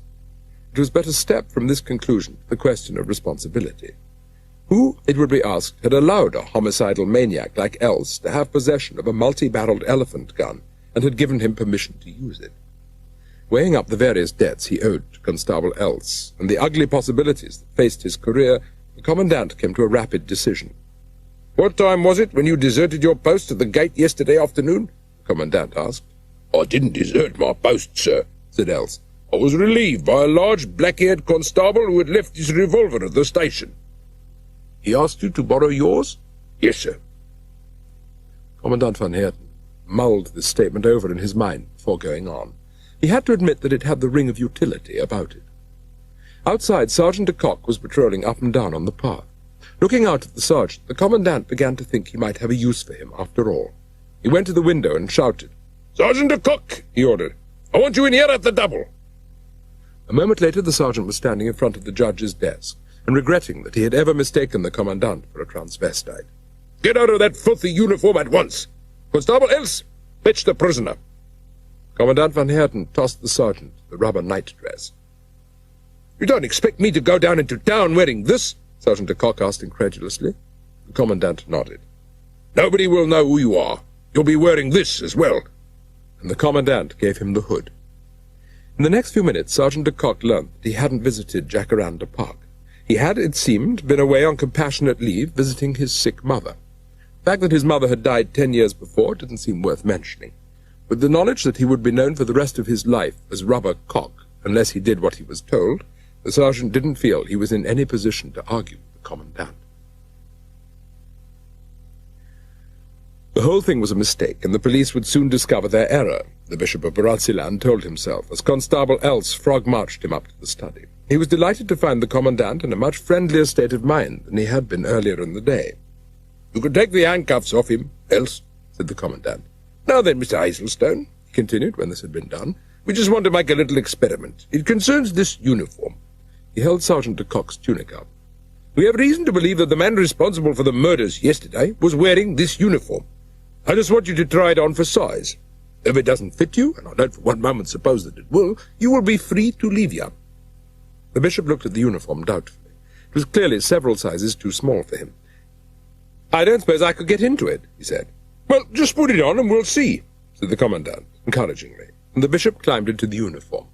B: It was but a step from this conclusion to the question of responsibility. Who, it would be asked, had allowed a homicidal maniac like Else to have possession of a multi-barreled elephant gun and had given him permission to use it? Weighing up the various debts he owed to Constable Else and the ugly possibilities that faced his career, the Commandant came to a rapid decision. What time was it when you deserted your post at the gate yesterday afternoon? The Commandant asked. I didn't desert my post, sir, said Else. I was relieved by a large black-haired constable who had left his revolver at the station. He asked you to borrow yours? Yes, sir. Commandant von Heerden mulled this statement over in his mind before going on. He had to admit that it had the ring of utility about it. Outside, Sergeant de Kock was patrolling up and down on the path. Looking out at the sergeant, the Commandant began to think he might have a use for him after all. He went to the window and shouted. Sergeant de Kock, he ordered. I want you in here at the double. A moment later the sergeant was standing in front of the judge's desk and regretting that he had ever mistaken the Commandant for a transvestite. Get out of that filthy uniform at once. Constable Else, fetch the prisoner. Commandant von Heerden tossed the sergeant the rubber nightdress. You don't expect me to go down into town wearing this? Sergeant de Kock asked incredulously. The Commandant nodded. Nobody will know who you are. You'll be wearing this as well. And the Commandant gave him the hood. In the next few minutes, Sergeant de Kock learnt that he hadn't visited Jacaranda Park. He had, it seemed, been away on compassionate leave visiting his sick mother. The fact that his mother had died 10 years before didn't seem worth mentioning. With the knowledge that he would be known for the rest of his life as Rubber Cock, unless he did what he was told, the sergeant didn't feel he was in any position to argue with the Commandant. The whole thing was a mistake, and the police would soon discover their error, the Bishop of Baratsiland told himself, as Constable Else frog-marched him up to the study. He was delighted to find the Commandant in a much friendlier state of mind than he had been earlier in the day. You can take the handcuffs off him, Else, said the Commandant. Now then, Mr. Hazelstone, he continued when this had been done, we just want to make a little experiment. It concerns this uniform. He held Sergeant de Kock's tunic up. We have reason to believe that the man responsible for the murders yesterday was wearing this uniform. I just want you to try it on for size. If it doesn't fit you, and I don't for one moment suppose that it will, you will be free to leave here. The bishop looked at the uniform doubtfully. It was clearly several sizes too small for him. I don't suppose I could get into it, he said. Well, just put it on and we'll see, said the Commandant, encouragingly.
A: and the bishop climbed into the uniform.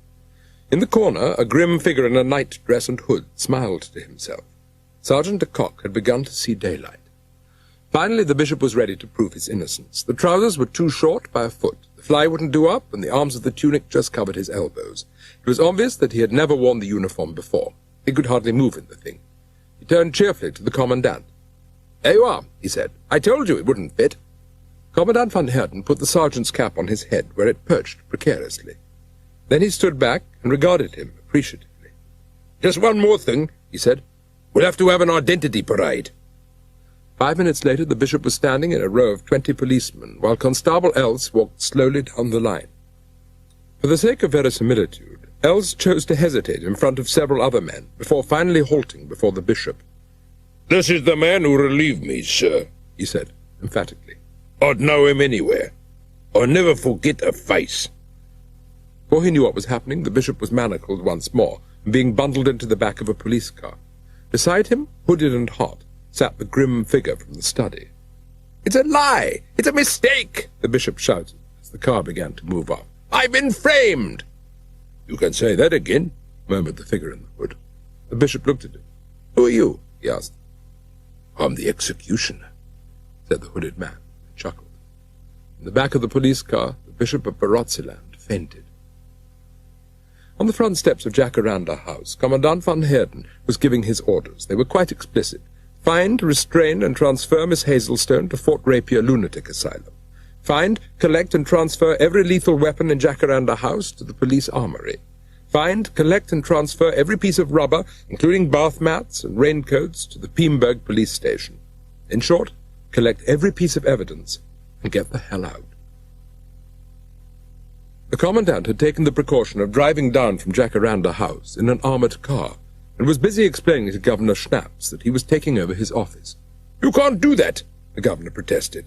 A: In the corner, a grim figure in a night-dress and hood smiled to himself. Sergeant de Kock had begun to see daylight. Finally, the bishop was ready to prove his innocence. The trousers were too short by a foot. The fly wouldn't do up, and the arms of the tunic just covered his elbows. It was obvious that he had never worn the uniform before. He could hardly move in the thing. He turned cheerfully to the commandant. "There you are," he said. "I told you it wouldn't fit." Commandant van Heerden put the sergeant's cap on his head, where it perched precariously. Then he stood back and regarded him appreciatively. "Just one more thing," he said. "We'll have to have an identity parade." 5 minutes later, the bishop was standing in a row of 20 policemen, while Constable Els walked slowly down the line. For the sake of verisimilitude, Els chose to hesitate in front of several other men, before finally halting before the bishop.
C: "This is the man who relieved me, sir,"
A: he said, emphatically.
C: "I'd know him anywhere. I'll never forget a face."
A: Before he knew what was happening, the bishop was manacled once more, and being bundled into the back of a police car. Beside him, hooded and hot, sat the grim figure from the study.
B: "It's a lie! It's a mistake!"
A: the bishop shouted as the car began to move off.
B: "I've been framed!"
C: "You can say that again,"
A: murmured the figure in the hood. The bishop looked at him. "Who are you?" he asked.
C: "I'm the executioner,"
A: said the hooded man, and chuckled. In the back of the police car, the Bishop of Barotseland fainted. On the front steps of Jacaranda House, Commandant van Heerden was giving his orders. They were quite explicit. Find, restrain, and transfer Miss Hazelstone to Fort Rapier Lunatic Asylum. Find, collect, and transfer every lethal weapon in Jacaranda House to the police armory. Find, collect, and transfer every piece of rubber, including bath mats and raincoats, to the Piemburg police station. In short, collect every piece of evidence and get the hell out. The commandant had taken the precaution of driving down from Jacaranda House in an armoured car, and was busy explaining to Governor Schnaps that he was taking over his office.
C: "You can't do that," the governor protested.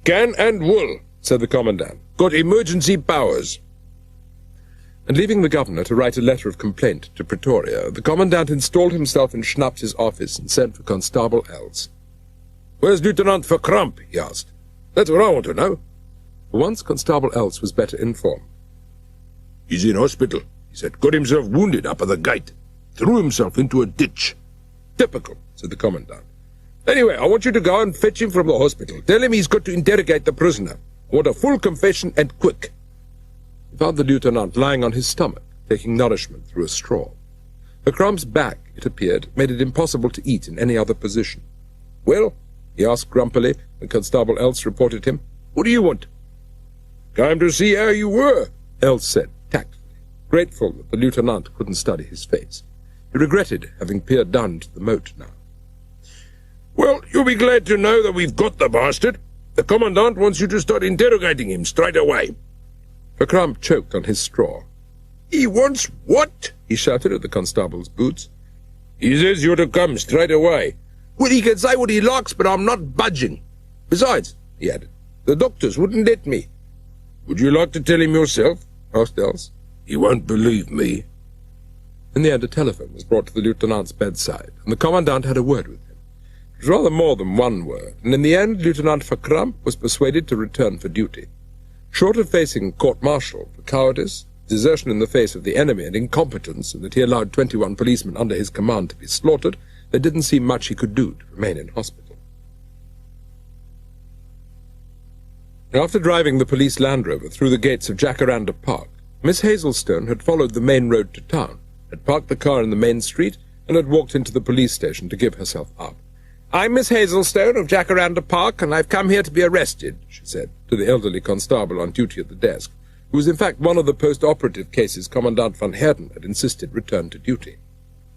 C: "Can and will," said the commandant. "Got emergency powers."
A: And leaving the governor to write a letter of complaint to Pretoria, the commandant installed himself in Schnaps's office and sent for Constable Els.
C: "Where's Lieutenant Verkramp?" he asked. "That's what I want to know."
A: For once, Constable Els was better informed.
C: "He's in hospital," he said. "Got himself wounded up at the gate. Threw himself into a ditch."
A: "Typical," said the commandant.
C: "Anyway, I want you to go and fetch him from the hospital. Tell him he's got to interrogate the prisoner. I want a full confession and quick."
A: He found the lieutenant lying on his stomach, taking nourishment through a straw. Verkramp's back, it appeared, made it impossible to eat in any other position.
C: "Well?"
A: he asked grumpily, when Constable Els reported him.
C: "What do you want?" "Came to see how you were,"
A: Els said, tactfully, grateful that the lieutenant couldn't study his face. He regretted having peered down into the moat now.
C: "Well, you'll be glad to know that we've got the bastard. The commandant wants you to start interrogating him straight away."
A: Verkramp choked on his straw.
C: "He wants what?"
A: he shouted at the constable's boots.
C: "He says you're to come straight away."
B: "Well, he can say what he likes, but I'm not budging. Besides," he added, "the doctors wouldn't let me."
C: "Would you like to tell him yourself?"
A: asked Els.
C: "He won't believe me."
A: In the end, a telephone was brought to the lieutenant's bedside, and the commandant had a word with him. It was rather more than one word, and in the end Lieutenant Verkramp was persuaded to return for duty. Short of facing court-martial for cowardice, desertion in the face of the enemy, and incompetence, and that he allowed 21 policemen under his command to be slaughtered, there didn't seem much he could do to remain in hospital. After driving the police Land Rover through the gates of Jacaranda Park, Miss Hazelstone had followed the main road to town, had parked the car in the main street, and had walked into the police station to give herself up.
B: "I'm Miss Hazelstone of Jacaranda Park, and I've come here to be arrested," she said
A: to the elderly constable on duty at the desk, who was in fact one of the post-operative cases Commandant van Heerden had insisted return to duty.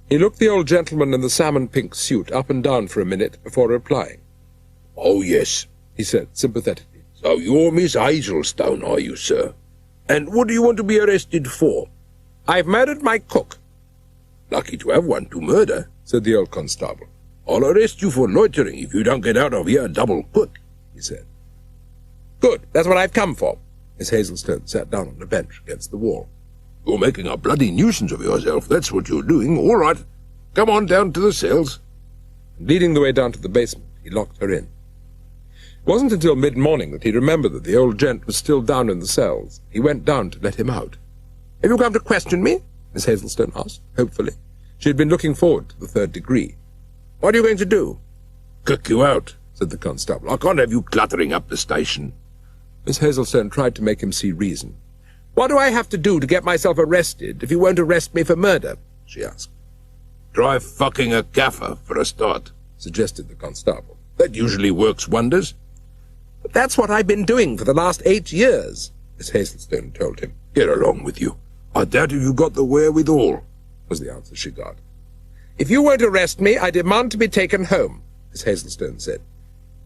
A: He looked the old gentleman in the salmon-pink suit up and down for a minute before replying.
C: "Oh, yes,"
A: he said sympathetically.
C: "So you're Miss Hazelstone, are you, sir? And what do you want to be arrested for?"
B: "I've murdered my cook."
C: "Lucky to have one to murder,"
A: said the old constable.
C: "I'll arrest you for loitering if you don't get out of here double quick," he said.
B: "Good, that's what I've come for."
A: Miss Hazelstone sat down on a bench against the wall.
C: "You're making a bloody nuisance of yourself, that's what you're doing. All right, come on down to the cells."
A: And leading the way down to the basement, he locked her in. It wasn't until mid-morning that he remembered that the old gent was still down in the cells. He went down to let him out.
B: "Have you come to question me?"
A: Miss Hazelstone asked, hopefully. She had been looking forward to the third degree.
B: "What are you going to do?"
C: "Kick you out,"
A: said the constable.
C: "I can't have you cluttering up the station."
A: Miss Hazelstone tried to make him see reason.
B: "What do I have to do to get myself arrested if you won't arrest me for murder?" she asked.
C: "Try fucking a gaffer for a start,"
A: suggested the constable.
C: "That usually works wonders."
B: "But that's what I've been doing for the last 8 years,
A: Miss Hazelstone told him.
C: "Get along with you. I doubt if you got the wherewithal,"
A: was the answer she got.
B: "If you won't arrest me, I demand to be taken home," Miss Hazelstone said.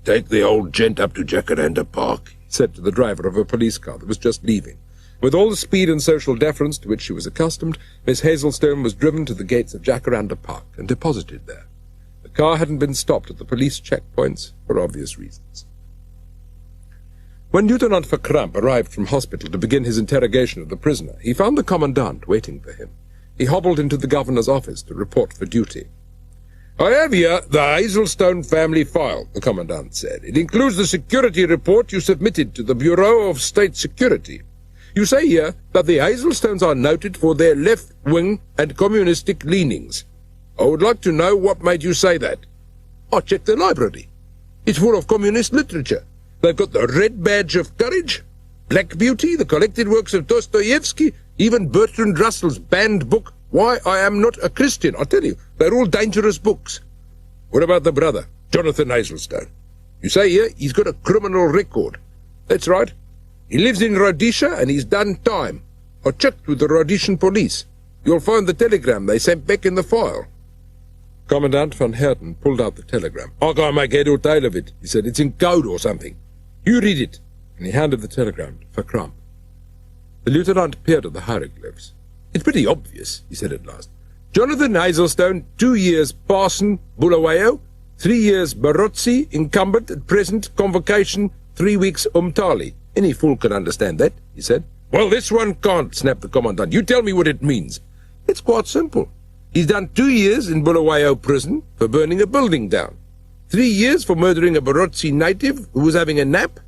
C: "Take the old gent up to Jacaranda Park,"
A: he said to the driver of a police car that was just leaving. With all the speed and social deference to which she was accustomed, Miss Hazelstone was driven to the gates of Jacaranda Park and deposited there. The car hadn't been stopped at the police checkpoints for obvious reasons. When Lieutenant Verkramp arrived from hospital to begin his interrogation of the prisoner, he found the commandant waiting for him. He hobbled into the governor's office to report for duty.
C: "I have here the Hazelstone family file," the commandant said. "It includes the security report you submitted to the Bureau of State Security. You say here that the Hazelstones are noted for their left-wing and communistic leanings. I would like to know what made you say that." "I checked the library. It's full of communist literature. They've got the Red Badge of Courage, Black Beauty, the collected works of Dostoevsky, even Bertrand Russell's banned book, Why I Am Not a Christian. I tell you, they're all dangerous books." "What about the brother, Jonathan Hazelstone? You say here he's got a criminal record." "That's right. He lives in Rhodesia and he's done time. I checked with the Rhodesian police. You'll find the telegram they sent back in the file."
A: Commandant van Herten pulled out the telegram.
C: "I can't make head or tail of it," he said. "It's in code or something. You read it."
A: And he handed the telegram to Verkramp. The lieutenant peered at the hieroglyphs.
C: "It's pretty obvious," he said at last. "Jonathan Hazelstone, 2 years parson, Bulawayo, 3 years Barotsi, incumbent, at present, convocation, 3 weeks Umtali. Any fool can understand that," he said. "Well, this one can't," snapped the commandant. "You tell me what it means." "It's quite simple. He's done 2 years in Bulawayo prison for burning a building down, 3 years for murdering a Barotsi native who was having a nap,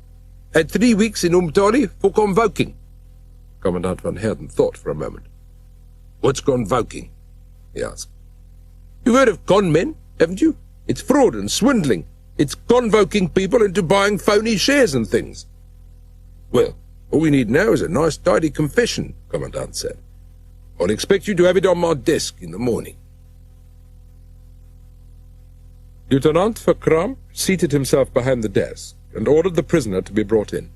C: and 3 weeks in Umtali for convoking."
A: Commandant van Herten thought for a moment.
C: "What's convoking?"
A: he asked.
C: "You've heard of con men, haven't you? It's fraud and swindling. It's convoking people into buying phony shares and things." "Well, all we need now is a nice tidy confession," Commandant said. "I'll expect you to have it on my desk in the morning."
A: Lieutenant Verkramp seated himself behind the desk and ordered the prisoner to be brought in.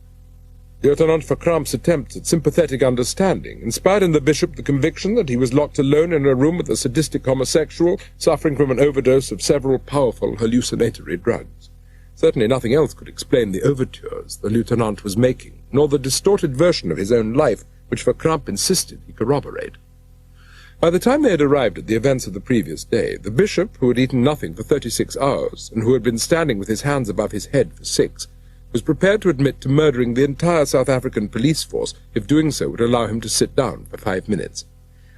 A: Lieutenant Verkramp's attempts at sympathetic understanding inspired in the bishop the conviction that he was locked alone in a room with a sadistic homosexual suffering from an overdose of several powerful hallucinatory drugs. Certainly nothing else could explain the overtures the lieutenant was making, nor the distorted version of his own life which Verkramp insisted he corroborate. By the time they had arrived at the events of the previous day, the bishop, who had eaten nothing for 36 hours, and who had been standing with his hands above his head for 6, was prepared to admit to murdering the entire South African police force if doing so would allow him to sit down for 5 minutes.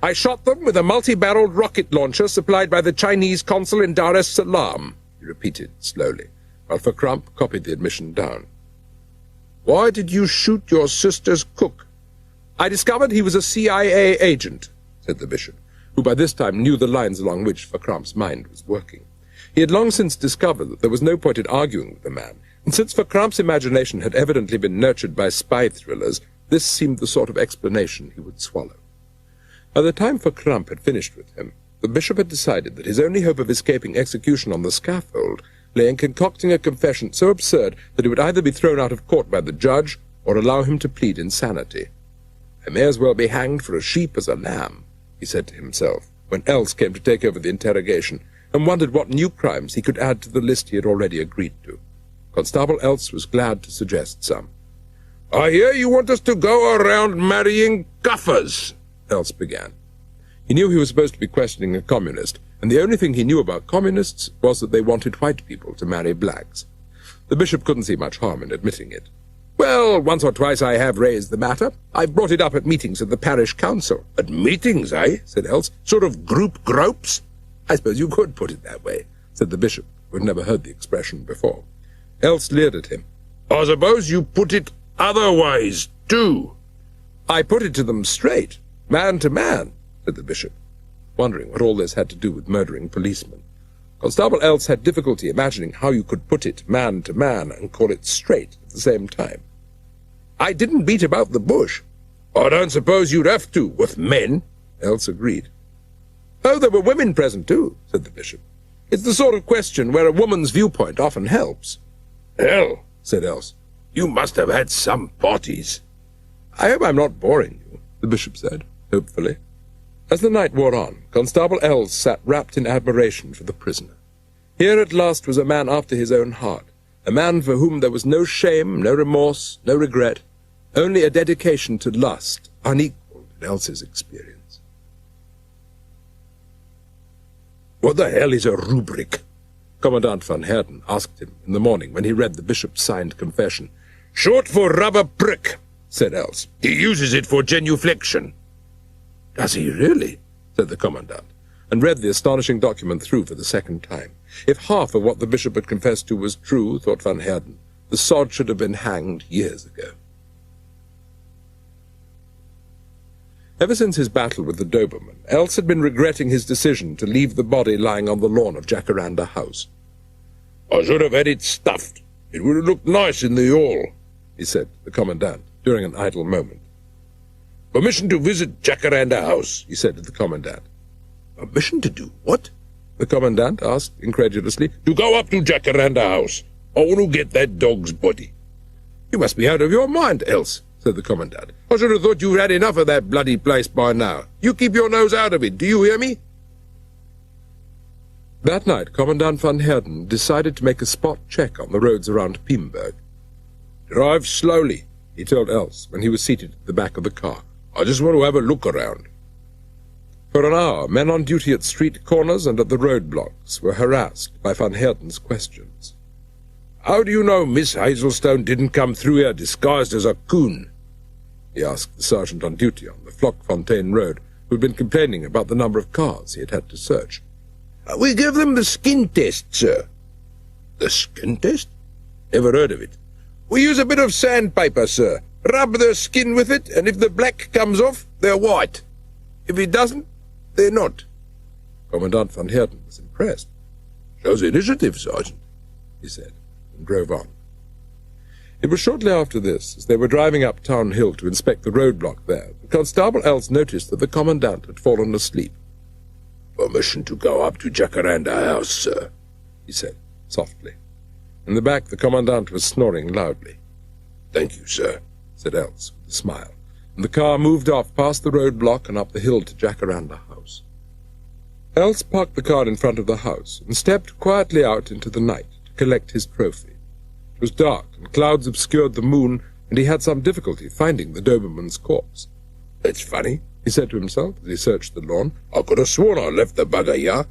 B: "I shot them with a multi-barreled rocket launcher supplied by the Chinese consul in Dar es Salaam,"
A: he repeated slowly, while Verkramp copied the admission down.
B: "Why did you shoot your sister's cook?" "I discovered he was a CIA agent," said the bishop,
A: who by this time knew the lines along which Verkramp's mind was working. He had long since discovered that there was no point in arguing with the man, and since Verkramp's imagination had evidently been nurtured by spy thrillers, this seemed the sort of explanation he would swallow. By the time Verkramp had finished with him, the bishop had decided that his only hope of escaping execution on the scaffold lay in concocting a confession so absurd that it would either be thrown out of court by the judge or allow him to plead insanity. "I may as well be hanged for a sheep as a lamb," he said to himself, when Els came to take over the interrogation, and wondered what new crimes he could add to the list he had already agreed to. Constable Els was glad to suggest some. "I hear you want us to go around marrying gaffers," Els began. He knew he was supposed to be questioning a communist, and the only thing he knew about communists was that they wanted white people to marry blacks. The bishop couldn't see much harm in admitting it. "Well, once or twice I have raised the matter. I've brought it up at meetings of the parish council." "At meetings, eh?" said Els. "Sort of group gropes?" "I suppose you could put it that way," said the bishop, who had never heard the expression before. Els leered at him.
C: I suppose you put it otherwise, too.
A: I put it to them straight, man to man, said the bishop, wondering what all this had to do with murdering policemen. Constable Else had difficulty imagining how you could put it man to man and call it straight at the same time.
C: I didn't beat about the bush. I don't suppose you'd have to, with men,
A: Else agreed. Oh, there were women present too, said the bishop. It's the sort of question where a woman's viewpoint often helps.
C: Hell,
A: said Else.
C: You must have had some parties.
A: I hope I'm not boring you, the bishop said, hopefully. As the night wore on, Constable Else sat wrapped in admiration for the prisoner. Here at last was a man after his own heart, a man for whom there was no shame, no remorse, no regret, only a dedication to lust unequalled in Else's experience.
C: What the hell is a rubric?
A: Commandant van Heerden asked him in the morning when he read the bishop's signed confession.
C: Short for rubber prick,
A: said Else.
C: He uses it for genuflection.
A: Does he really? Said the commandant, and read the astonishing document through for the second time. If half of what the bishop had confessed to was true, thought van Heerden, the sod should have been hanged years ago. Ever since his battle with the Doberman, Else had been regretting his decision to leave the body lying on the lawn of Jacaranda House.
C: I should have had it stuffed. It would have looked nice in the hall,
A: he said to the commandant during an idle moment.
C: Permission to visit Jacaranda House,
A: he said to the commandant.
C: Permission to do what?
A: The commandant asked incredulously.
C: To go up to Jacaranda House. I want to get that dog's body.
A: You must be out of your mind, Else, said the commandant.
C: I should have thought you'd had enough of that bloody place by now. You keep your nose out of it, do you hear me?
A: That night, Commandant van Heerden decided to make a spot check on the roads around Piemburg.
C: Drive slowly,
A: he told Else when he was seated at the back of the car.
C: I just want to have a look around.
A: For an hour, men on duty at street corners and at the roadblocks were harassed by van Heerden's questions.
C: How do you know Miss Hazelstone didn't come through here disguised as a coon?
A: He asked the sergeant on duty on the Flockfontaine Road, who had been complaining about the number of cars he had had to search.
C: We give them the skin test, sir. The skin test? Never heard of it. We use a bit of sandpaper, sir. Rub their skin with it, and if the black comes off, they're white. If it doesn't, they're not.
A: Commandant van Heerden was impressed.
C: Shows initiative, Sergeant,
A: he said, and drove on. It was shortly after this, as they were driving up Town Hill to inspect the roadblock there, that Constable Else noticed that the commandant had fallen asleep.
C: Permission to go up to Jacaranda House, sir,
A: he said, softly. In the back, the commandant was snoring loudly.
C: Thank you, sir,
A: said Else with a smile, and the car moved off past the roadblock and up the hill to Jacaranda House. Else parked the car in front of the house and stepped quietly out into the night to collect his trophy. It was dark, and clouds obscured the moon, and he had some difficulty finding the Doberman's corpse.
C: That's funny,
A: he said to himself as he searched the lawn.
C: I could have sworn I left the bugger here.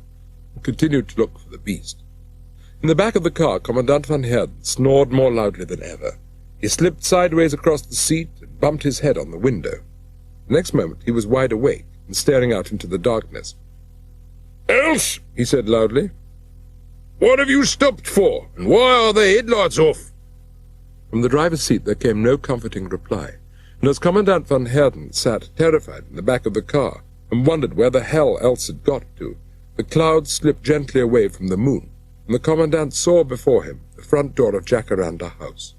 A: And continued to look for the beast. In the back of the car, Commandant van Heerden snored more loudly than ever. He slipped sideways across the seat and bumped his head on the window. The next moment he was wide awake and staring out into the darkness.
C: Else,
A: he said loudly,
C: what have you stopped for, and why are the headlights off?
A: From the driver's seat there came no comforting reply, and as Commandant van Heerden sat terrified in the back of the car and wondered where the hell Else had got to, the clouds slipped gently away from the moon, and the Commandant saw before him the front door of Jacaranda House.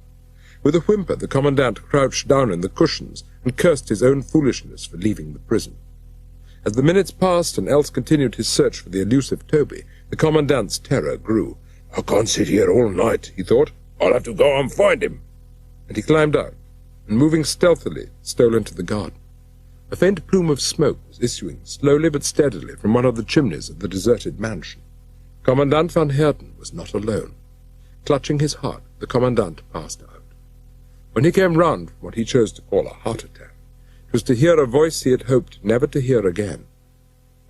A: With a whimper, the Commandant crouched down in the cushions and cursed his own foolishness for leaving the prison. As the minutes passed and Else continued his search for the elusive Toby, the Commandant's terror grew.
C: I can't sit here all night, he thought. I'll have to go and find him.
A: And he climbed out, and moving stealthily, stole into the garden. A faint plume of smoke was issuing slowly but steadily from one of the chimneys of the deserted mansion. Commandant van Heerden was not alone. Clutching his heart, the Commandant passed out. When he came round from what he chose to call a heart attack, it was to hear a voice he had hoped never to hear again.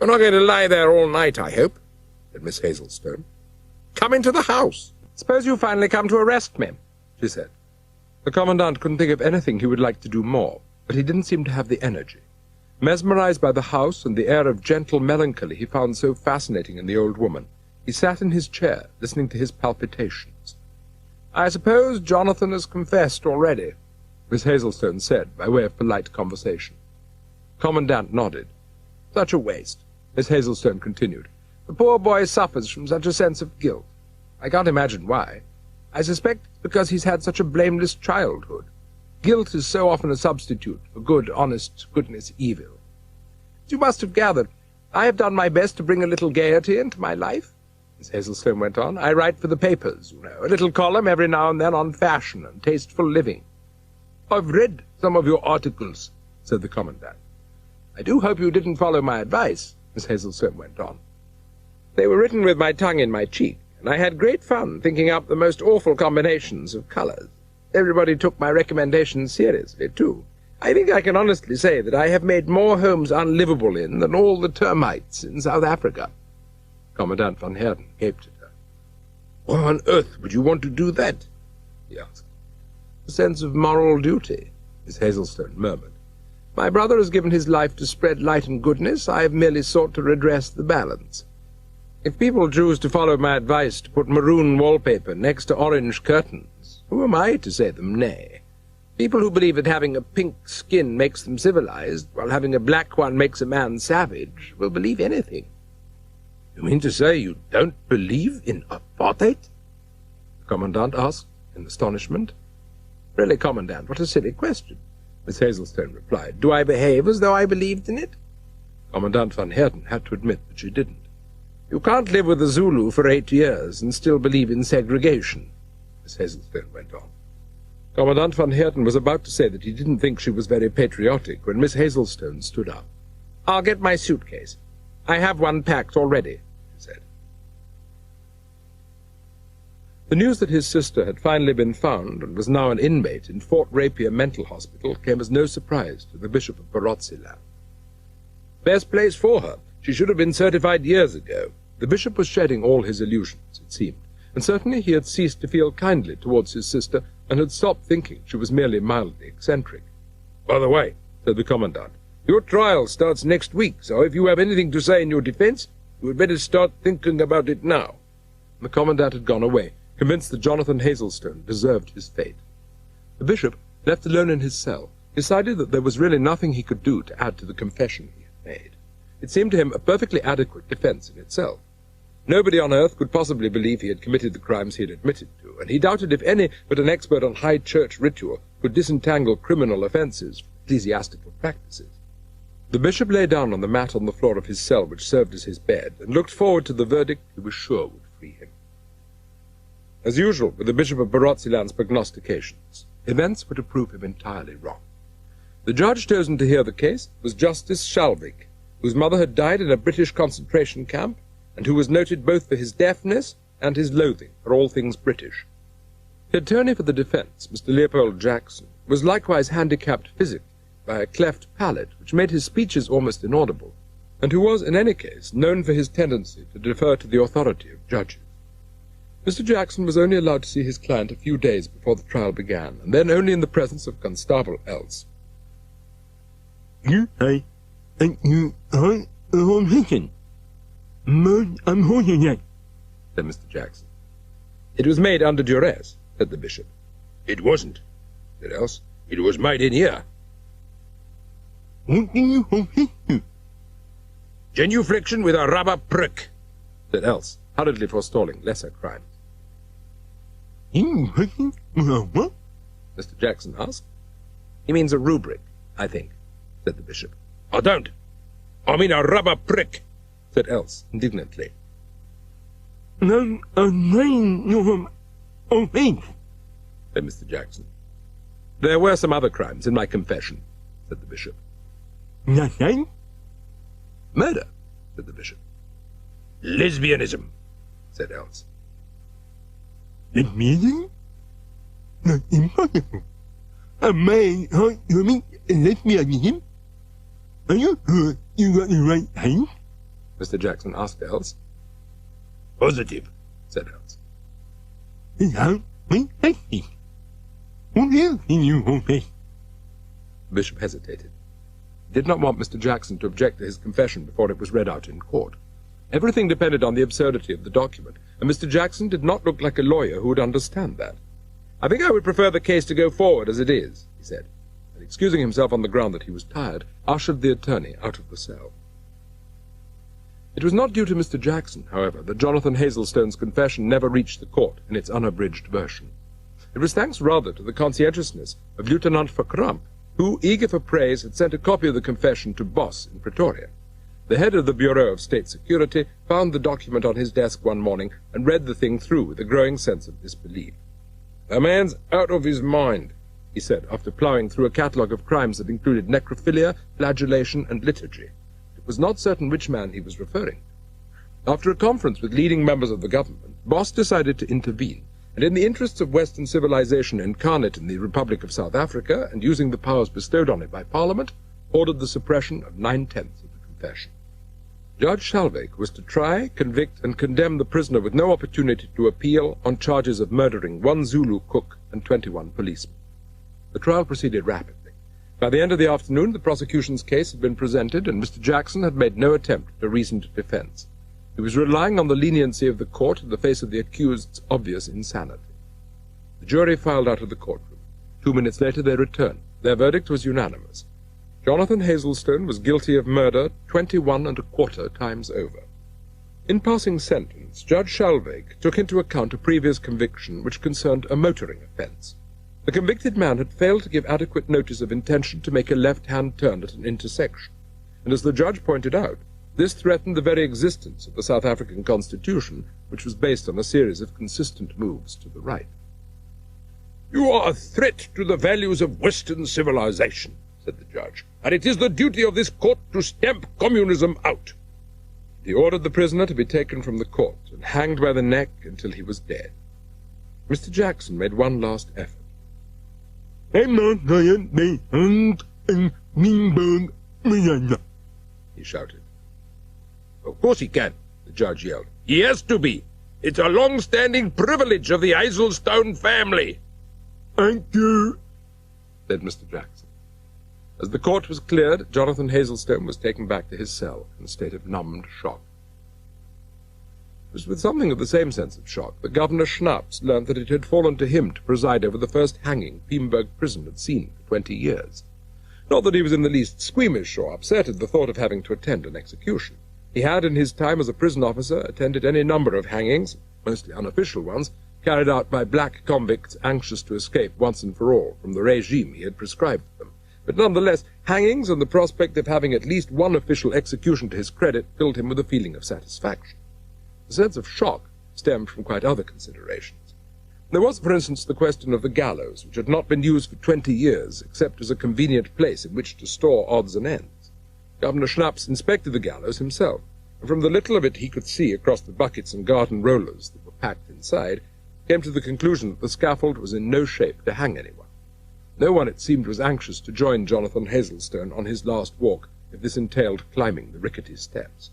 B: You're not going to lie there all night, I hope, said Miss Hazelstone. Come into the house. Suppose you finally come to arrest me,
A: she said. The Commandant couldn't think of anything he would like to do more, but he didn't seem to have the energy. Mesmerized by the house and the air of gentle melancholy he found so fascinating in the old woman, he sat in his chair, listening to his palpitations.
B: I suppose Jonathan has confessed already, Miss Hazelstone said, by way of polite conversation. Commandant nodded. Such a waste, Miss Hazelstone continued. The poor boy suffers from such a sense of guilt. I can't imagine why. I suspect it's because he's had such a blameless childhood. Guilt is so often a substitute for good, honest goodness, evil. As you must have gathered, I have done my best to bring a little gaiety into my life, Miss Hazelstone went on. I write for the papers, you know, a little column every now and then on fashion and tasteful living. I've read some of your articles, said the Commandant. I do hope you didn't follow my advice, Miss Hazelstone went on. They were written with my tongue in my cheek, and I had great fun thinking up the most awful combinations of colours. Everybody took my recommendations seriously, too. I think I can honestly say that I have made more homes unlivable in than all the termites in South Africa. Commandant von Heerden gaped at her. Why on earth would you want to do that? He asked. A sense of moral duty, Miss Hazelstone murmured. My brother has given his life to spread light and goodness. I have merely sought to redress the balance. If people choose to follow my advice to put maroon wallpaper next to orange curtains, who am I to say them nay? People who believe that having a pink skin makes them civilized, while having a black one makes a man savage, will believe anything. You mean to say you don't believe in apartheid? The Commandant asked, in astonishment. Really, Commandant, what a silly question, Miss Hazelstone replied. Do I behave as though I believed in it? Commandant von Heerden had to admit that she didn't. You can't live with a Zulu for 8 years and still believe in segregation, Miss Hazelstone went on. Commandant von Heerden was about to say that he didn't think she was very patriotic when Miss Hazelstone stood up. I'll get my suitcase. I have one packed already, she said. The news that his sister had finally been found and was now an inmate in Fort Rapier Mental Hospital came as no surprise to the Bishop of Barotseland. Best place for her. She should have been certified years ago. The bishop was shedding all his illusions, it seemed, and certainly he had ceased to feel kindly towards his sister and had stopped thinking she was merely mildly eccentric. By the way, said the Commandant, your trial starts next week, so if you have anything to say in your defense, you had better start thinking about it now. The Commandant had gone away, convinced that Jonathan Hazelstone deserved his fate. The bishop, left alone in his cell, decided that there was really nothing he could do to add to the confession he had made. It seemed to him a perfectly adequate defense in itself. Nobody on earth could possibly believe he had committed the crimes he had admitted to, and he doubted if any but an expert on high church ritual could disentangle criminal offences from ecclesiastical practices. The bishop lay down on the mat on the floor of his cell which served as his bed, and looked forward to the verdict he was sure would free him. As usual with the Bishop of Barotseland's prognostications, events were to prove him entirely wrong. The judge chosen to hear the case was Justice Sharpe, whose mother had died in a British concentration camp, and who was noted both for his deafness and his loathing for all things British. The attorney for the defence, Mr. Leopold Jackson, was likewise handicapped physically by a cleft palate which made his speeches almost inaudible, and who was, in any case, known for his tendency to defer to the authority of judges. Mr. Jackson was only allowed to see his client a few days before the trial began, and then only in the presence of Constable Else.
D: I'm holding that,
B: said Mr. Jackson. It was made under duress, said the bishop.
C: It wasn't, said Else. It was made in here.
D: What do you hold it to?
C: Genuflection with a rubber prick,
B: said Else, hurriedly forestalling lesser crimes.
D: Genuflection with a what?
B: Mr. Jackson asked. He means a rubric, I think, said the bishop.
C: I don't. I mean a rubber prick,
B: said Else indignantly.
D: I'm afraid of offense,
B: said Mr. Jackson. There were some other crimes in my confession, said the bishop.
D: Nothing?
B: Murder, said the bishop.
C: lesbianism,
B: said Else.
D: Lesbianism? Not impossible. A man can't commit lesbianism. Are you sure you got the right thing?
B: Mr. Jackson asked Else.
C: positive,
B: Said Else.
D: It sounds fantastic. What else can you confess?
B: The bishop hesitated. He did not want Mr. Jackson to object to his confession before it was read out in court. Everything depended on the absurdity of the document, and Mr. Jackson did not look like a lawyer who would understand that. I think I would prefer the case to go forward as it is, he said, and excusing himself on the ground that he was tired, ushered the attorney out of the cell. It was not due to Mr. Jackson, however, that Jonathan Hazelstone's confession never reached the court in its unabridged version. It was thanks rather to the conscientiousness of Lieutenant Verkramp, who, eager for praise, had sent a copy of the confession to Boss in Pretoria. The head of the Bureau of State Security found the document on his desk one morning and read the thing through with a growing sense of disbelief. "The man's out of his mind," he said, after ploughing through a catalogue of crimes that included necrophilia, flagellation, and liturgy. It was not certain which man he was referring to. After a conference with leading members of the government, Boss decided to intervene, and in the interests of Western civilization incarnate in the Republic of South Africa, and using the powers bestowed on it by Parliament, ordered the suppression of 9/10 of the confession. Judge Shalvek was to try, convict, and condemn the prisoner with no opportunity to appeal on charges of murdering 1 Zulu cook and 21 policemen. The trial proceeded rapidly. By the end of the afternoon, the prosecution's case had been presented, and Mr. Jackson had made no attempt at a reasoned defense. He was relying on the leniency of the court in the face of the accused's obvious insanity. The jury filed out of the courtroom. 2 minutes later they returned. Their verdict was unanimous. Jonathan Hazelstone was guilty of murder 21¼ times over. In passing sentence, Judge Shalvek took into account a previous conviction which concerned a motoring offence. The convicted man had failed to give adequate notice of intention to make a left-hand turn at an intersection, and as the judge pointed out, this threatened the very existence of the South African Constitution, which was based on a series of consistent moves to the right. "You are a threat to the values of Western civilization," said the judge, "and it is the duty of this court to stamp communism out." He ordered the prisoner to be taken from the court and hanged by the neck until he was dead. Mr. Jackson made one last effort.
D: "I'm not going to be hanged in Piemburg,
B: he shouted. "Of course he can," the judge yelled. "He has to be. It's a long-standing privilege of the Hazelstone family."
D: "Thank you,"
B: said Mr. Jackson. As the court was cleared, Jonathan Hazelstone was taken back to his cell in a state of numbed shock. It was with something of the same sense of shock that Governor Schnaps learned that it had fallen to him to preside over the first hanging Piemburg prison had seen for 20 years. Not that he was in the least squeamish or upset at the thought of having to attend an execution. He had, in his time as a prison officer, attended any number of hangings, mostly unofficial ones, carried out by black convicts anxious to escape once and for all from the regime he had prescribed for them. But nonetheless, hangings and the prospect of having at least one official execution to his credit filled him with a feeling of satisfaction. The sense of shock stemmed from quite other considerations. There was, for instance, the question of the gallows, which had not been used for 20 years, except as a convenient place in which to store odds and ends. Governor Schnaps inspected the gallows himself, and from the little of it he could see across the buckets and garden rollers that were packed inside, came to the conclusion that the scaffold was in no shape to hang anyone. No one, it seemed, was anxious to join Jonathan Hazelstone on his last walk, if this entailed climbing the rickety steps.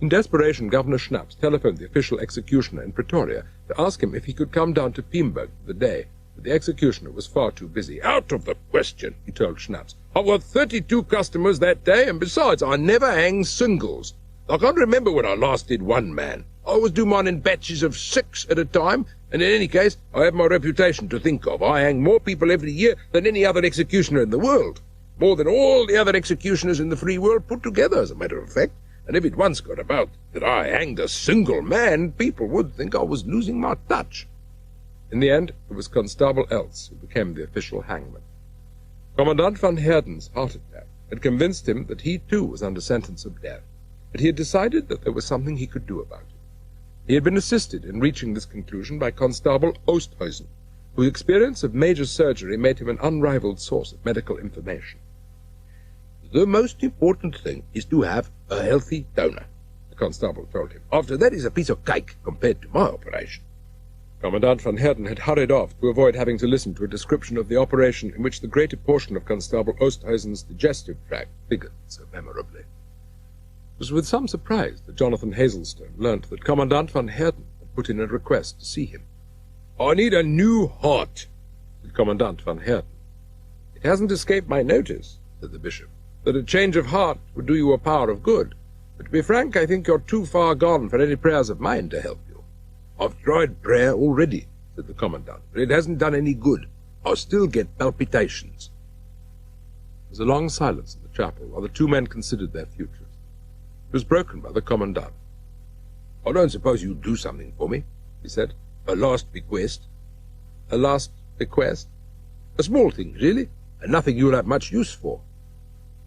B: In desperation, Governor Schnaps telephoned the official executioner in Pretoria to ask him if he could come down to Piemburg for the day, but the executioner was far too busy. "Out of the question," he told Schnaps. "I've got 32 customers that day, and besides, I never hang singles. I can't remember when I last did one man. I always do mine in batches of 6 at a time, and in any case, I have my reputation to think of. I hang more people every year than any other executioner in the world. More than all the other executioners in the free world put together, as a matter of fact. And if it once got about that I hanged a single man, people would think I was losing my touch." In the end, it was Constable Else who became the official hangman. Commandant van Heerden's heart attack had convinced him that he too was under sentence of death, but he had decided that there was something he could do about it. He had been assisted in reaching this conclusion by Constable Oosthuizen, whose experience of major surgery made him an unrivaled source of medical information. "The most important thing is to have a healthy donor," the constable told him. "After that is a piece of cake compared to my operation." Commandant van Heerden had hurried off to avoid having to listen to a description of the operation in which the greater portion of Constable Oosthuizen's digestive tract figured so memorably. It was with some surprise that Jonathan Hazelstone learnt that Commandant van Heerden had put in a request to see him. "I need a new heart," said Commandant van Heerden. "It hasn't escaped my notice," said the bishop, "that a change of heart would do you a power of good. But to be frank, I think you're too far gone for any prayers of mine to help you." "I've tried prayer already,"
C: said the Commandant, but it hasn't done any good. I still get palpitations.
A: There was a long silence in the chapel while the two men considered their futures. It was broken by the Commandant.
C: I don't suppose you'd do something for me, he said. A last bequest.
A: A last bequest?
C: A small thing, really, and nothing you'll have much use for.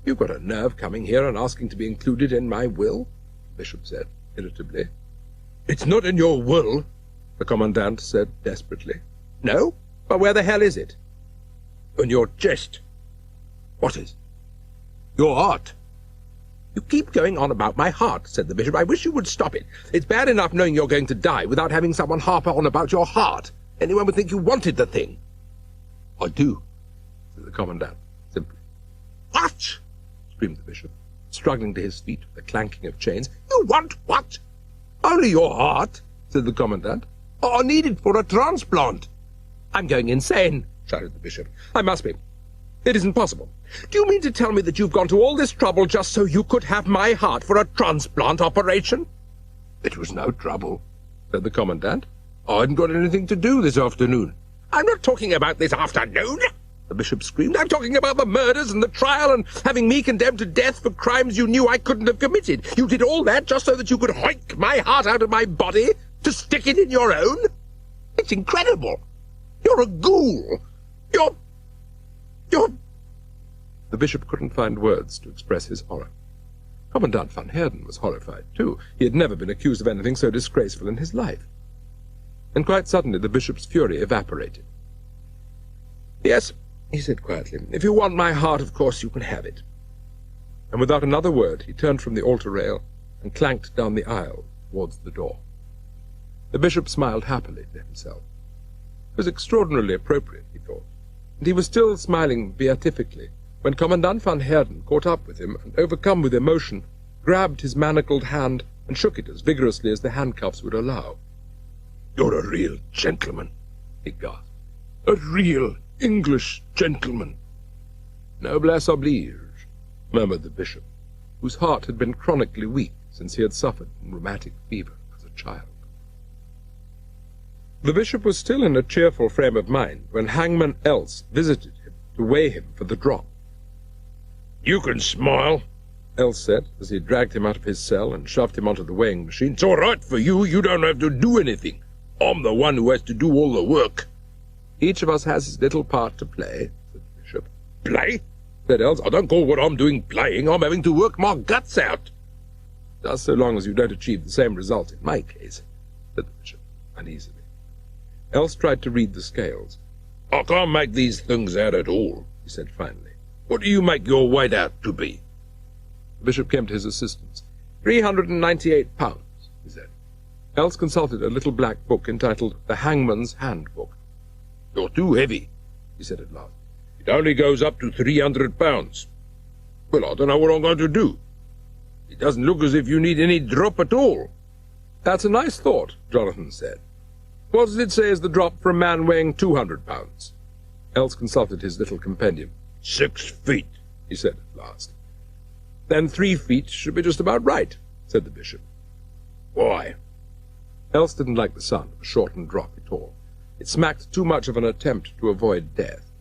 A: You've got a nerve coming here and asking to be included in my will, the bishop said, irritably.
C: It's not in your will,
A: the Commandant said desperately.
C: No? But where the hell is it? In your chest.
A: What is?
C: Your heart.
B: You keep going on about my heart, said the bishop. I wish you would stop it. It's bad enough knowing you're going to die without having someone harp on about your heart. Anyone would think you wanted the thing.
A: I do, said the Commandant, simply.
B: What?
A: Screamed the bishop, struggling to his feet with the clanking of chains.
B: You want what?
C: Only your heart,
A: said the Commandant.
C: I need it for a transplant.
B: I'm going insane, shouted the bishop. I must be. It isn't possible. Do you mean to tell me that you've gone to all this trouble just so you could have my heart for a transplant operation?
C: It was no trouble,
A: said the Commandant.
C: I hadn't got anything to do this afternoon.
B: I'm not talking about this afternoon, the bishop screamed. I'm talking about the murders and the trial and having me condemned to death for crimes you knew I couldn't have committed. You did all that just so that you could hoik my heart out of my body to stick it in your own? It's incredible. You're a ghoul. You're...
A: The bishop couldn't find words to express his horror. Commandant van Heerden was horrified, too. He had never been accused of anything so disgraceful in his life. And quite suddenly the bishop's fury evaporated.
B: Yes, he said quietly, if you want my heart, of course you can have it.
A: And without another word, he turned from the altar rail and clanked down the aisle towards the door. The bishop smiled happily to himself. It was extraordinarily appropriate, he thought, and he was still smiling beatifically when Commandant van Heerden caught up with him and, overcome with emotion, grabbed his manacled hand and shook it as vigorously as the handcuffs would allow.
C: You're a real gentleman,
A: he gasped.
C: a real English gentleman.
A: Noblesse oblige, murmured the bishop, whose heart had been chronically weak since he had suffered from rheumatic fever as a child. The bishop was still in a cheerful frame of mind when Hangman Else visited him to weigh him for the drop.
C: You can smile,
A: Else said, as he dragged him out of his cell and shoved him onto the weighing machine.
C: It's all right for you. You don't have to do anything. I'm the one who has to do all the work.
A: Each of us has his little part to play, said the bishop.
C: Play? Said Else. I don't call what I'm doing playing. I'm having to work my guts out.
A: Just so long as you don't achieve the same result in my case, said the bishop, uneasily. Else tried to read the scales.
C: I can't make these things out at all, he said finally. What do you make your weight out to be?
A: The bishop came to his assistance. 398 pounds, he said. Else consulted a little black book entitled The Hangman's Handbook.
C: You're too heavy, he said at last. It only goes up to 300 pounds. Well, I don't know what I'm going to do. It doesn't look as if you need any drop at all.
A: That's a nice thought, Jonathan said. What does it say is the drop for a man weighing 200 pounds? Else consulted his little compendium.
C: 6 feet,
A: he said at last. Then 3 feet should be just about right, said the bishop.
C: Why?
A: Else didn't like the sound of a shortened drop at all. It smacked too much of an attempt to avoid death.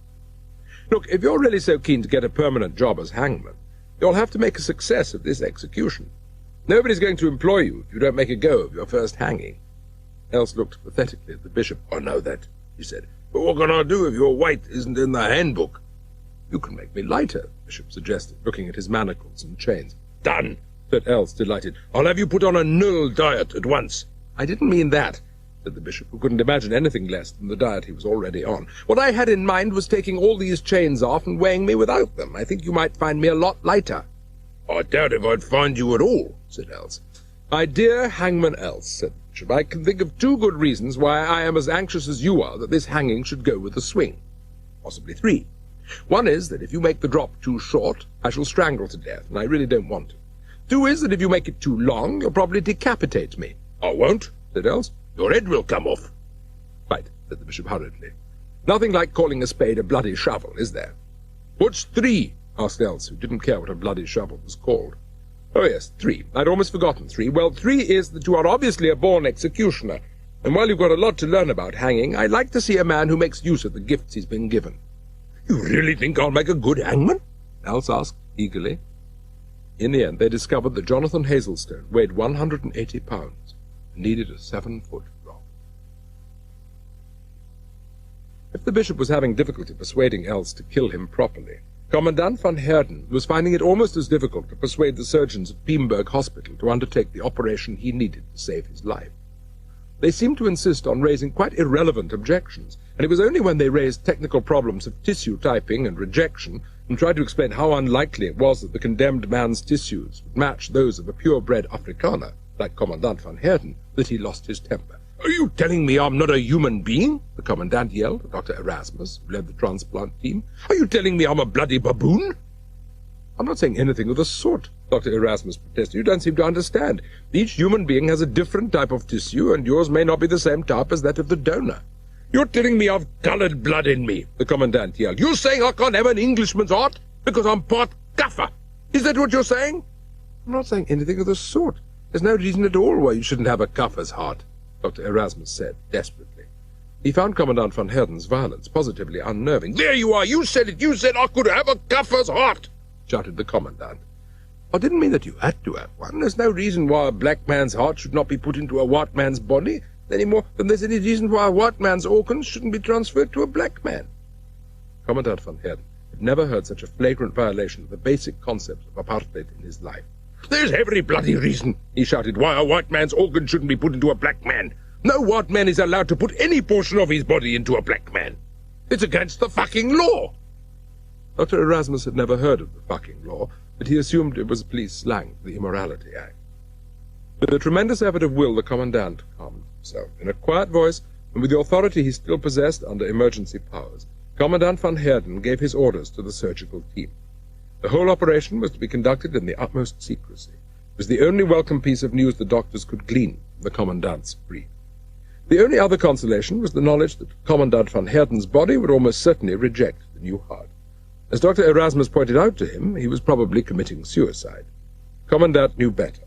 A: Look, if you're really so keen to get a permanent job as hangman, you'll have to make a success of this execution. Nobody's going to employ you if you don't make a go of your first hanging. Else looked pathetically at the bishop.
C: I know that, he said. But what can I do if your weight isn't in the handbook?
A: You can make me lighter, the bishop suggested, looking at his manacles and chains.
C: Done,
A: said Else, delighted.
C: I'll have you put on a null diet at once.
A: I didn't mean that, said the bishop, who couldn't imagine anything less than the diet he was already on. What I had in mind was taking all these chains off and weighing me without them. I think you might find me a lot lighter.
C: I doubt if I'd find you at all, said Else.
A: My dear Hangman Else, said the bishop, I can think of 2 good reasons why I am as anxious as you are that this hanging should go with a swing. Possibly 3. One is that if you make the drop too short, I shall strangle to death, and I really don't want to. 2 is that if you make it too long, you'll probably decapitate me.
C: I won't,
A: said Else.
C: Your head will come off.
A: Right, said the bishop hurriedly. Nothing like calling a spade a bloody shovel, is there?
C: What's 3?
A: asked Else, who didn't care what a bloody shovel was called. Oh, yes, 3. I'd almost forgotten 3. Well, 3 is that you are obviously a born executioner.
B: And while you've got a lot to learn about hanging, I'd like to see a man who makes use of the gifts he's been given."
C: You really think I'll make a good hangman?
A: Els asked eagerly. In the end, they discovered that Jonathan Hazelstone weighed 180 pounds and needed a 7-foot rock. If the bishop was having difficulty persuading Els to kill him properly, Commandant van Heerden was finding it almost as difficult to persuade the surgeons at Piemburg Hospital to undertake the operation he needed to save his life. They seemed to insist on raising quite irrelevant objections, and it was only when they raised technical problems of tissue typing and rejection and tried to explain how unlikely it was that the condemned man's tissues would match those of a purebred Afrikaner, like Commandant van Heerden, that he lost his temper.
C: Are you telling me I'm not a human being?
A: The Commandant yelled at Dr. Erasmus, who led the transplant team.
C: Are you telling me I'm a bloody baboon?
A: I'm not saying anything of the sort, Dr. Erasmus protested. You don't seem to understand. Each human being has a different type of tissue, and yours may not be the same type as that of the donor.
C: You're telling me I've coloured blood in me, the Commandant yelled. You're saying I can't have an Englishman's heart because I'm part Kaffer. Is that what you're saying?
A: I'm not saying anything of the sort. There's no reason at all why you shouldn't have a Kaffer's heart, Dr. Erasmus said desperately. He found Commandant van Heerden's violence positively unnerving.
C: There you are! You said it! You said I could have a Kaffer's heart!
A: Shouted the Commandant. I didn't mean that you had to have one. There's no reason why a black man's heart should not be put into a white man's body, any more than there's any reason why a white man's organs shouldn't be transferred to a black man. Commandant van Heerden had never heard such a flagrant violation of the basic concepts of apartheid in his life.
C: There's every bloody reason, he shouted, why a white man's organ shouldn't be put into a black man. No white man is allowed to put any portion of his body into a black man. It's against the fucking law.
A: Dr. Erasmus had never heard of the fucking law, but he assumed it was police slang for the Immorality Act. With a tremendous effort of will, the Commandant calmed himself. In a quiet voice, and with the authority he still possessed under emergency powers, Commandant van Heerden gave his orders to the surgical team. The whole operation was to be conducted in the utmost secrecy. It was the only welcome piece of news the doctors could glean from the Commandant's brief. The only other consolation was the knowledge that Commandant van Heerden's body would almost certainly reject the new heart. As Dr. Erasmus pointed out to him, he was probably committing suicide. Commandant knew better.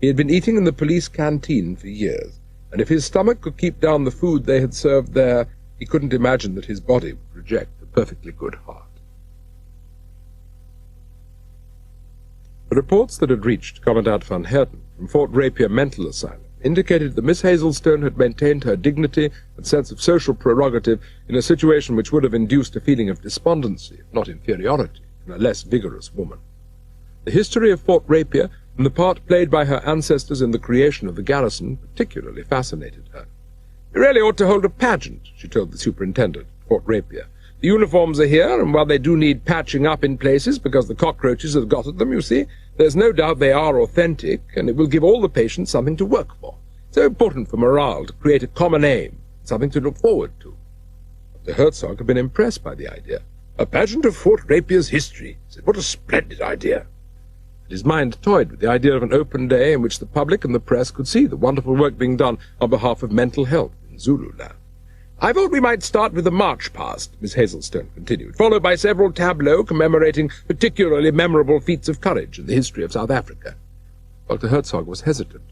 A: He had been eating in the police canteen for years, and if his stomach could keep down the food they had served there, he couldn't imagine that his body would reject a perfectly good heart. The reports that had reached Commandant van Heerden from Fort Rapier Mental Asylum indicated that Miss Hazelstone had maintained her dignity and sense of social prerogative in a situation which would have induced a feeling of despondency, if not inferiority, in a less vigorous woman. The history of Fort Rapier and the part played by her ancestors in the creation of the garrison particularly fascinated her. "You really ought to hold a pageant," she told the superintendent at Fort Rapier. "The uniforms are here, and while they do need patching up in places because the cockroaches have got at them, you see, there's no doubt they are authentic, and it will give all the patients something to work for. It's so important for morale to create a common aim, something to look forward to." Dr. Herzog had been impressed by the idea.
C: "A pageant of Fort Rapier's history," he said. "What a splendid idea."
A: His mind toyed with the idea of an open day in which the public and the press could see the wonderful work being done on behalf of mental health in Zululand. "I thought we might start with the march past," Miss Hazelstone continued, "followed by several tableaux commemorating particularly memorable feats of courage in the history of South Africa." Dr. Herzog was hesitant.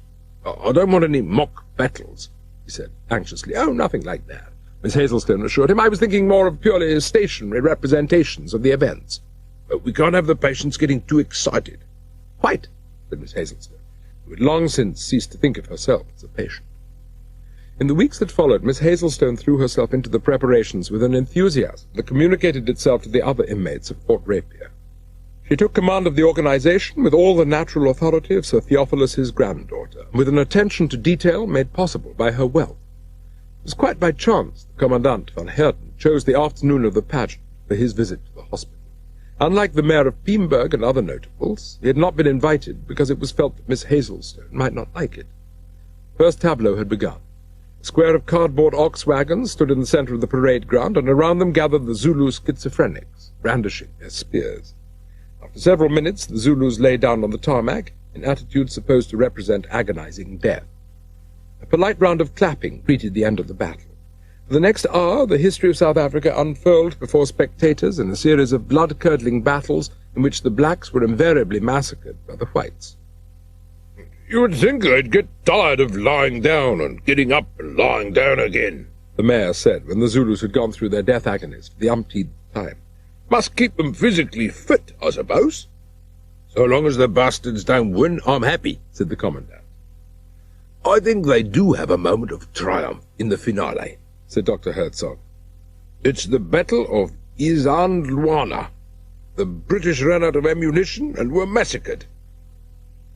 C: "I don't want any mock battles,"
A: he said anxiously. "Oh, nothing like that," Miss Hazelstone assured him. "I was thinking more of purely stationary representations of the events."
C: "But we can't have the patients getting too excited."
A: "Quite," said Miss Hazelstone, who had long since ceased to think of herself as a patient. In the weeks that followed, Miss Hazelstone threw herself into the preparations with an enthusiasm that communicated itself to the other inmates of Fort Rapier. She took command of the organization with all the natural authority of Sir Theophilus, his granddaughter, and with an attention to detail made possible by her wealth. It was quite by chance that Commandant van Heerden chose the afternoon of the pageant for his visit to the hospital. Unlike the mayor of Piemburg and other notables, he had not been invited because it was felt that Miss Hazelstone might not like it. The first tableau had begun. A square of cardboard ox wagons stood in the center of the parade ground, and around them gathered the Zulu schizophrenics, brandishing their spears. After several minutes, the Zulus lay down on the tarmac in attitudes supposed to represent agonizing death. A polite round of clapping greeted the end of the battle. For the next hour, the history of South Africa unfurled before spectators in a series of blood-curdling battles in which the blacks were invariably massacred by the whites.
C: You would think I'd get tired of lying down and getting up and lying down again, the mayor said when the Zulus had gone through their death agonies for the umpteenth time. Must keep them physically fit, I suppose. So long as the bastards don't win, I'm happy, said the commandant. I think they do have a moment of triumph in the finale, said Dr. Herzog. It's the Battle of Isandlwana. The British ran out of ammunition and were massacred.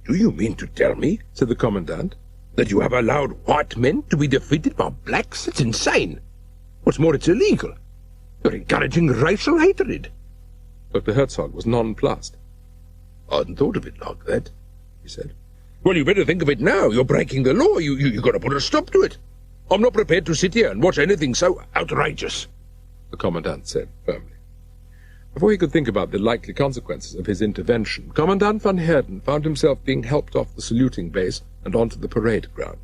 C: Do you mean to tell me, said the commandant, that you have allowed white men to be defeated by blacks? It's insane. What's more, it's illegal. You're encouraging racial hatred.
A: Dr. Herzog was nonplussed.
C: I hadn't thought of it like that, he said. Well, you better think of it now. You're breaking the law. You've got to put a stop to it. I'm not prepared to sit here and watch anything so outrageous,
A: the commandant said firmly. Before he could think about the likely consequences of his intervention, Commandant van Heerden found himself being helped off the saluting base and onto the parade ground.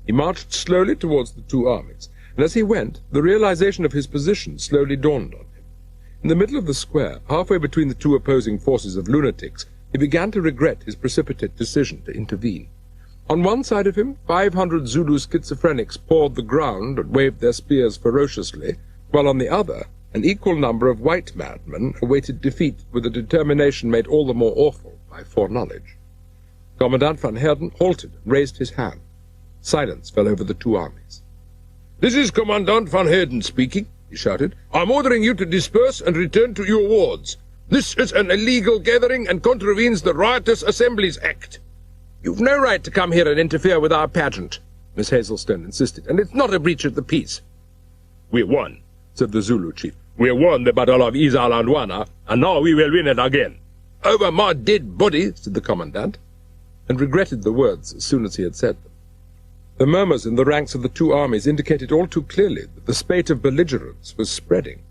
A: He marched slowly towards the two armies, and as he went, the realization of his position slowly dawned on him. In the middle of the square, halfway between the two opposing forces of lunatics, he began to regret his precipitate decision to intervene. On one side of him, 500 Zulu schizophrenics pawed the ground and waved their spears ferociously, while on the other, an equal number of white madmen awaited defeat with a determination made all the more awful by foreknowledge. Commandant van Heerden halted and raised his hand. Silence fell over the two armies.
C: This is Commandant van Heerden speaking, he shouted. I'm ordering you to disperse and return to your wards. This is an illegal gathering and contravenes the Riotous Assemblies Act.
B: You've no right to come here and interfere with our pageant, Miss Hazelstone insisted, and it's not a breach of the peace.
C: We won,
A: said the Zulu chief.
C: We won the Battle of Isandlwana, and now we will win it again.
B: Over my dead body, said the commandant,
A: and regretted the words as soon as he had said them. The murmurs in the ranks of the two armies indicated all too clearly that the spate of belligerence was spreading.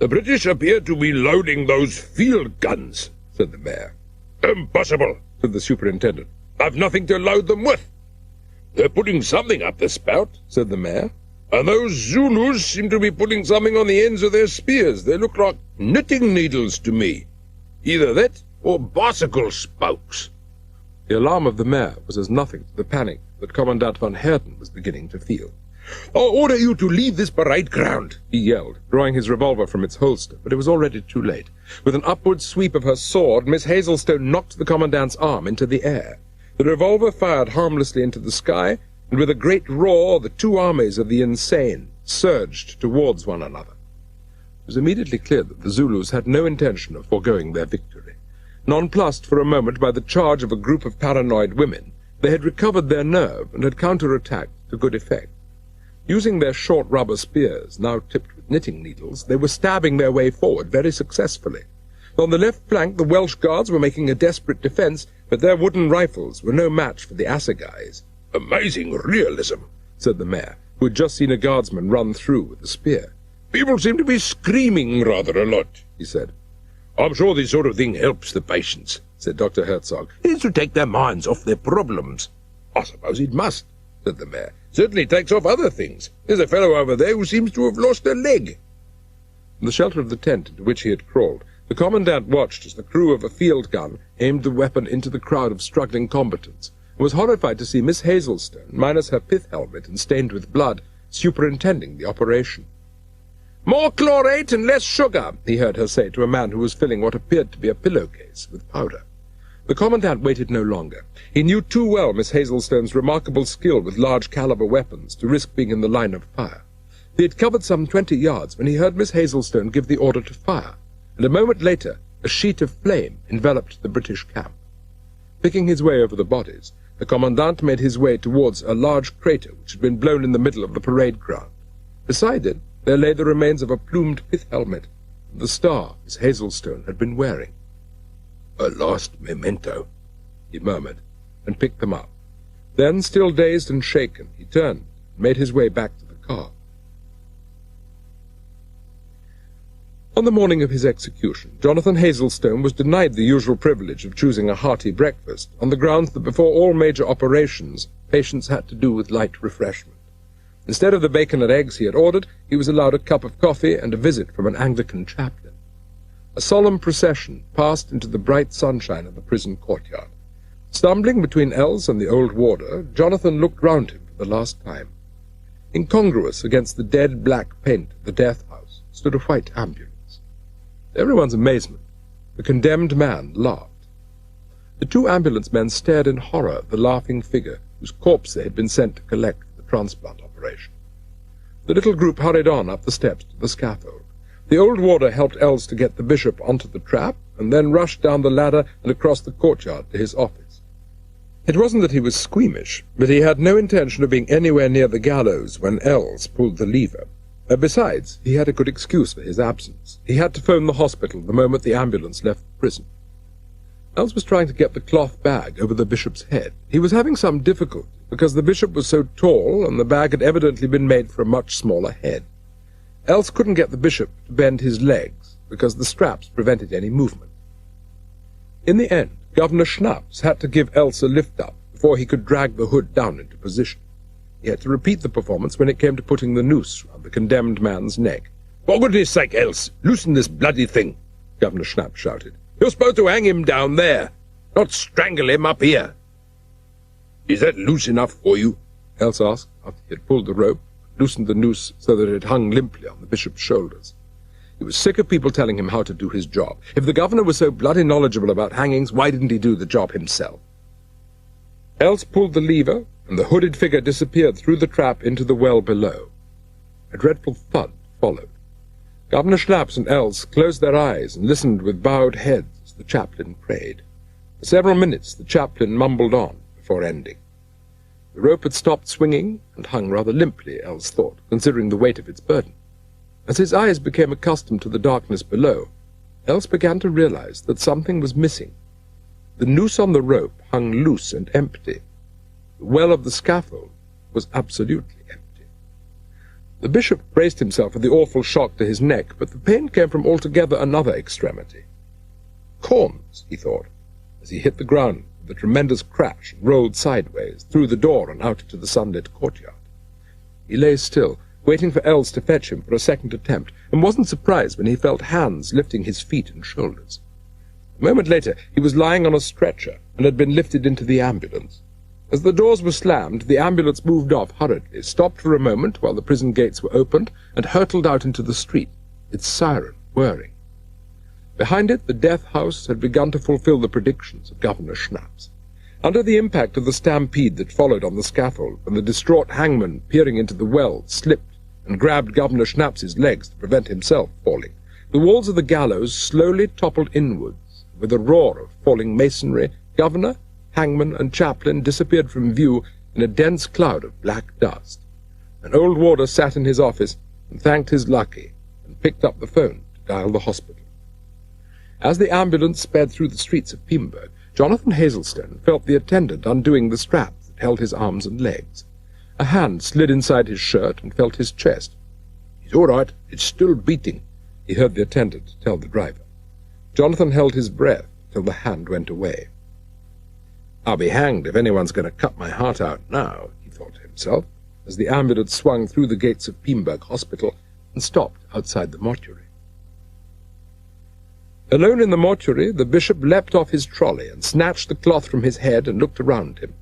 C: The British appear to be loading those field guns, said the mayor. Impossible, said the superintendent. I've nothing to load them with. They're putting something up the spout, said the mayor. And those Zulus seem to be putting something on the ends of their spears. They look like knitting needles to me. Either that or bicycle spokes.
A: The alarm of the mayor was as nothing to the panic that Commandant van Heerden was beginning to feel.
C: I order you to leave this parade ground,
A: he yelled, drawing his revolver from its holster, but it was already too late. With an upward sweep of her sword, Miss Hazelstone knocked the commandant's arm into the air. The revolver fired harmlessly into the sky, and with a great roar, the two armies of the insane surged towards one another. It was immediately clear that the Zulus had no intention of foregoing their victory. Nonplussed for a moment by the charge of a group of paranoid women, they had recovered their nerve and had counterattacked to good effect. Using their short rubber spears, now tipped with knitting needles, they were stabbing their way forward very successfully. On the left flank, the Welsh guards were making a desperate defence, but their wooden rifles were no match for the assegais.
C: Amazing realism,
A: said the mayor, who had just seen a guardsman run through with a spear.
C: People seem to be screaming rather a lot, he said. I'm sure this sort of thing helps the patients, said Dr. Herzog. It is to take their minds off their problems. I suppose it must, said the mayor. Certainly takes off other things. There's a fellow over there who seems to have lost a leg.
A: In the shelter of the tent into which he had crawled, the commandant watched as the crew of a field gun aimed the weapon into the crowd of struggling combatants, and was horrified to see Miss Hazelstone, minus her pith helmet and stained with blood, superintending the operation.
B: "More chlorate and less sugar," he heard her say to a man who was filling what appeared to be a pillowcase with powder.
A: The commandant waited no longer. He knew too well Miss Hazelstone's remarkable skill with large-caliber weapons to risk being in the line of fire. He had covered some 20 yards when he heard Miss Hazelstone give the order to fire, and a moment later a sheet of flame enveloped the British camp. Picking his way over the bodies, the commandant made his way towards a large crater which had been blown in the middle of the parade ground. Beside it there lay the remains of a plumed pith helmet, and the star Miss Hazelstone had been wearing.
C: "A last memento,"
A: he murmured, and picked them up. Then, still dazed and shaken, he turned and made his way back to the car. On the morning of his execution, Jonathan Hazelstone was denied the usual privilege of choosing a hearty breakfast, on the grounds that before all major operations, patients had to do with light refreshment. Instead of the bacon and eggs he had ordered, he was allowed a cup of coffee and a visit from an Anglican chaplain. A solemn procession passed into the bright sunshine of the prison courtyard.
B: Stumbling between Els and the old warder, Jonathan looked round him for the last time. Incongruous against the dead black paint of the death house stood a white ambulance. To everyone's amazement, the condemned man laughed. The two ambulance men stared in horror at the laughing figure whose corpse they had been sent to collect for the transplant operation. The little group hurried on up the steps to the scaffold. The old warder helped Els to get the bishop onto the trap, and then rushed down the ladder and across the courtyard to his office. It wasn't that he was squeamish, but he had no intention of being anywhere near the gallows when Els pulled the lever. Besides, he had a good excuse for his absence. He had to phone the hospital the moment the ambulance left the prison. Els was trying to get the cloth bag over the bishop's head. He was having some difficulty, because the bishop was so tall and the bag had evidently been made for a much smaller head. Els couldn't get the bishop to bend his legs, because the straps prevented any movement. In the end, Governor Schnaps had to give Els a lift-up before he could drag the hood down into position. He had to repeat the performance when it came to putting the noose round the condemned man's neck.
C: "For goodness sake, Els, loosen this bloody thing," Governor Schnapp shouted. "You're supposed to hang him down there, not strangle him up here." "Is that loose enough for you?"
B: Els asked, after he had pulled the rope, loosened the noose so that it hung limply on the bishop's shoulders. He was sick of people telling him how to do his job. If the governor was so bloody knowledgeable about hangings, why didn't he do the job himself? Els pulled the lever, and the hooded figure disappeared through the trap into the well below. A dreadful thud followed. Governor Schnaps and Els closed their eyes and listened with bowed heads as the chaplain prayed. For several minutes the chaplain mumbled on before ending. The rope had stopped swinging and hung rather limply, Els thought, considering the weight of its burden. As his eyes became accustomed to the darkness below, Els began to realize that something was missing. The noose on the rope hung loose and empty. The well of the scaffold was absolutely empty. The bishop braced himself for the awful shock to his neck, but the pain came from altogether another extremity. Corns, he thought, as he hit the ground with a tremendous crash and rolled sideways, through the door and out into the sunlit courtyard. He lay still, waiting for Els to fetch him for a second attempt, and wasn't surprised when he felt hands lifting his feet and shoulders. A moment later he was lying on a stretcher and had been lifted into the ambulance. As the doors were slammed, the ambulance moved off hurriedly, stopped for a moment while the prison gates were opened, and hurtled out into the street, its siren whirring. Behind it, the death house had begun to fulfill the predictions of Governor Schnaps. Under the impact of the stampede that followed on the scaffold, when the distraught hangman, peering into the well, slipped and grabbed Governor Schnaps's legs to prevent himself falling, the walls of the gallows slowly toppled inwards. With a roar of falling masonry, governor, hangman, and chaplain disappeared from view in a dense cloud of black dust. An old warder sat in his office and thanked his lucky, and picked up the phone to dial the hospital. As the ambulance sped through the streets of Piemburg, Jonathan Hazelstone felt the attendant undoing the straps that held his arms and legs. A hand slid inside his shirt and felt his chest.
C: "It's all right. It's still beating,"
B: he heard the attendant tell the driver. Jonathan held his breath till the hand went away. "I'll be hanged if anyone's going to cut my heart out now," he thought to himself, as the ambulance swung through the gates of Piemburg Hospital and stopped outside the mortuary. Alone in the mortuary, the bishop leapt off his trolley and snatched the cloth from his head and looked around him.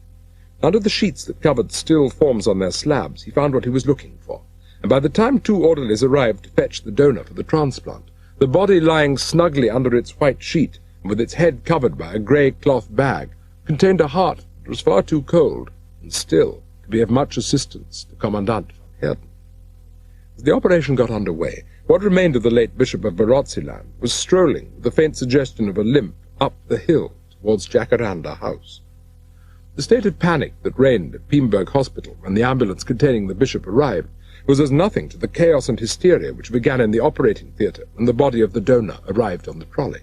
B: Under the sheets that covered still forms on their slabs, he found what he was looking for, and by the time two orderlies arrived to fetch the donor for the transplant, the body lying snugly under its white sheet, and with its head covered by a grey cloth bag, contained a heart that was far too cold and still to be of much assistance to Commandant van Heerden. As the operation got under way, what remained of the late Bishop of Barotseland was strolling, with a faint suggestion of a limp, up the hill towards Jacaranda House. The state of panic that reigned at Piemburg Hospital when the ambulance containing the bishop arrived was as nothing to the chaos and hysteria which began in the operating theatre when the body of the donor arrived on the trolley.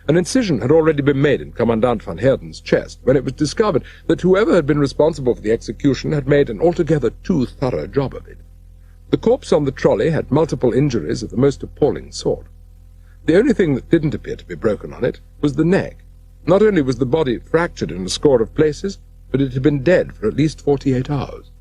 B: An incision had already been made in Commandant van Heerden's chest when it was discovered that whoever had been responsible for the execution had made an altogether too thorough job of it. The corpse on the trolley had multiple injuries of the most appalling sort. The only thing that didn't appear to be broken on it was the neck. Not only was the body fractured in a score of places, but it had been dead for at least 48 hours.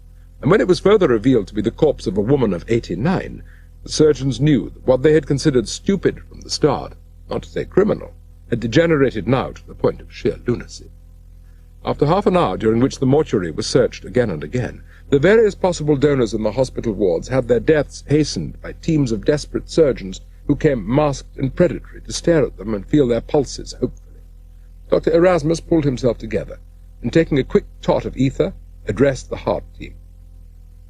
B: And when it was further revealed to be the corpse of a woman of 89, the surgeons knew that what they had considered stupid from the start, not to say criminal, had degenerated now to the point of sheer lunacy. After half an hour, during which the mortuary was searched again and again, the various possible donors in the hospital wards had their deaths hastened by teams of desperate surgeons who came masked and predatory to stare at them and feel their pulses hopefully. Dr. Erasmus pulled himself together, and taking a quick tot of ether, addressed the heart team.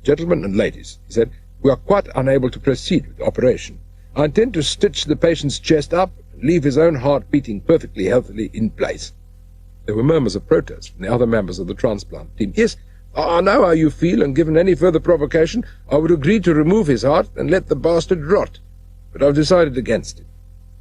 B: "Gentlemen and ladies," he said, "we are quite unable to proceed with the operation. I intend to stitch the patient's chest up and leave his own heart beating perfectly healthily in place." There were murmurs of protest from the other members of the transplant team. "Yes, I know how you feel, and given any further provocation, I would agree to remove his heart and let the bastard rot. But I've decided against it.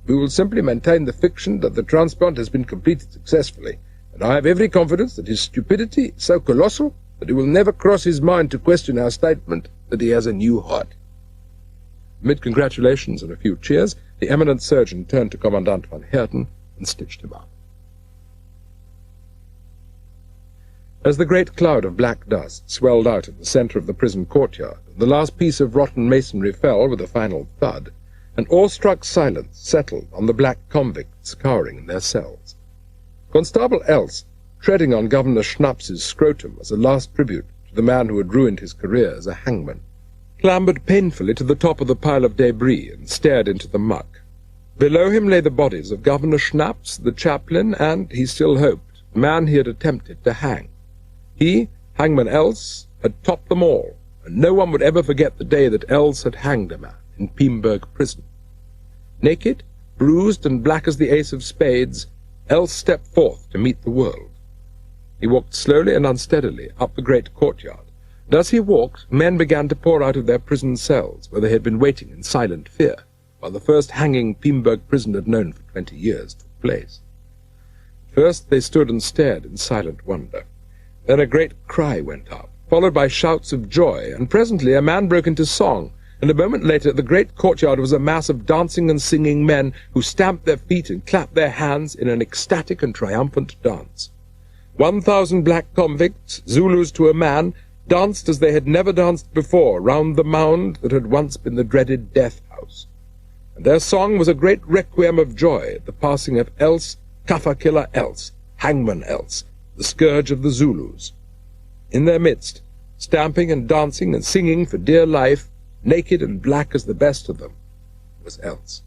B: We will simply maintain the fiction that the transplant has been completed successfully, and I have every confidence that his stupidity is so colossal that it will never cross his mind to question our statement that he has a new heart." Amid congratulations and a few cheers, the eminent surgeon turned to Commandant von Heerden and stitched him up. As the great cloud of black dust swelled out at the centre of the prison courtyard, and the last piece of rotten masonry fell with a final thud, an awestruck silence settled on the black convicts cowering in their cells. Constable Else, treading on Governor Schnaps's scrotum as a last tribute to the man who had ruined his career as a hangman, clambered painfully to the top of the pile of debris and stared into the muck. Below him lay the bodies of Governor Schnaps, the chaplain, and, he still hoped, the man he had attempted to hang. He, Hangman Else, had topped them all, and no one would ever forget the day that Else had hanged a man in Piemburg prison. Naked, bruised, and black as the ace of spades, Else stepped forth to meet the world. He walked slowly and unsteadily up the great courtyard, and as he walked, men began to pour out of their prison cells, where they had been waiting in silent fear, while the first hanging Piemburg prison had known for 20 years took place. First they stood and stared in silent wonder. Then a great cry went up, followed by shouts of joy, and presently a man broke into song, and a moment later the great courtyard was a mass of dancing and singing men who stamped their feet and clapped their hands in an ecstatic and triumphant dance. 1,000 black convicts, Zulus to a man, danced as they had never danced before round the mound that had once been the dreaded death house. And their song was a great requiem of joy at the passing of Else, Kaffa-killer Else, Hangman Else, the scourge of the Zulus. In their midst, stamping and dancing and singing for dear life, naked and black as the best of them, was Else.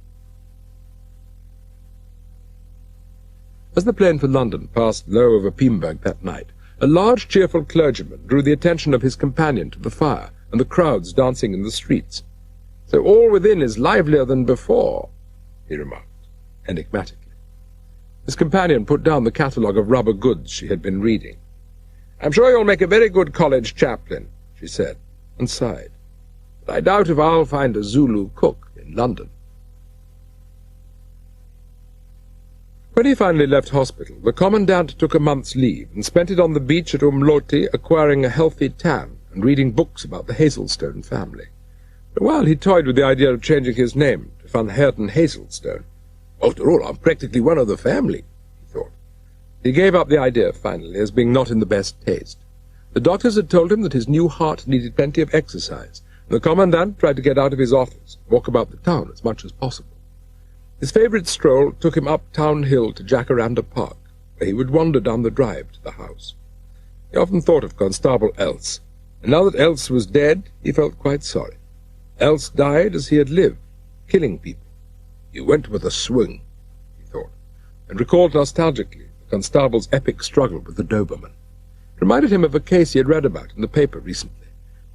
B: As the plane for London passed low over Piemburg that night, a large cheerful clergyman drew the attention of his companion to the fire and the crowds dancing in the streets. "So all within is livelier than before," he remarked, enigmatically. His companion put down the catalogue of rubber goods she had been reading. "I'm sure you'll make a very good college chaplain," she said, and sighed. "But I doubt if I'll find a Zulu cook in London." When he finally left hospital, the commandant took a month's leave and spent it on the beach at Umloti acquiring a healthy tan and reading books about the Hazelstone family. For a while he toyed with the idea of changing his name to Van Heerden Hazelstone. "After all, I'm practically one of the family," he thought. He gave up the idea, finally, as being not in the best taste. The doctors had told him that his new heart needed plenty of exercise, and the commandant tried to get out of his office and walk about the town as much as possible. His favourite stroll took him up Town Hill to Jacaranda Park, where he would wander down the drive to the house. He often thought of Constable Else, and now that Else was dead, he felt quite sorry. Else died as he had lived, killing people. "He went with a swing," he thought, and recalled nostalgically the constable's epic struggle with the Doberman. It reminded him of a case he had read about in the paper recently.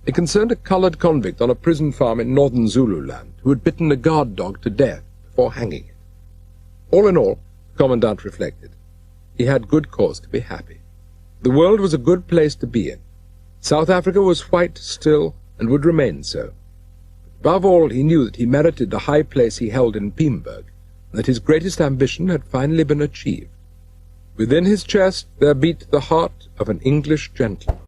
B: It concerned a coloured convict on a prison farm in northern Zululand who had bitten a guard dog to death before hanging it. All in all, the commandant reflected, he had good cause to be happy. The world was a good place to be in. South Africa was white still, and would remain so. But above all, he knew that he merited the high place he held in Piemburg, and that his greatest ambition had finally been achieved. Within his chest there beat the heart of an English gentleman.